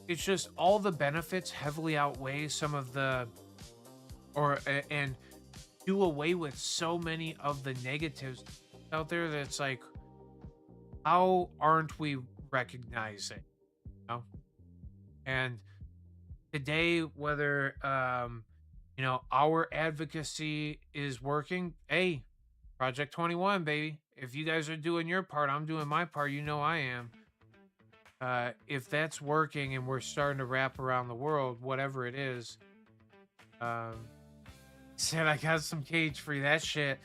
it's just all the benefits heavily outweigh some of the and do away with so many of the negatives out there that's like, how aren't we recognizing, you know? And today, whether our advocacy is working, hey, Project 21, baby. If you guys are doing your part, I'm doing my part. You know I am. If that's working and we're starting to wrap around the world, whatever it is, um, said I got some cage free. That shit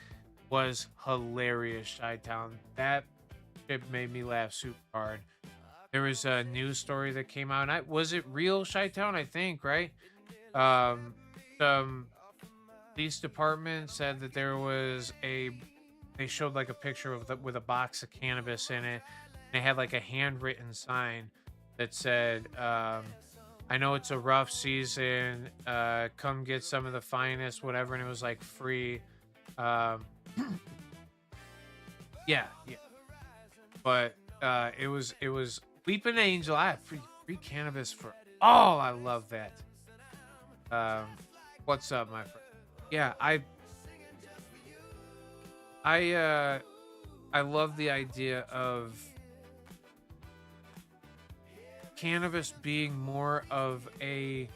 was hilarious, Chi-Town. That shit made me laugh super hard. There was a news story that came out. Was it real, Chi-Town? I think, right? Um, some police department said that they showed like a picture with a box of cannabis in it. And they had like a handwritten sign that said, I know it's a rough season. Come get some of the finest, whatever. And it was like free. Um, yeah. But it was Weeping Angel. I have free cannabis for all. I love that. What's up, my friend? Yeah, I love the idea of cannabis being more of a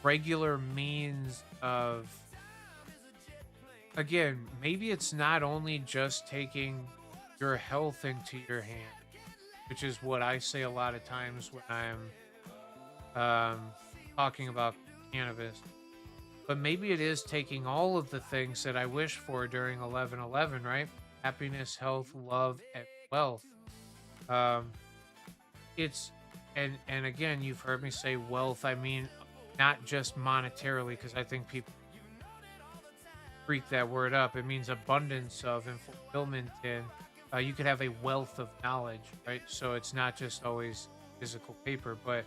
regular means of, again, maybe it's not only just taking your health into your hand, which is what I say a lot of times when I'm talking about cannabis, but maybe it is taking all of the things that I wish for during 11/11, right? Happiness, health, love, and wealth. Um, it's and again, you've heard me say wealth. I mean, not just monetarily, because I think people freak that word up. It means abundance of and fulfillment, and you could have a wealth of knowledge, right? So it's not just always physical paper, but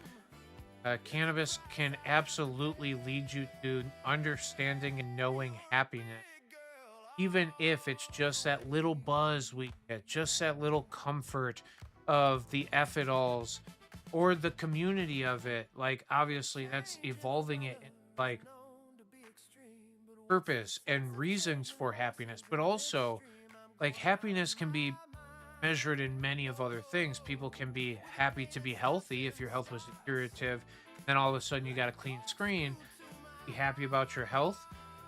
cannabis can absolutely lead you to understanding and knowing happiness, even if it's just that little buzz we get, just that little comfort of the F-it-alls or the community of it. Like, obviously, that's evolving it in, like, purpose and reasons for happiness, but also, like, happiness can be measured in many of other things. People can be happy to be healthy if your health was deteriorative. Then all of a sudden you got a clean screen. Be happy about your health.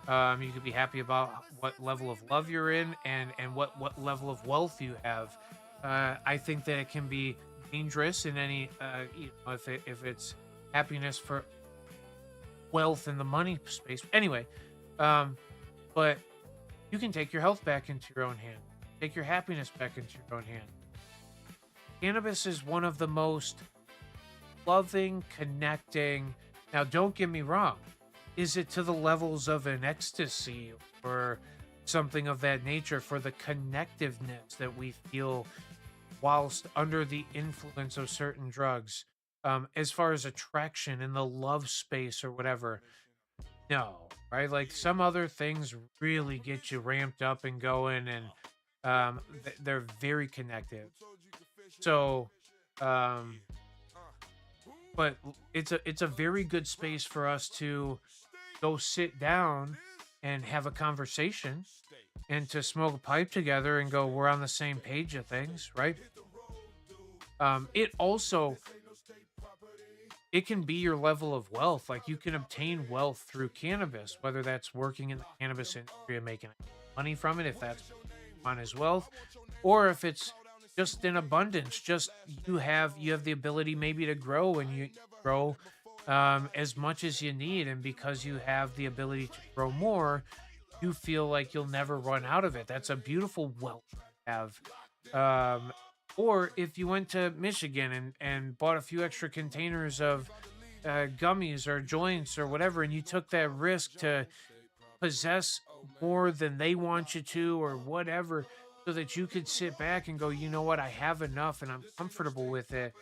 You could be happy about what level of love you're in and what level of wealth you have. I think that it can be dangerous in any if it's happiness for wealth in the money space. Anyway, but you can take your health back into your own hand. Take your happiness back into your own hand. Cannabis is one of the most loving, connecting. Now, don't get me wrong. Is it to the levels of an ecstasy or something of that nature for the connectiveness that we feel whilst under the influence of certain drugs? As far as attraction in the love space or whatever, no, right? Like some other things really get you ramped up and going, and they're very connective. So, um, but it's a very good space for us to go sit down and have a conversation and to smoke a pipe together and go, we're on the same page of things, right? It also it can be your level of wealth. Like you can obtain wealth through cannabis, whether that's working in the cannabis industry and making money from it, if that's on his wealth, or if it's just in abundance, just you have the ability maybe to grow and you grow as much as you need, and because you have the ability to grow more, you feel like you'll never run out of it. That's a beautiful wealth to have. Um, or if you went to Michigan and bought a few extra containers of gummies or joints or whatever, and you took that risk to possess more than they want you to or whatever, so that you could sit back and go, you know what, I have enough and I'm comfortable with it.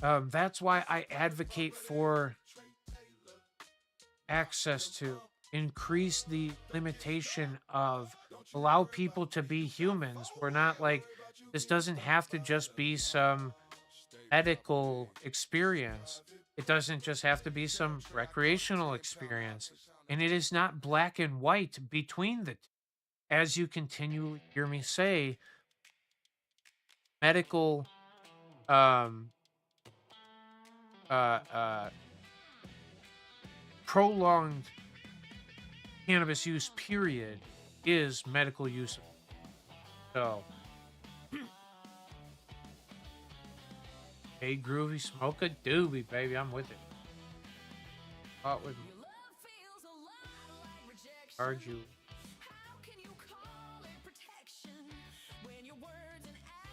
That's why I advocate for access to increase the limitation of allow people to be humans. We're not like this doesn't have to just be some medical experience. It doesn't just have to be some recreational experience. And it is not black and white between the two. As you continue to hear me say, medical um uh uh prolonged cannabis use period is medical use. So hey groovy, smoke a doobie, baby. I'm with it. Caught with me. Charge you.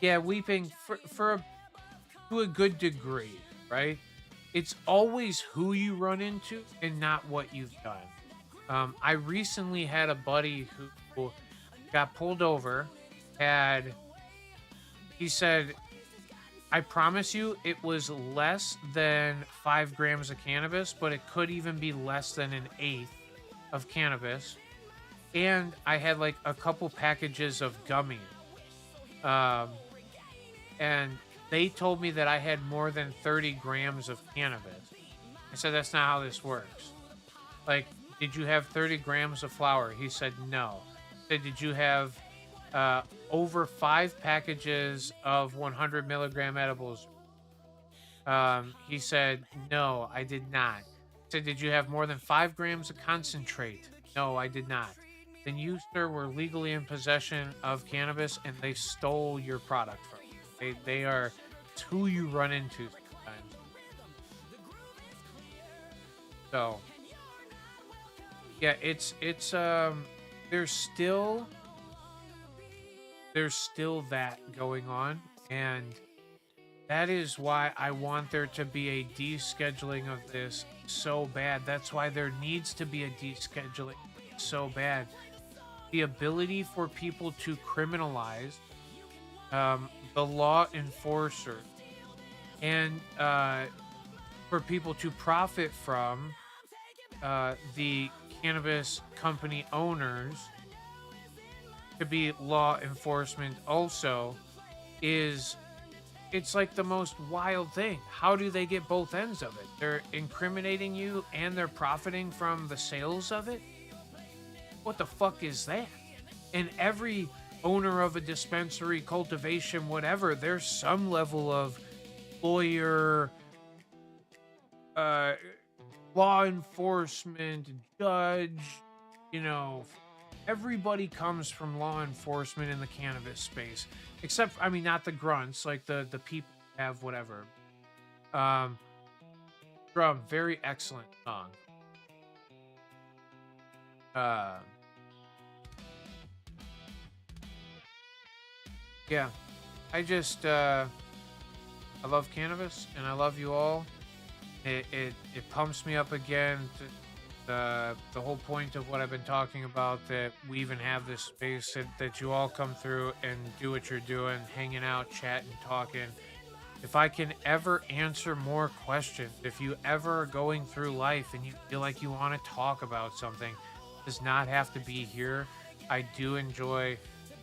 Yeah, weeping to a good degree, right? It's always who you run into and not what you've done. I recently had a buddy who got pulled over. Had he said, "I promise you, it was less than 5 grams of cannabis, but it could even be less than an eighth of cannabis." And I had like a couple packages of gummies. Um, and they told me that I had more than 30 grams of cannabis. I said, that's not how this works. Like, did you have 30 grams of flour? He said, no. I said, did you have over 5 packages of 100 milligram edibles? He said, no, I did not. I said, did you have more than 5 grams of concentrate? No, I did not. Then you, sir, were legally in possession of cannabis and they stole your product from you. They are, it's who you run into sometimes. So yeah, it's there's still that going on, and that is why I want there to be a descheduling of this so bad. That's why there needs to be a descheduling so bad. The ability for people to criminalize the law enforcer and for people to profit from the cannabis company owners to be law enforcement also is it's like the most wild thing. How do they get both ends of it? They're incriminating you and they're profiting from the sales of it? What the fuck is that? And every owner of a dispensary, cultivation, whatever, there's some level of lawyer, law enforcement, judge, you know, everybody comes from law enforcement in the cannabis space. Except, I mean, not the grunts, like the people have whatever. Drum, very excellent song. Yeah, I just, I love cannabis and I love you all. It pumps me up again to the whole point of what I've been talking about, that we even have this space that you all come through and do what you're doing, hanging out, chatting, talking. If I can ever answer more questions, if you ever are going through life and you feel like you want to talk about something, it does not have to be here. I do enjoy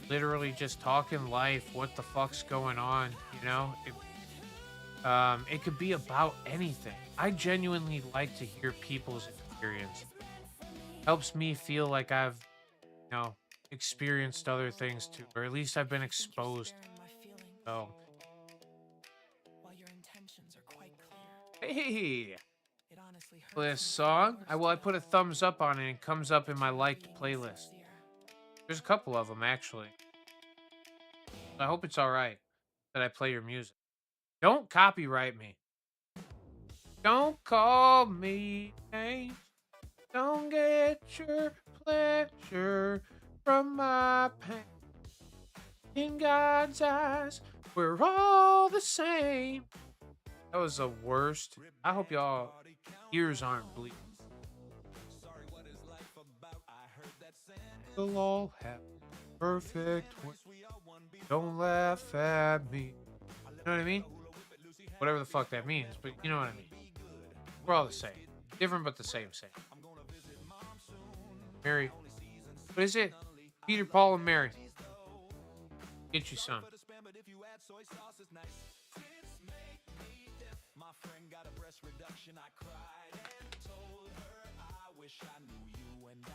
literally just talking life, what the fuck's going on, you know? It could be about anything. I genuinely like to hear people's experience. helps me feel like I've, experienced other things too, or at least I've been exposed. So, hey, this song, I put a thumbs up on it and it comes up in my liked playlist. There's a couple of them actually. I hope it's all right that I play your music. Don't copyright me. Don't call me names. Don't get your pleasure from my pain. In God's eyes, we're all the same. That was the worst. I hope y'all ears aren't bleeding. We'll all have perfect. Don't laugh at me. You know what I mean? Whatever the fuck that means, but you know what I mean. We're all the same. Different but the same. Mary. What is it? Peter, Paul, and Mary. Get you some.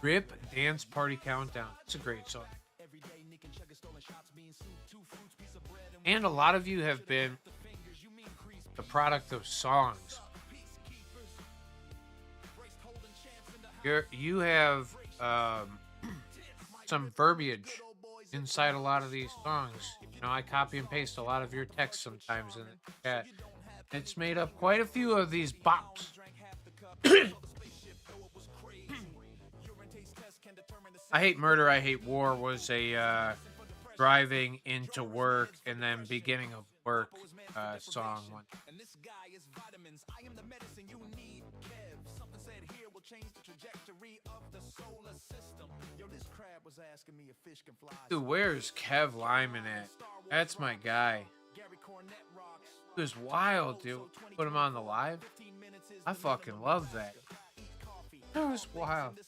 Rip Dance Party Countdown. It's a great song. And a lot of you have been the product of songs. You have some verbiage inside a lot of these songs. You know, I copy and paste a lot of your text sometimes in the chat. It's made up quite a few of these bops. I Hate Murder, I Hate War was a driving into work and then beginning of work song one. And this guy is vitamins. I am the medicine you need, Kev. Something said here will change the trajectory of the solar system. Yo, this crab was asking me if fish can fly. Dude, where's Kev Lyman at? That's my guy. He was wild, dude. Put him on the live. I fucking love that. That was wild.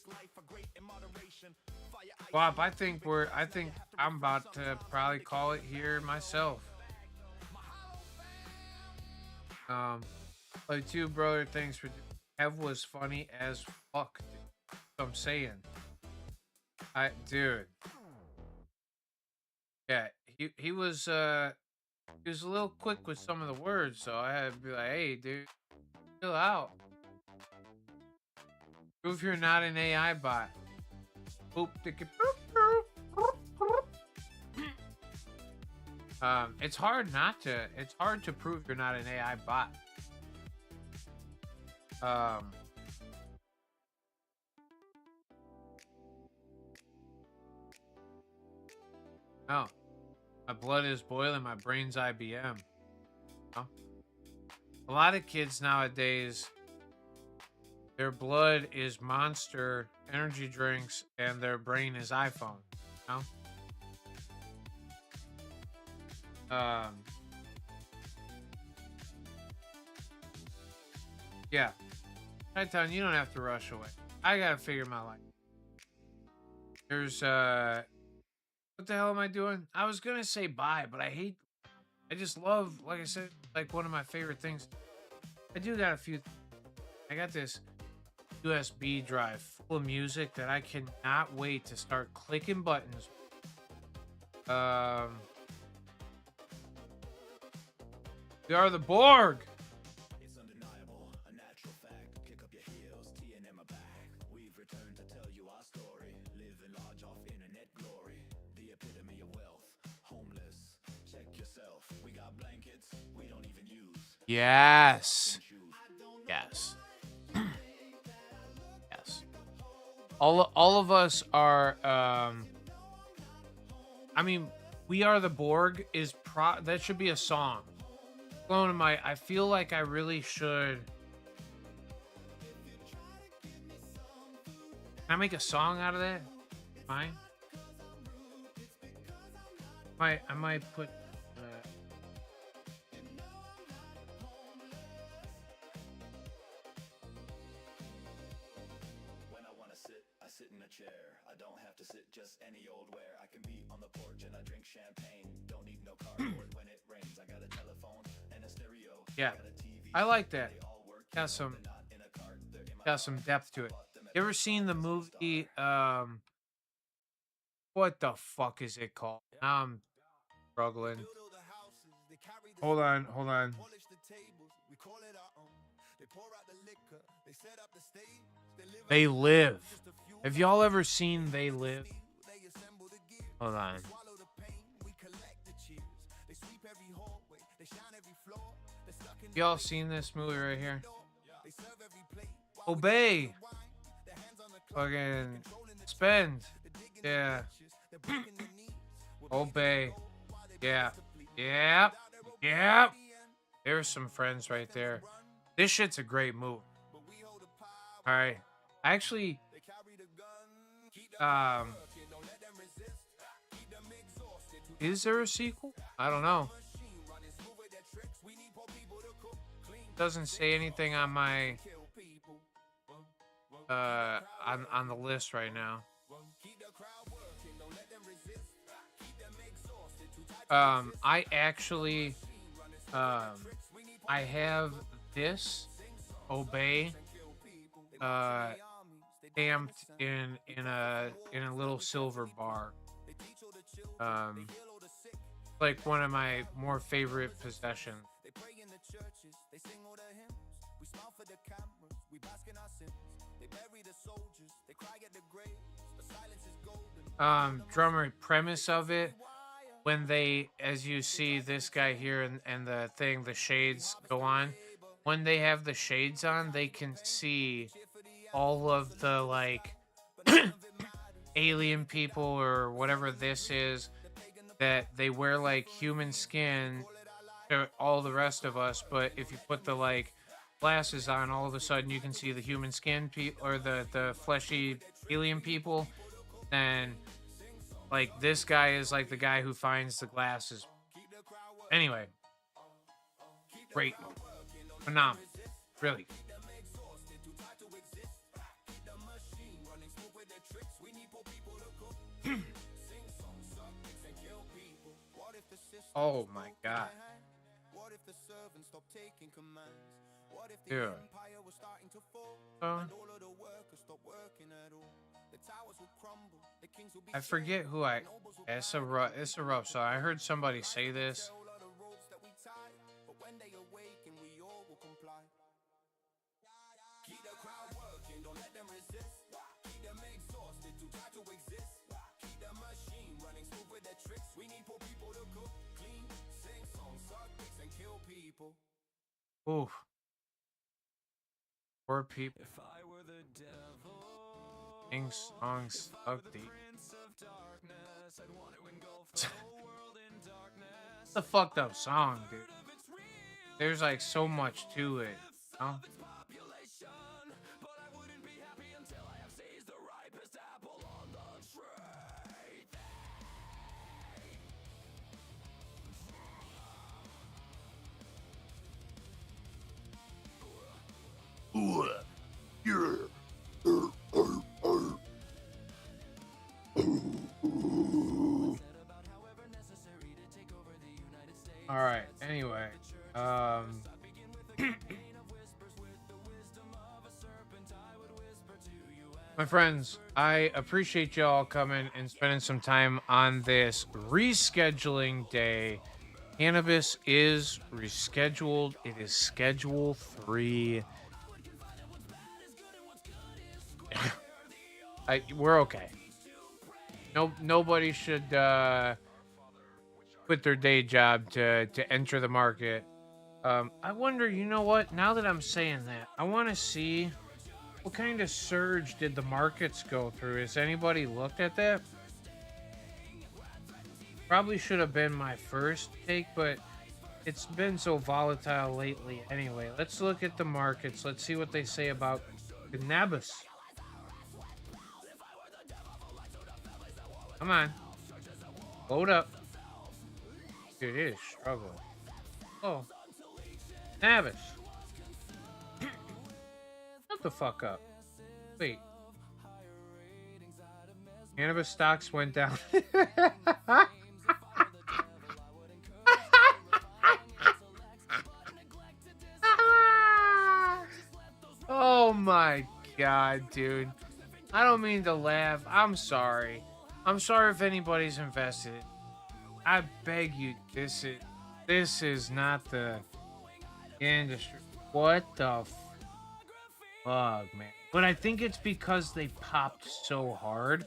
Bob, I think I'm about to probably call it here myself. Like two brother, thanks for Kev was funny as fuck, dude. That's what I'm saying. Dude. Yeah, he was a little quick with some of the words, so I had to be like, hey dude, chill out. Prove you're not an AI bot. Boop, ticket, boop, boop. It's hard to prove you're not an AI bot. No. My blood is boiling, my brain's IBM. No? A lot of kids nowadays, their blood is Monster energy drinks and their brain is iPhone. You know? Yeah. Nighttime, you don't have to rush away. I gotta figure my life. There's what the hell am I doing? I was gonna say bye, but I just love, like I said, like one of my favorite things. I do got a few. I got this USB drive full of music that I cannot wait to start clicking buttons. We are the Borg. It's undeniable, a natural fact. Kick up your heels, TNM are back. We've returned to tell you our story. Living large off internet glory. The epitome of wealth. Homeless. Check yourself. We got blankets we don't even use. Yes. Yes. Yes. All of us are I mean, We Are the Borg is that should be a song. I feel like I really should. Can I make a song out of that? Fine. I might put. When I want to sit, I sit in a chair. I don't have to sit just any old where. I can be on the porch and I drink champagne. Don't need no cardboard when it rains. I got a telephone and a stereo. Yeah, I like that. Got some depth to it. You ever seen the movie? What the fuck is it called? Now I'm struggling. Hold on, hold on. They Live. Have y'all ever seen They Live? Hold on. Y'all seen this movie right here? Obey. Fucking spend. Yeah. Obey. Yeah. Yeah. Yeah. There's some friends right there. This shit's a great movie. All right. Actually, um, is there a sequel? I don't know. Doesn't say anything on my on the list right now. I actually I have this Obey stamped in a little silver bar. Um like one of my more favorite possessions. Drummer premise of it, when they, as you see this guy here and the thing, the shades go on, when they have the shades on, they can see all of the like alien people or whatever this is, that they wear like human skin to all the rest of us, but if you put the like glasses on, all of a sudden you can see the human skin or the fleshy alien people. Then like this guy is like the guy who finds the glasses. Anyway, great movie. Phenomenal. Really. Oh my god. Dude. I forget who I. It's a rough song. I heard somebody say this. Oof. Poor people. Sing songs of the. It's a fucked up song, dude. There's like so much to it. You know? All right. Anyway, my friends, I appreciate y'all coming and spending some time on this rescheduling day. Cannabis is rescheduled. It is schedule 3. We're okay. Nobody should quit their day job to enter the market. I wonder, you know what? Now that I'm saying that, I want to see what kind of surge did the markets go through. Has anybody looked at that? Probably should have been my first take, but it's been so volatile lately. Anyway, let's look at the markets. Let's see what they say about cannabis. Come on. Load up. Dude, it is struggling. Oh. Cannabis. Shut the fuck up. Wait. Cannabis stocks went down. Oh my God, dude. I don't mean to laugh. I'm sorry. I'm sorry if anybody's invested. I beg you, this is not the industry. What the fuck, man? But I think it's because they popped so hard.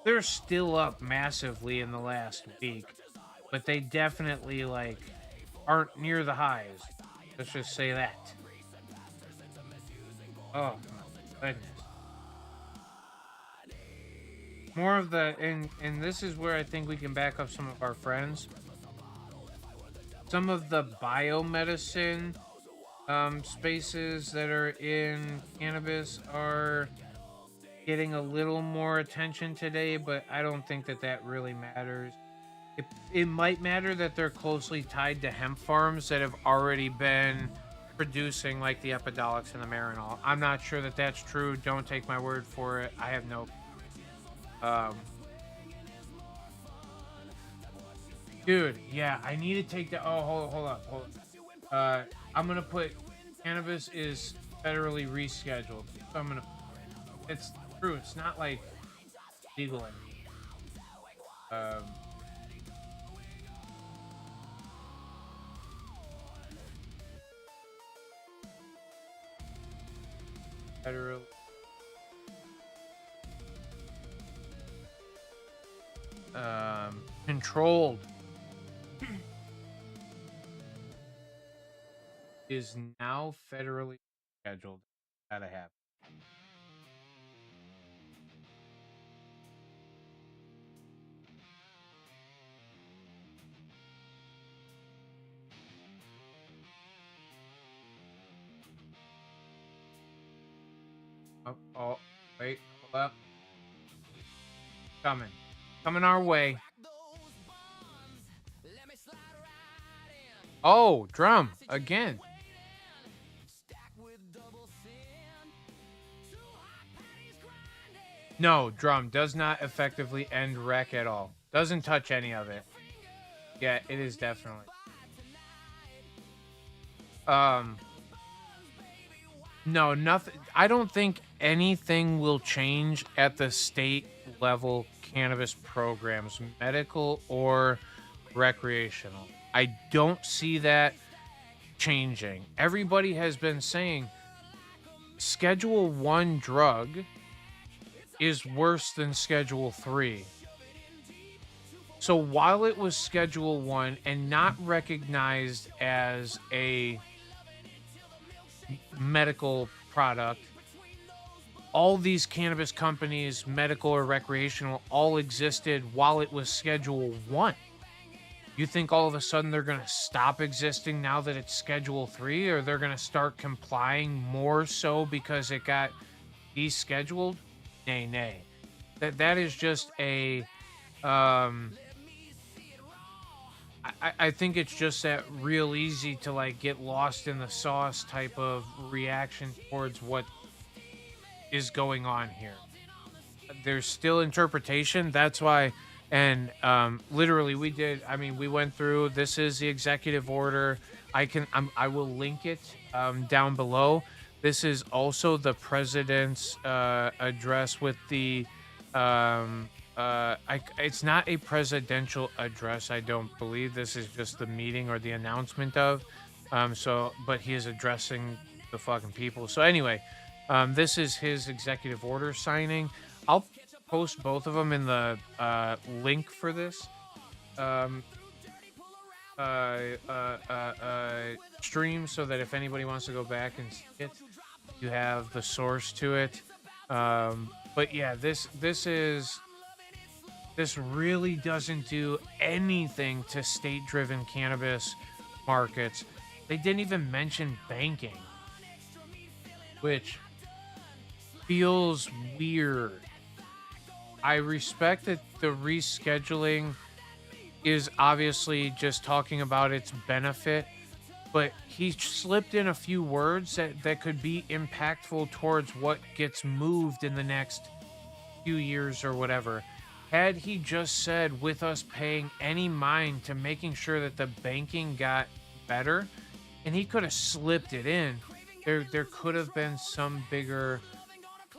They're still up massively in the last week, but they definitely like aren't near the highs. Let's just say that. Oh my goodness. More of the and this is where I think we can back up some of our friends. Some of the biomedicine spaces that are in cannabis are getting a little more attention today, but I don't think that that really matters. It might matter that they're closely tied to hemp farms that have already been producing like the Epidiolex and the Marinol. I'm not sure that that's true. Don't take my word for it. I have no. Um, dude, yeah, I need to take that. Oh, hold up. I'm gonna put cannabis is federally rescheduled. So I'm gonna. It's true. It's not like legal anymore. Federal. Controlled is now federally scheduled. Gotta happen. Oh, wait, hold up. Coming our way. Oh, drum again. No, drum does not effectively end rec at all. Doesn't touch any of it. Yeah, it is definitely. Um, no, nothing. I don't think anything will change at the state level cannabis programs, medical or recreational. I don't see that changing. Everybody has been saying Schedule 1 drug is worse than Schedule 3. So while it was Schedule 1 and not recognized as a medical product, all these cannabis companies, medical or recreational, all existed while it was Schedule 1. You think all of a sudden they're going to stop existing now that it's Schedule 3, or they're going to start complying more so because it got descheduled? Nay, nay. That is just a I think it's just that real easy to like get lost in the sauce type of reaction towards what is going on here. There's still interpretation. That's why, and literally we went through. This is the executive order. I will link it down below. This is also the president's address with the it's not a presidential address. I don't believe this is just the meeting or the announcement of. But he is addressing the fucking people. So anyway, this is his executive order signing. I'll post both of them in the link for this stream, so that if anybody wants to go back and see it, you have the source to it. But yeah, this really doesn't do anything to state-driven cannabis markets. They didn't even mention banking, which feels weird. I respect that the rescheduling is obviously just talking about its benefit, but he slipped in a few words that could be impactful towards what gets moved in the next few years or whatever. Had he just said, with us paying any mind to making sure that the banking got better, and he could have slipped it in, there could have been some bigger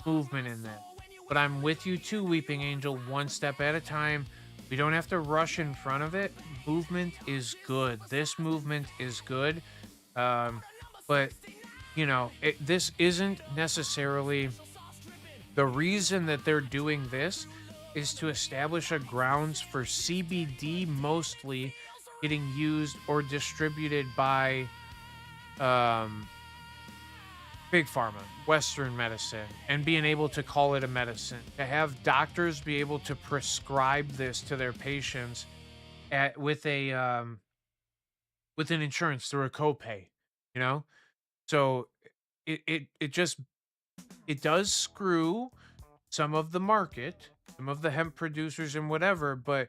movement in that. But I'm with you too, Weeping Angel, one step at a time. We don't have to rush in front of it. Movement is good. This movement is good. Um, but this isn't necessarily the reason that they're doing this is to establish a grounds for CBD mostly getting used or distributed by um, big pharma, Western medicine, and being able to call it a medicine. To have doctors be able to prescribe this to their patients with a with an insurance through a copay, you know. So it just it does screw some of the market, some of the hemp producers and whatever, but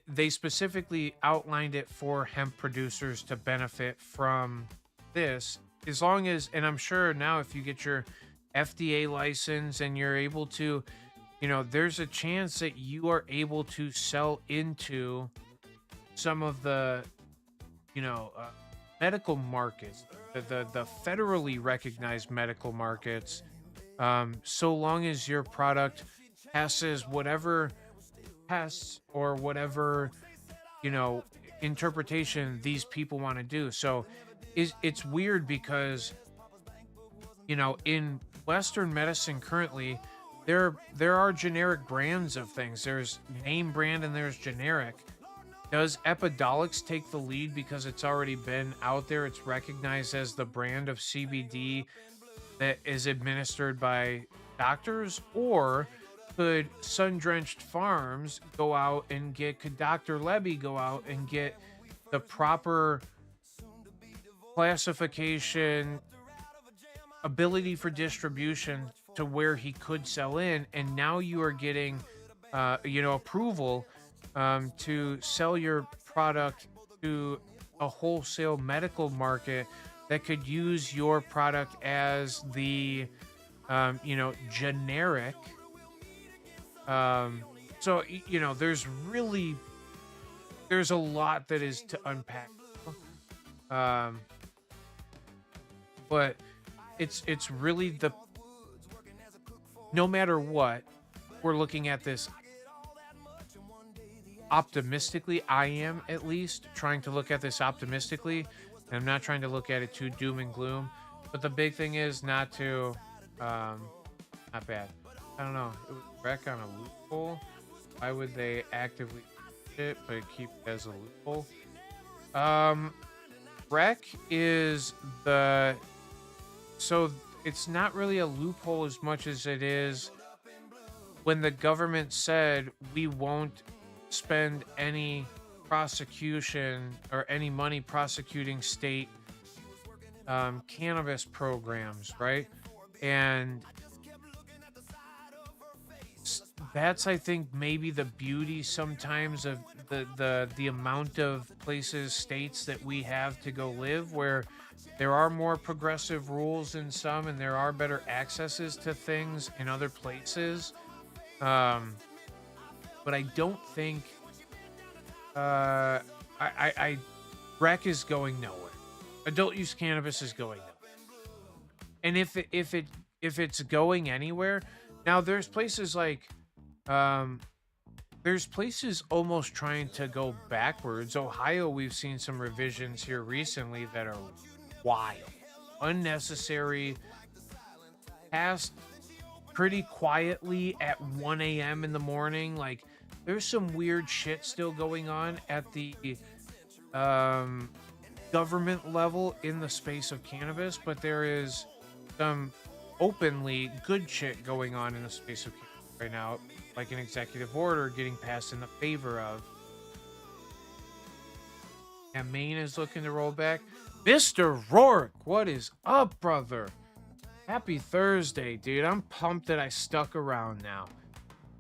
they specifically outlined it for hemp producers to benefit from this. As long as, and I'm sure now if you get your FDA license and you're able to, there's a chance that you are able to sell into some of the, you know, uh, medical markets, the federally recognized medical markets, so long as your product passes whatever tests or whatever you know interpretation these people want to do. So it's weird because in Western medicine currently there are generic brands of things. There's name brand and there's generic. Does Epidiolex take the lead because it's already been out there? It's recognized as the brand of CBD that is administered by doctors, or could Sun Drenched Farms go out and could Dr. Levy go out and get the proper classification, ability for distribution to where he could sell in, and now you are getting, approval to sell your product to a wholesale medical market that could use your product as the generic. So there's a lot that is to unpack. um but it's really the no matter what, we're looking at this optimistically. I am at least trying to look at this optimistically, and I'm not trying to look at it too doom and gloom. But the big thing is not to, not bad. I don't know. It was wreck on a loophole. Why would they actively it but keep it as a loophole? Wreck is so it's not really a loophole as much as it is when the government said we won't spend any prosecution or any money prosecuting state cannabis programs, right? And that's, I think, maybe the beauty sometimes of the amount of places, states that we have to go live, where there are more progressive rules in some and there are better accesses to things in other places. But I don't think I rec is going nowhere. Adult use cannabis is going nowhere. And if it's going anywhere, now there's places like there's places almost trying to go backwards. Ohio, we've seen some revisions here recently that are wild, unnecessary, passed pretty quietly at 1 a.m. in the morning. Like, there's some weird shit still going on at the government level in the space of cannabis, but there is some openly good shit going on in the space of cannabis right now, like an executive order getting passed in the favor of. And Maine is looking to roll back. Mr. Rourke, what is up, brother? Happy Thursday, dude. I'm pumped that I stuck around now.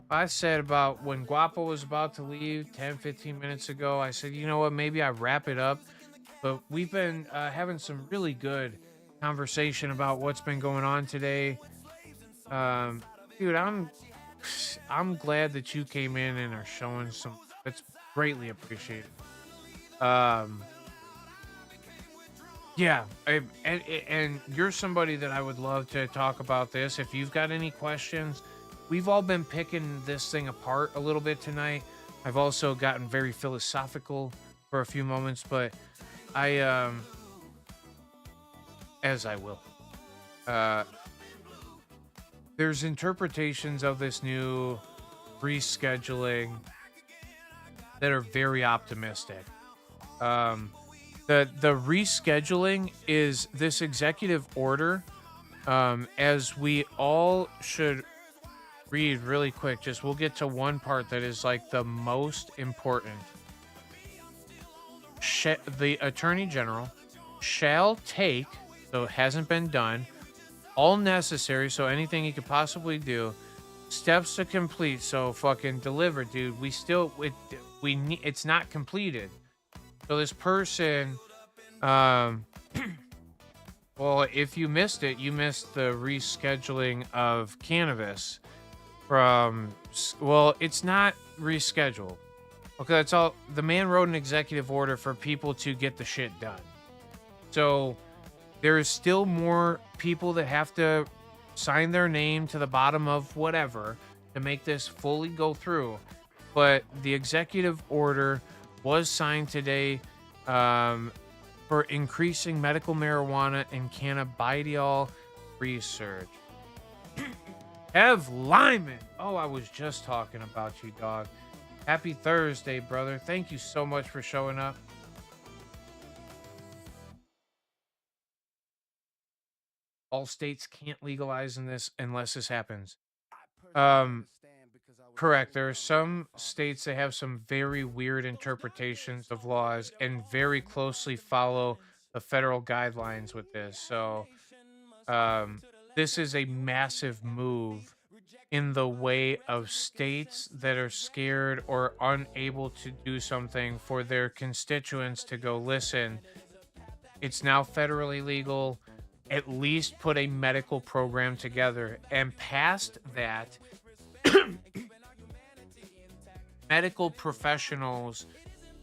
I said about when Guapo was about to leave 10-15 minutes ago, I said, you know what, maybe I wrap it up. But we've been having some really good conversation about what's been going on today. Dude, I'm glad that you came in and are showing some. It's greatly appreciated. Yeah, and you're somebody that I would love to talk about this. If you've got any questions, we've all been picking this thing apart a little bit tonight. I've also gotten very philosophical for a few moments, but I as I will. Uh there's interpretations of this new rescheduling that are very optimistic. Um the rescheduling is this executive order, as we all should read really quick. Just we'll get to one part that is like the most important. The attorney general shall take, so it hasn't been done, all necessary, so anything he could possibly do, steps to complete, so fucking deliver, dude. We need, it's not completed. So this person, um well, if you missed it, you missed the rescheduling of cannabis well, it's not rescheduled. Okay, that's all. The man wrote an executive order for people to get the shit done. So there is still more people that have to sign their name to the bottom of whatever to make this fully go through. But the executive order was signed today, um, for increasing medical marijuana and cannabidiol research. Kev Lyman. Oh, I was just talking about you, dog. Happy Thursday, brother. Thank you so much for showing up. All states can't legalize in this unless this happens. Um, Correct. There are some states that have some very weird interpretations of laws and very closely follow the federal guidelines with this. So, um, this is a massive move in the way of states that are scared or unable to do something for their constituents to go, listen, it's now federally legal. At least put a medical program together. And past that, medical professionals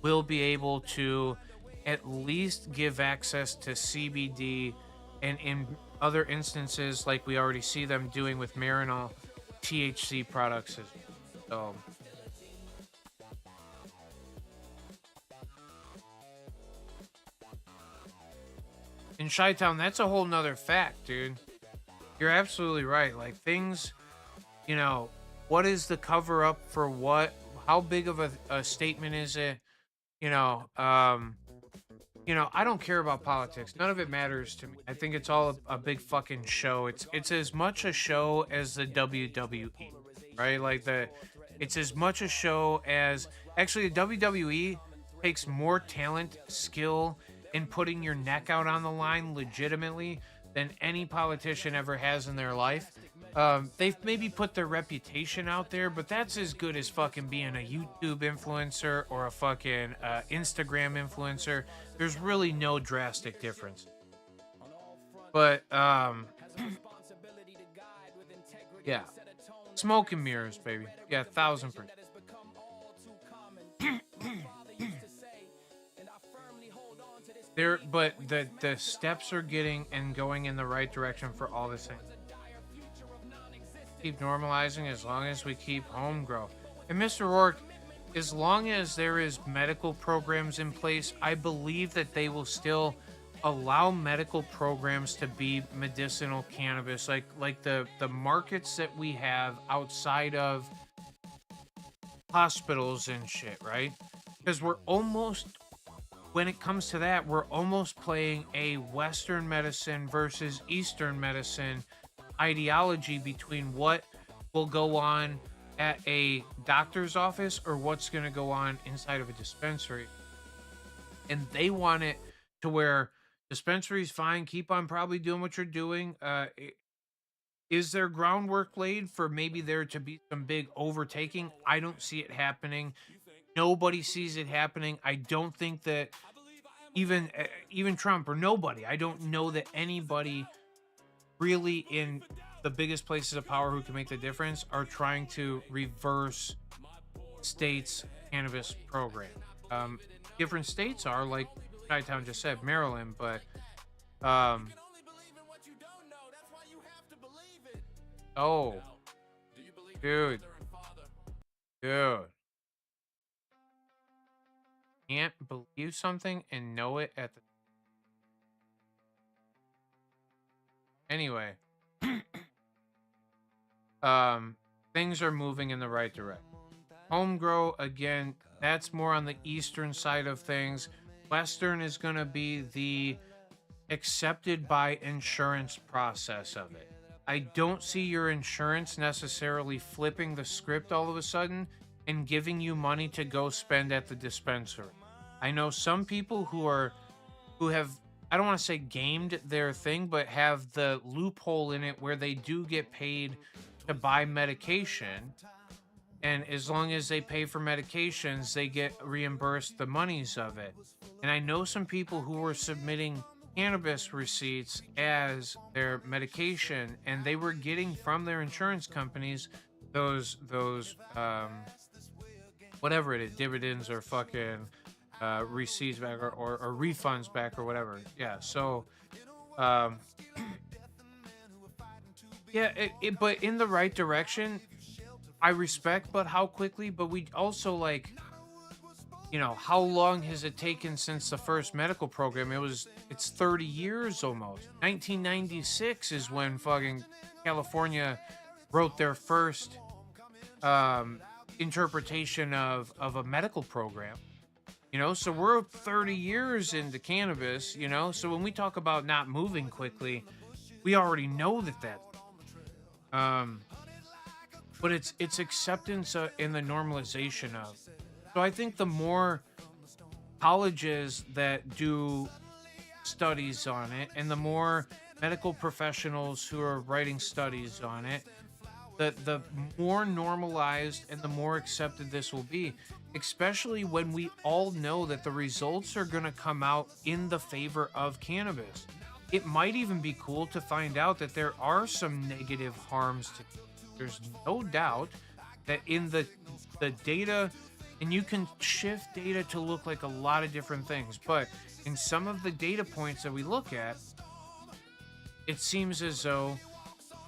will be able to at least give access to CBD, and in other instances, like we already see them doing with Marinol, THC products as well. So, in Chi-Town, that's a whole nother fact, dude. You're absolutely right. Like things, you know, what is the cover up for what? How big of a statement is it? You know, I don't care about politics. None of it matters to me. I think it's all a big fucking show. It's as much a show as the WWE, right? It's as much a show as actually the WWE takes more talent, skill, in putting your neck out on the line legitimately than any politician ever has in their life. They've maybe put their reputation out there, but that's as good as fucking being a YouTube influencer or a fucking Instagram influencer. There's really no drastic difference. But yeah, smoke and mirrors, baby. Yeah, 1,000%. But the steps are getting and going in the right direction for all this thing. Keep normalizing as long as we keep home grow. And Mr. Rourke, as long as there is medical programs in place, I believe that they will still allow medical programs to be medicinal cannabis, like the markets that we have outside of hospitals and shit, right? Because we're almost, when it comes to that, we're almost playing a Western medicine versus Eastern medicine ideology between what will go on at a doctor's office or what's going to go on inside of a dispensary. And they want it to where dispensary's fine, keep on probably doing what you're doing. Is there groundwork laid for maybe there to be some big overtaking? I don't see it happening. Nobody sees it happening. I don't think that even Trump or nobody, I don't know that anybody really in the biggest places of power who can make the difference are trying to reverse states' cannabis program. Different states are, like Chi-Town just said, Maryland, but Um, can only believe in what you don't know. That's why you have to believe it. oh, Do you believe in dude, mother and father? dude, can't believe something and know it at the anyway. um, things are moving in the right direction. Home grow again, that's more on the eastern side of things. Western is going to be the accepted by insurance process of it. I don't see your insurance necessarily flipping the script all of a sudden and giving you money to go spend at the dispensary. I know some people who have, I don't want to say gamed their thing, but have the loophole in it where they do get paid to buy medication, and as long as they pay for medications, they get reimbursed the monies of it. And I know some people who were submitting cannabis receipts as their medication, and they were getting from their insurance companies those whatever it is, dividends or fucking receipts back, or refunds back or whatever. Yeah. So um yeah, but in the right direction. I respect, but how quickly? But we also like, how long has it taken since the first medical program? It's 30 years almost. 1996 is when fucking California wrote their first um interpretation of a medical program. So we're 30 years into cannabis, so when we talk about not moving quickly, we already know that um but it's acceptance in the normalization of. So I think the more colleges that do studies on it, and the more medical professionals who are writing studies on it, the more normalized and the more accepted this will be, especially when we all know that the results are going to come out in the favor of cannabis. It might even be cool to find out that there are some negative harms to. There's no doubt that in the data, and you can shift data to look like a lot of different things, but in some of the data points that we look at, it seems as though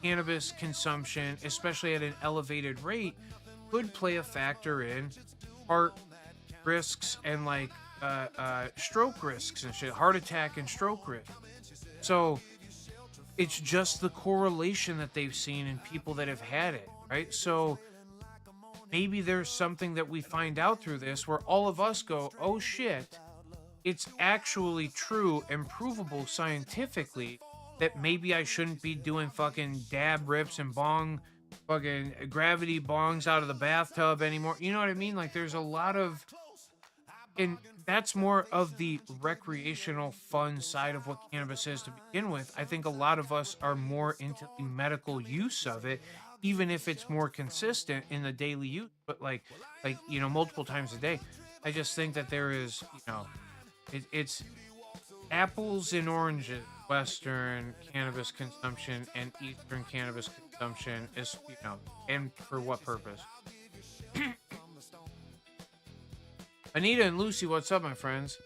cannabis consumption, especially at an elevated rate, could play a factor in heart risks and like stroke risks and shit, heart attack and stroke risk. So it's just the correlation that they've seen in people that have had it, right? So maybe there's something that we find out through this where all of us go, oh shit, it's actually true and provable scientifically that maybe I shouldn't be doing fucking dab rips and fucking gravity bongs out of the bathtub anymore. You know what I mean? Like there's a lot of, and that's more of the recreational fun side of what cannabis is to begin with. I think a lot of us are more into the medical use of it, even if it's more consistent in the daily use, but multiple times a day. I just think that there is, it's apples and oranges. Western cannabis consumption and Eastern cannabis consumption is, and for what purpose? Anita and Lucy, what's up, my friends?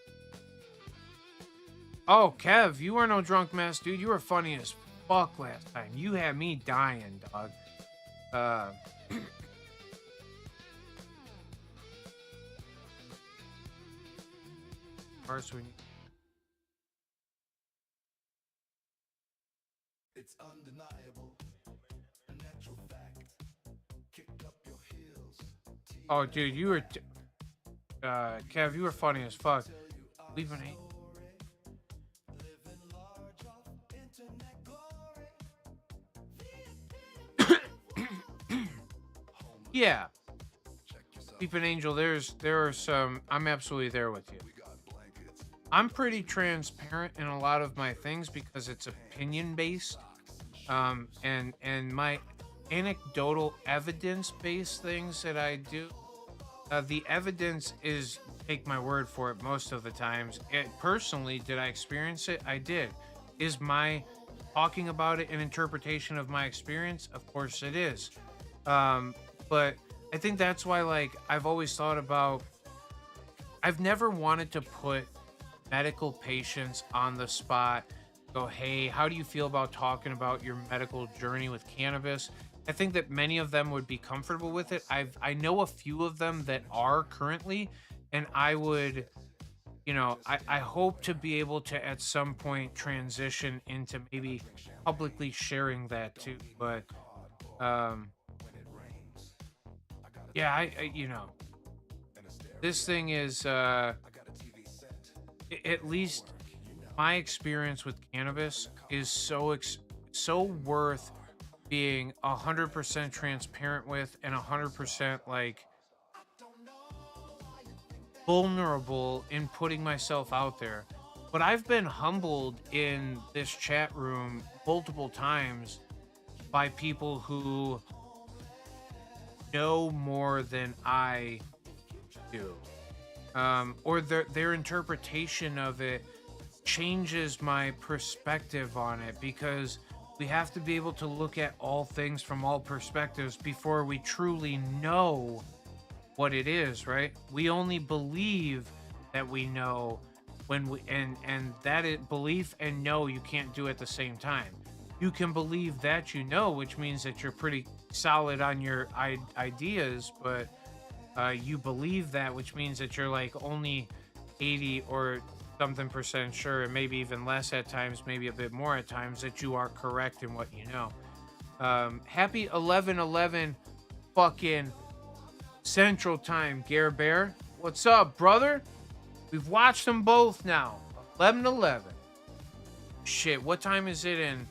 Oh, Kev, you were no drunk mess, dude. You were funny as fuck last time. You had me dying, dog. First, It's undeniable, a natural fact. Kick up your heels. oh, dude, you were, Kev, you were funny as fuck. Leaving a. Yeah, Sleeping Angel. There are some. I'm absolutely there with you. I'm pretty transparent in a lot of my things because it's opinion based, and my anecdotal evidence based things that I do. The evidence is, take my word for it most of the times. Personally, did I experience it? I did. Is my talking about it an interpretation of my experience? Of course it is. But I think that's why, like, I've always thought about, I've never wanted to put medical patients on the spot go, hey, how do you feel about talking about your medical journey with cannabis? I think that many of them would be comfortable with it. I know a few of them that are currently, and I would, I hope to be able to at some point transition into maybe publicly sharing that too. But um yeah, this thing is at least my experience with cannabis is so worth being 100% transparent with, and 100% like vulnerable in putting myself out there. But I've been humbled in this chat room multiple times by people who know more than I do. Or their interpretation of it changes my perspective on it, because we have to be able to look at all things from all perspectives before we truly know what it is, right? We only believe that we know when we and that it belief and know you can't do at the same time. You can believe that you know, which means that you're pretty solid on your ideas, but you believe that, which means that you're like only 80 or something percent sure, and maybe even less at times, maybe a bit more at times, that you are correct in what you know. Happy 11/11 fucking Central Time, Gare Bear. What's up, brother? We've watched them both now. 11/11. Shit, what time is it in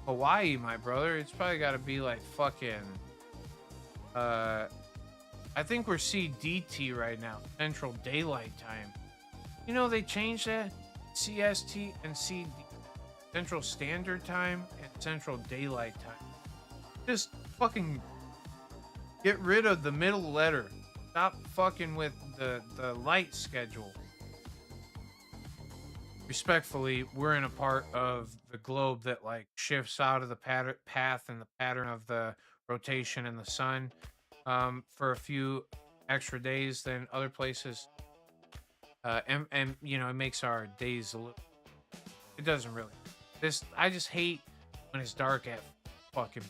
Hawaii, my brother? It's probably got to be like fucking. I think we're CDT right now, Central Daylight Time. You know they changed that, CST and CD, Central Standard Time and Central Daylight Time. Just fucking get rid of the middle letter. Stop fucking with the light schedule. Respectfully, we're in a part of the globe that like shifts out of the path and the pattern of the rotation in the sun for a few extra days than other places. And it makes our days a little. It doesn't really. I just hate when it's dark at fucking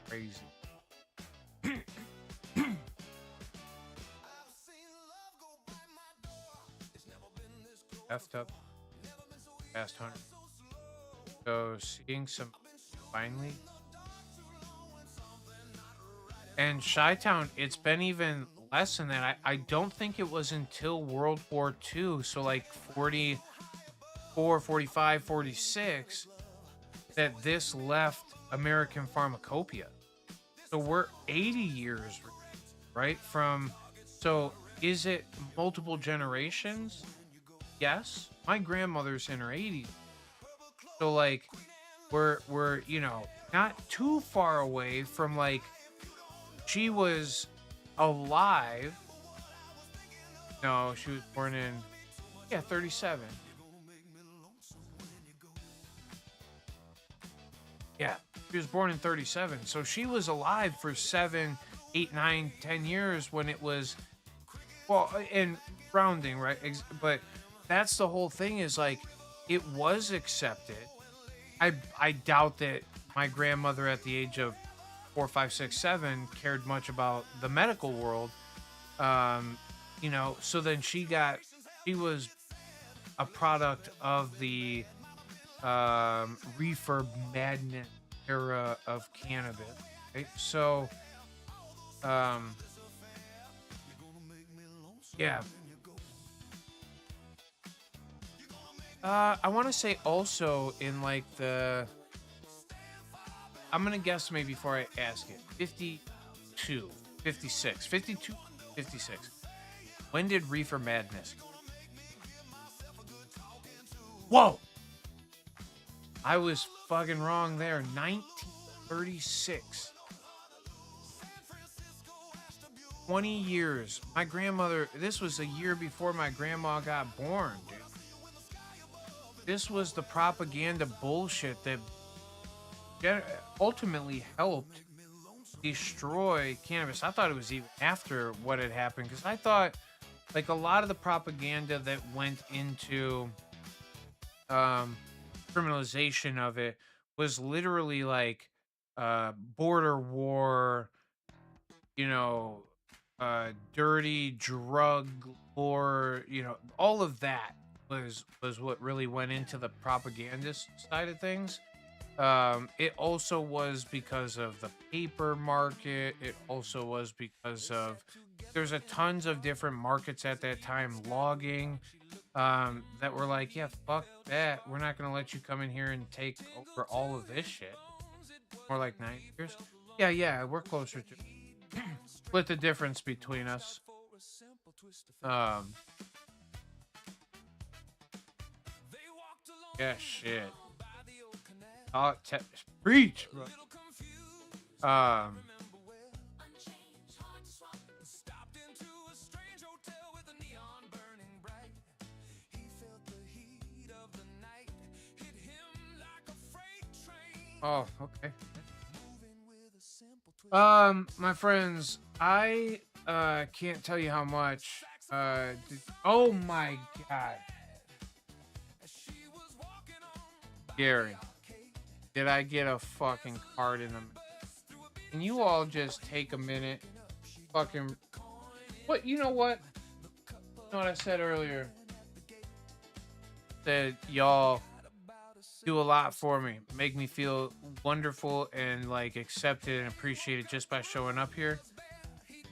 crazy. Effed up. Fast hunter. So seeing some finally. And Chi-Town, it's been even less than that. I don't think it was until World War II, so like 44, 45, 46, that this left American pharmacopoeia. So we're 80 years, right? So is it multiple generations? Yes. My grandmother's in her 80s. So like we're not too far away from like she was alive. No, she was born in 37. Yeah, she was born in 37. So she was alive for 7, 8, 9, 10 years when it was, well, in rounding, right? But that's the whole thing, is like it was accepted. I doubt that my grandmother at the age of 4, 5, 6, 7 cared much about the medical world. So then she was a product of the reefer madness era of cannabis, right? So yeah. I want to say also in like I'm going to guess maybe before I ask it, 52, 56, 52, 56. When did Reefer Madness? Whoa! I was fucking wrong there. 1936. 20 years. My grandmother, this was a year before my grandma got born, dude. This was the propaganda bullshit that ultimately helped destroy cannabis. I thought it was even after what had happened, because I thought like a lot of the propaganda that went into criminalization of it was literally like border war, you know, dirty drug lore, all of that was what really went into the propagandist side of things. It also was because of the paper market. It also was because of there's a tons of different markets at that time, logging, that were like, yeah, fuck that. We're not gonna let you come in here and take over all of this shit. More like 9 years. Yeah, yeah, we're closer to split the difference between us. Um, yeah, shit. Te- Preach, bro. Um, oh, okay. My friends, I can't tell you how much oh my god. Gary, did I get a fucking card in them? Can you all just take a minute? Fucking what you know what? You know what I said earlier? That y'all do a lot for me. Make me feel wonderful and like accepted and appreciated just by showing up here.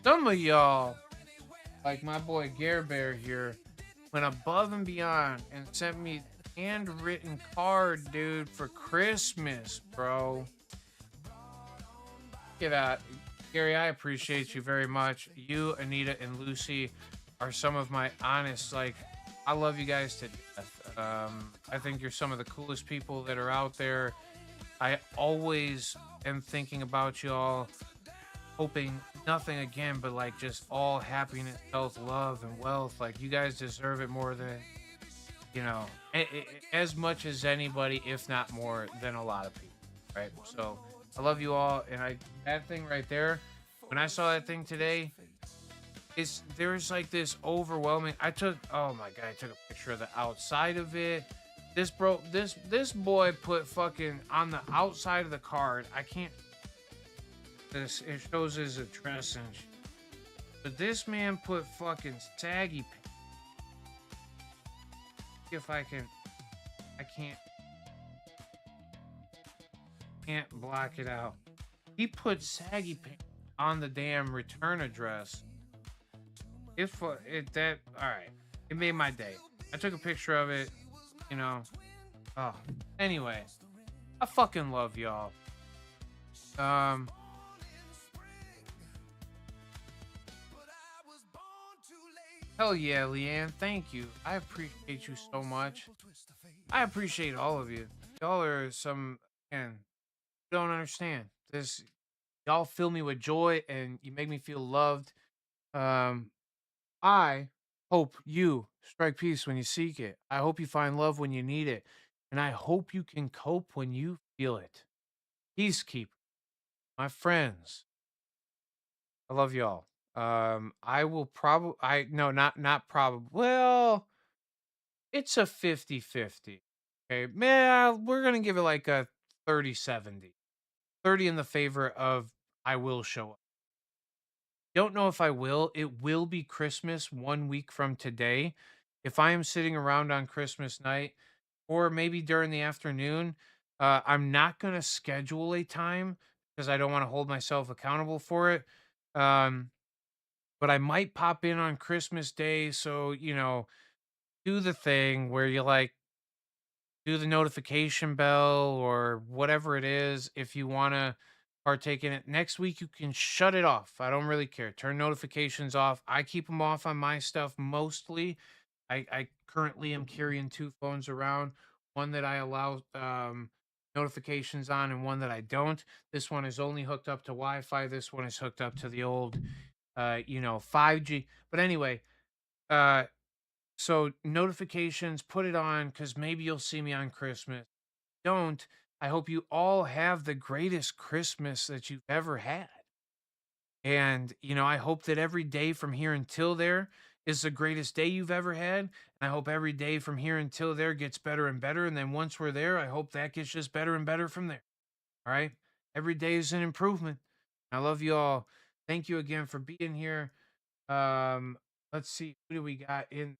Some of y'all, like my boy Gare Bear here, went above and beyond and sent me handwritten card, dude, for Christmas, bro. Get out. Gary, I appreciate you very much. You, Anita, and Lucy are some of my honest, like, I love you guys to death. I think you're some of the coolest people that are out there. I always am thinking about you all, hoping nothing again, but like just all happiness, health, love, and wealth. Like, you guys deserve it more than, as much as anybody, if not more than a lot of people, right? So I love you all, and that thing right there, when I saw that thing today, there's like this overwhelming. Oh my god, I took a picture of the outside of it. This boy put fucking on the outside of the card. I can't. This it shows his address and. But this man put fucking saggy. If I can, I can't block it out. He put saggy pants on the damn return address. All right. It made my day. I took a picture of it. You know. Oh. Anyway, I fucking love y'all. Um. Hell yeah, Leanne. Thank you. I appreciate you so much. I appreciate all of you. Y'all are some, man, you don't understand. Y'all fill me with joy and you make me feel loved. Um, I hope you strike peace when you seek it. I hope you find love when you need it. And I hope you can cope when you feel it. Peacekeeper, my friends, I love y'all. I will probably, I, no, not probably. Well, it's a 50-50. Okay. Man, we're going to give it like a 30-70. 30 in the favor of I will show up. Don't know if I will. It will be Christmas 1 week from today. If I am sitting around on Christmas night or maybe during the afternoon, I'm not going to schedule a time because I don't want to hold myself accountable for it. Um, but I might pop in on Christmas Day. So, do the thing where you like do the notification bell or whatever it is if you want to partake in it. Next week, you can shut it off. I don't really care. Turn notifications off. I keep them off on my stuff mostly. I currently am carrying two phones around, one that I allow notifications on and one that I don't. This one is only hooked up to Wi-Fi. This one is hooked up to the old 5G. But anyway, uh so notifications, put it on because maybe you'll see me on Christmas. Don't. I hope you all have the greatest Christmas that you've ever had. And, I hope that every day from here until there is the greatest day you've ever had. And I hope every day from here until there gets better and better. And then once we're there, I hope that gets just better and better from there. All right. Every day is an improvement. I love you all. Thank you again for being here. Um, let's see. Who do we got in?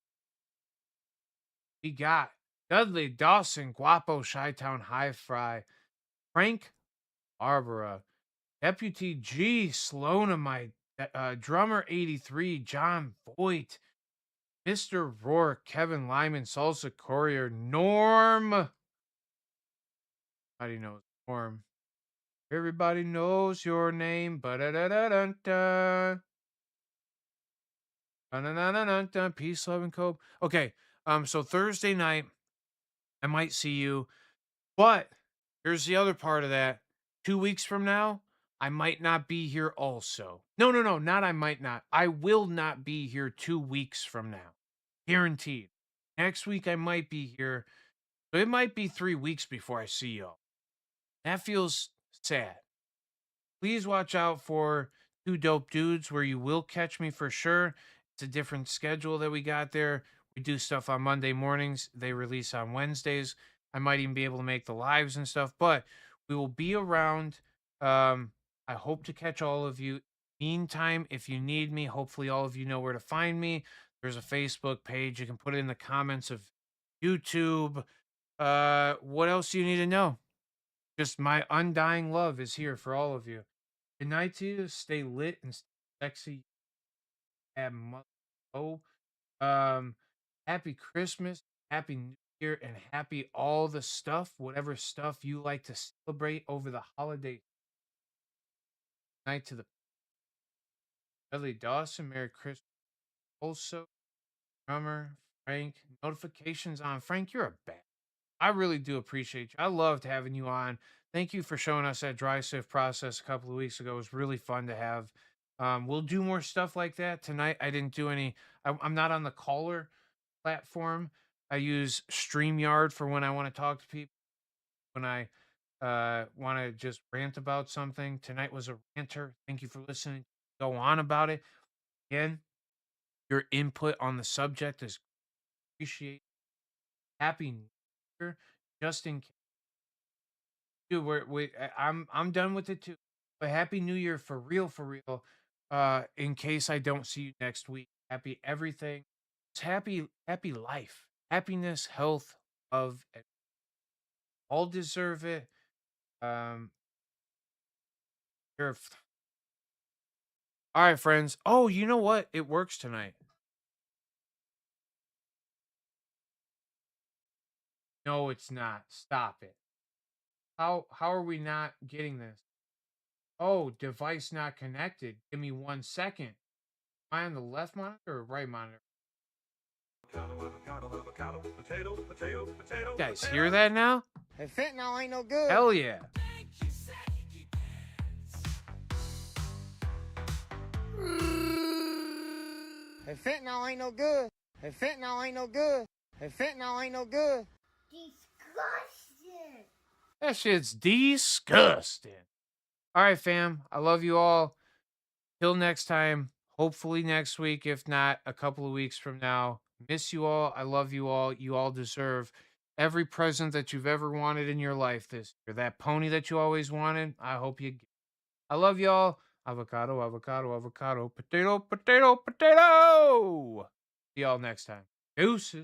We got Dudley Dawson, Guapo, Chi-Town High Fry, Frank Barbara, Deputy G, Sloanamite, Drummer 83, John Voight, Mr. Rourke, Kevin Lyman, Salsa Courier, Norm. Everybody knows Norm. Everybody knows your name. Ba-da-da-da-dun-dun. Ba-da-da-da-dun-dun. Peace, love, and cope. Okay. So Thursday night, I might see you. But here's the other part of that. 2 weeks from now, I might not be here also. No, no, no, not I might not. I will not be here 2 weeks from now. Guaranteed. Next week, I might be here. So it might be 3 weeks before I see y'all. That feels sad. Please watch out for Two Dope Dudes, where you will catch me for sure. It's a different schedule that we got there. We do stuff on Monday mornings, they release on Wednesdays. I might even be able to make the lives and stuff, but we will be around. I hope to catch all of you. Meantime, if you need me, hopefully all of you know where to find me. There's a Facebook page. You can put it in the comments of YouTube. What else do you need to know? Just my undying love is here for all of you. Good night to you. Stay lit and stay sexy. Have oh, um, happy Christmas, happy New Year, and happy all the stuff, whatever stuff you like to celebrate over the holiday. Night to the Dudley Dawson. Merry Christmas. Also, drummer Frank. Notifications on Frank. You're a bad. I really do appreciate you. I loved having you on. Thank you for showing us that dry sift process a couple of weeks ago. It was really fun to have. We'll do more stuff like that tonight. I didn't do any. I'm not on the caller platform. I use StreamYard for when I want to talk to people. When I want to just rant about something. Tonight was a ranter. Thank you for listening. Go on about it. Again, your input on the subject is appreciated. Happy New Year. Just in case. Dude, I'm done with it too. But happy New Year for real, for real. In case I don't see you next week. Happy everything. It's happy life. Happiness, health, love. All deserve it. Um you're all right, friends. Oh, you know what? It works tonight. No, it's not. Stop it. How are we not getting this? Oh, device not connected. Give me 1 second. Am I on the left monitor or right monitor? You guys hear that now? Hey, fentanyl ain't no good. Hell yeah. Hey, fentanyl ain't no good. Hey, fentanyl ain't no good. Hey, fentanyl ain't no good. Disgusting. That shit's disgusting. All right, fam. I love you all. Till next time. Hopefully next week, if not a couple of weeks from now. Miss you all. I love you all. You all deserve every present that you've ever wanted in your life this year. That pony that you always wanted, I hope you get. I love y'all. Avocado, avocado, avocado, potato, potato, potato. See y'all next time. Deuces.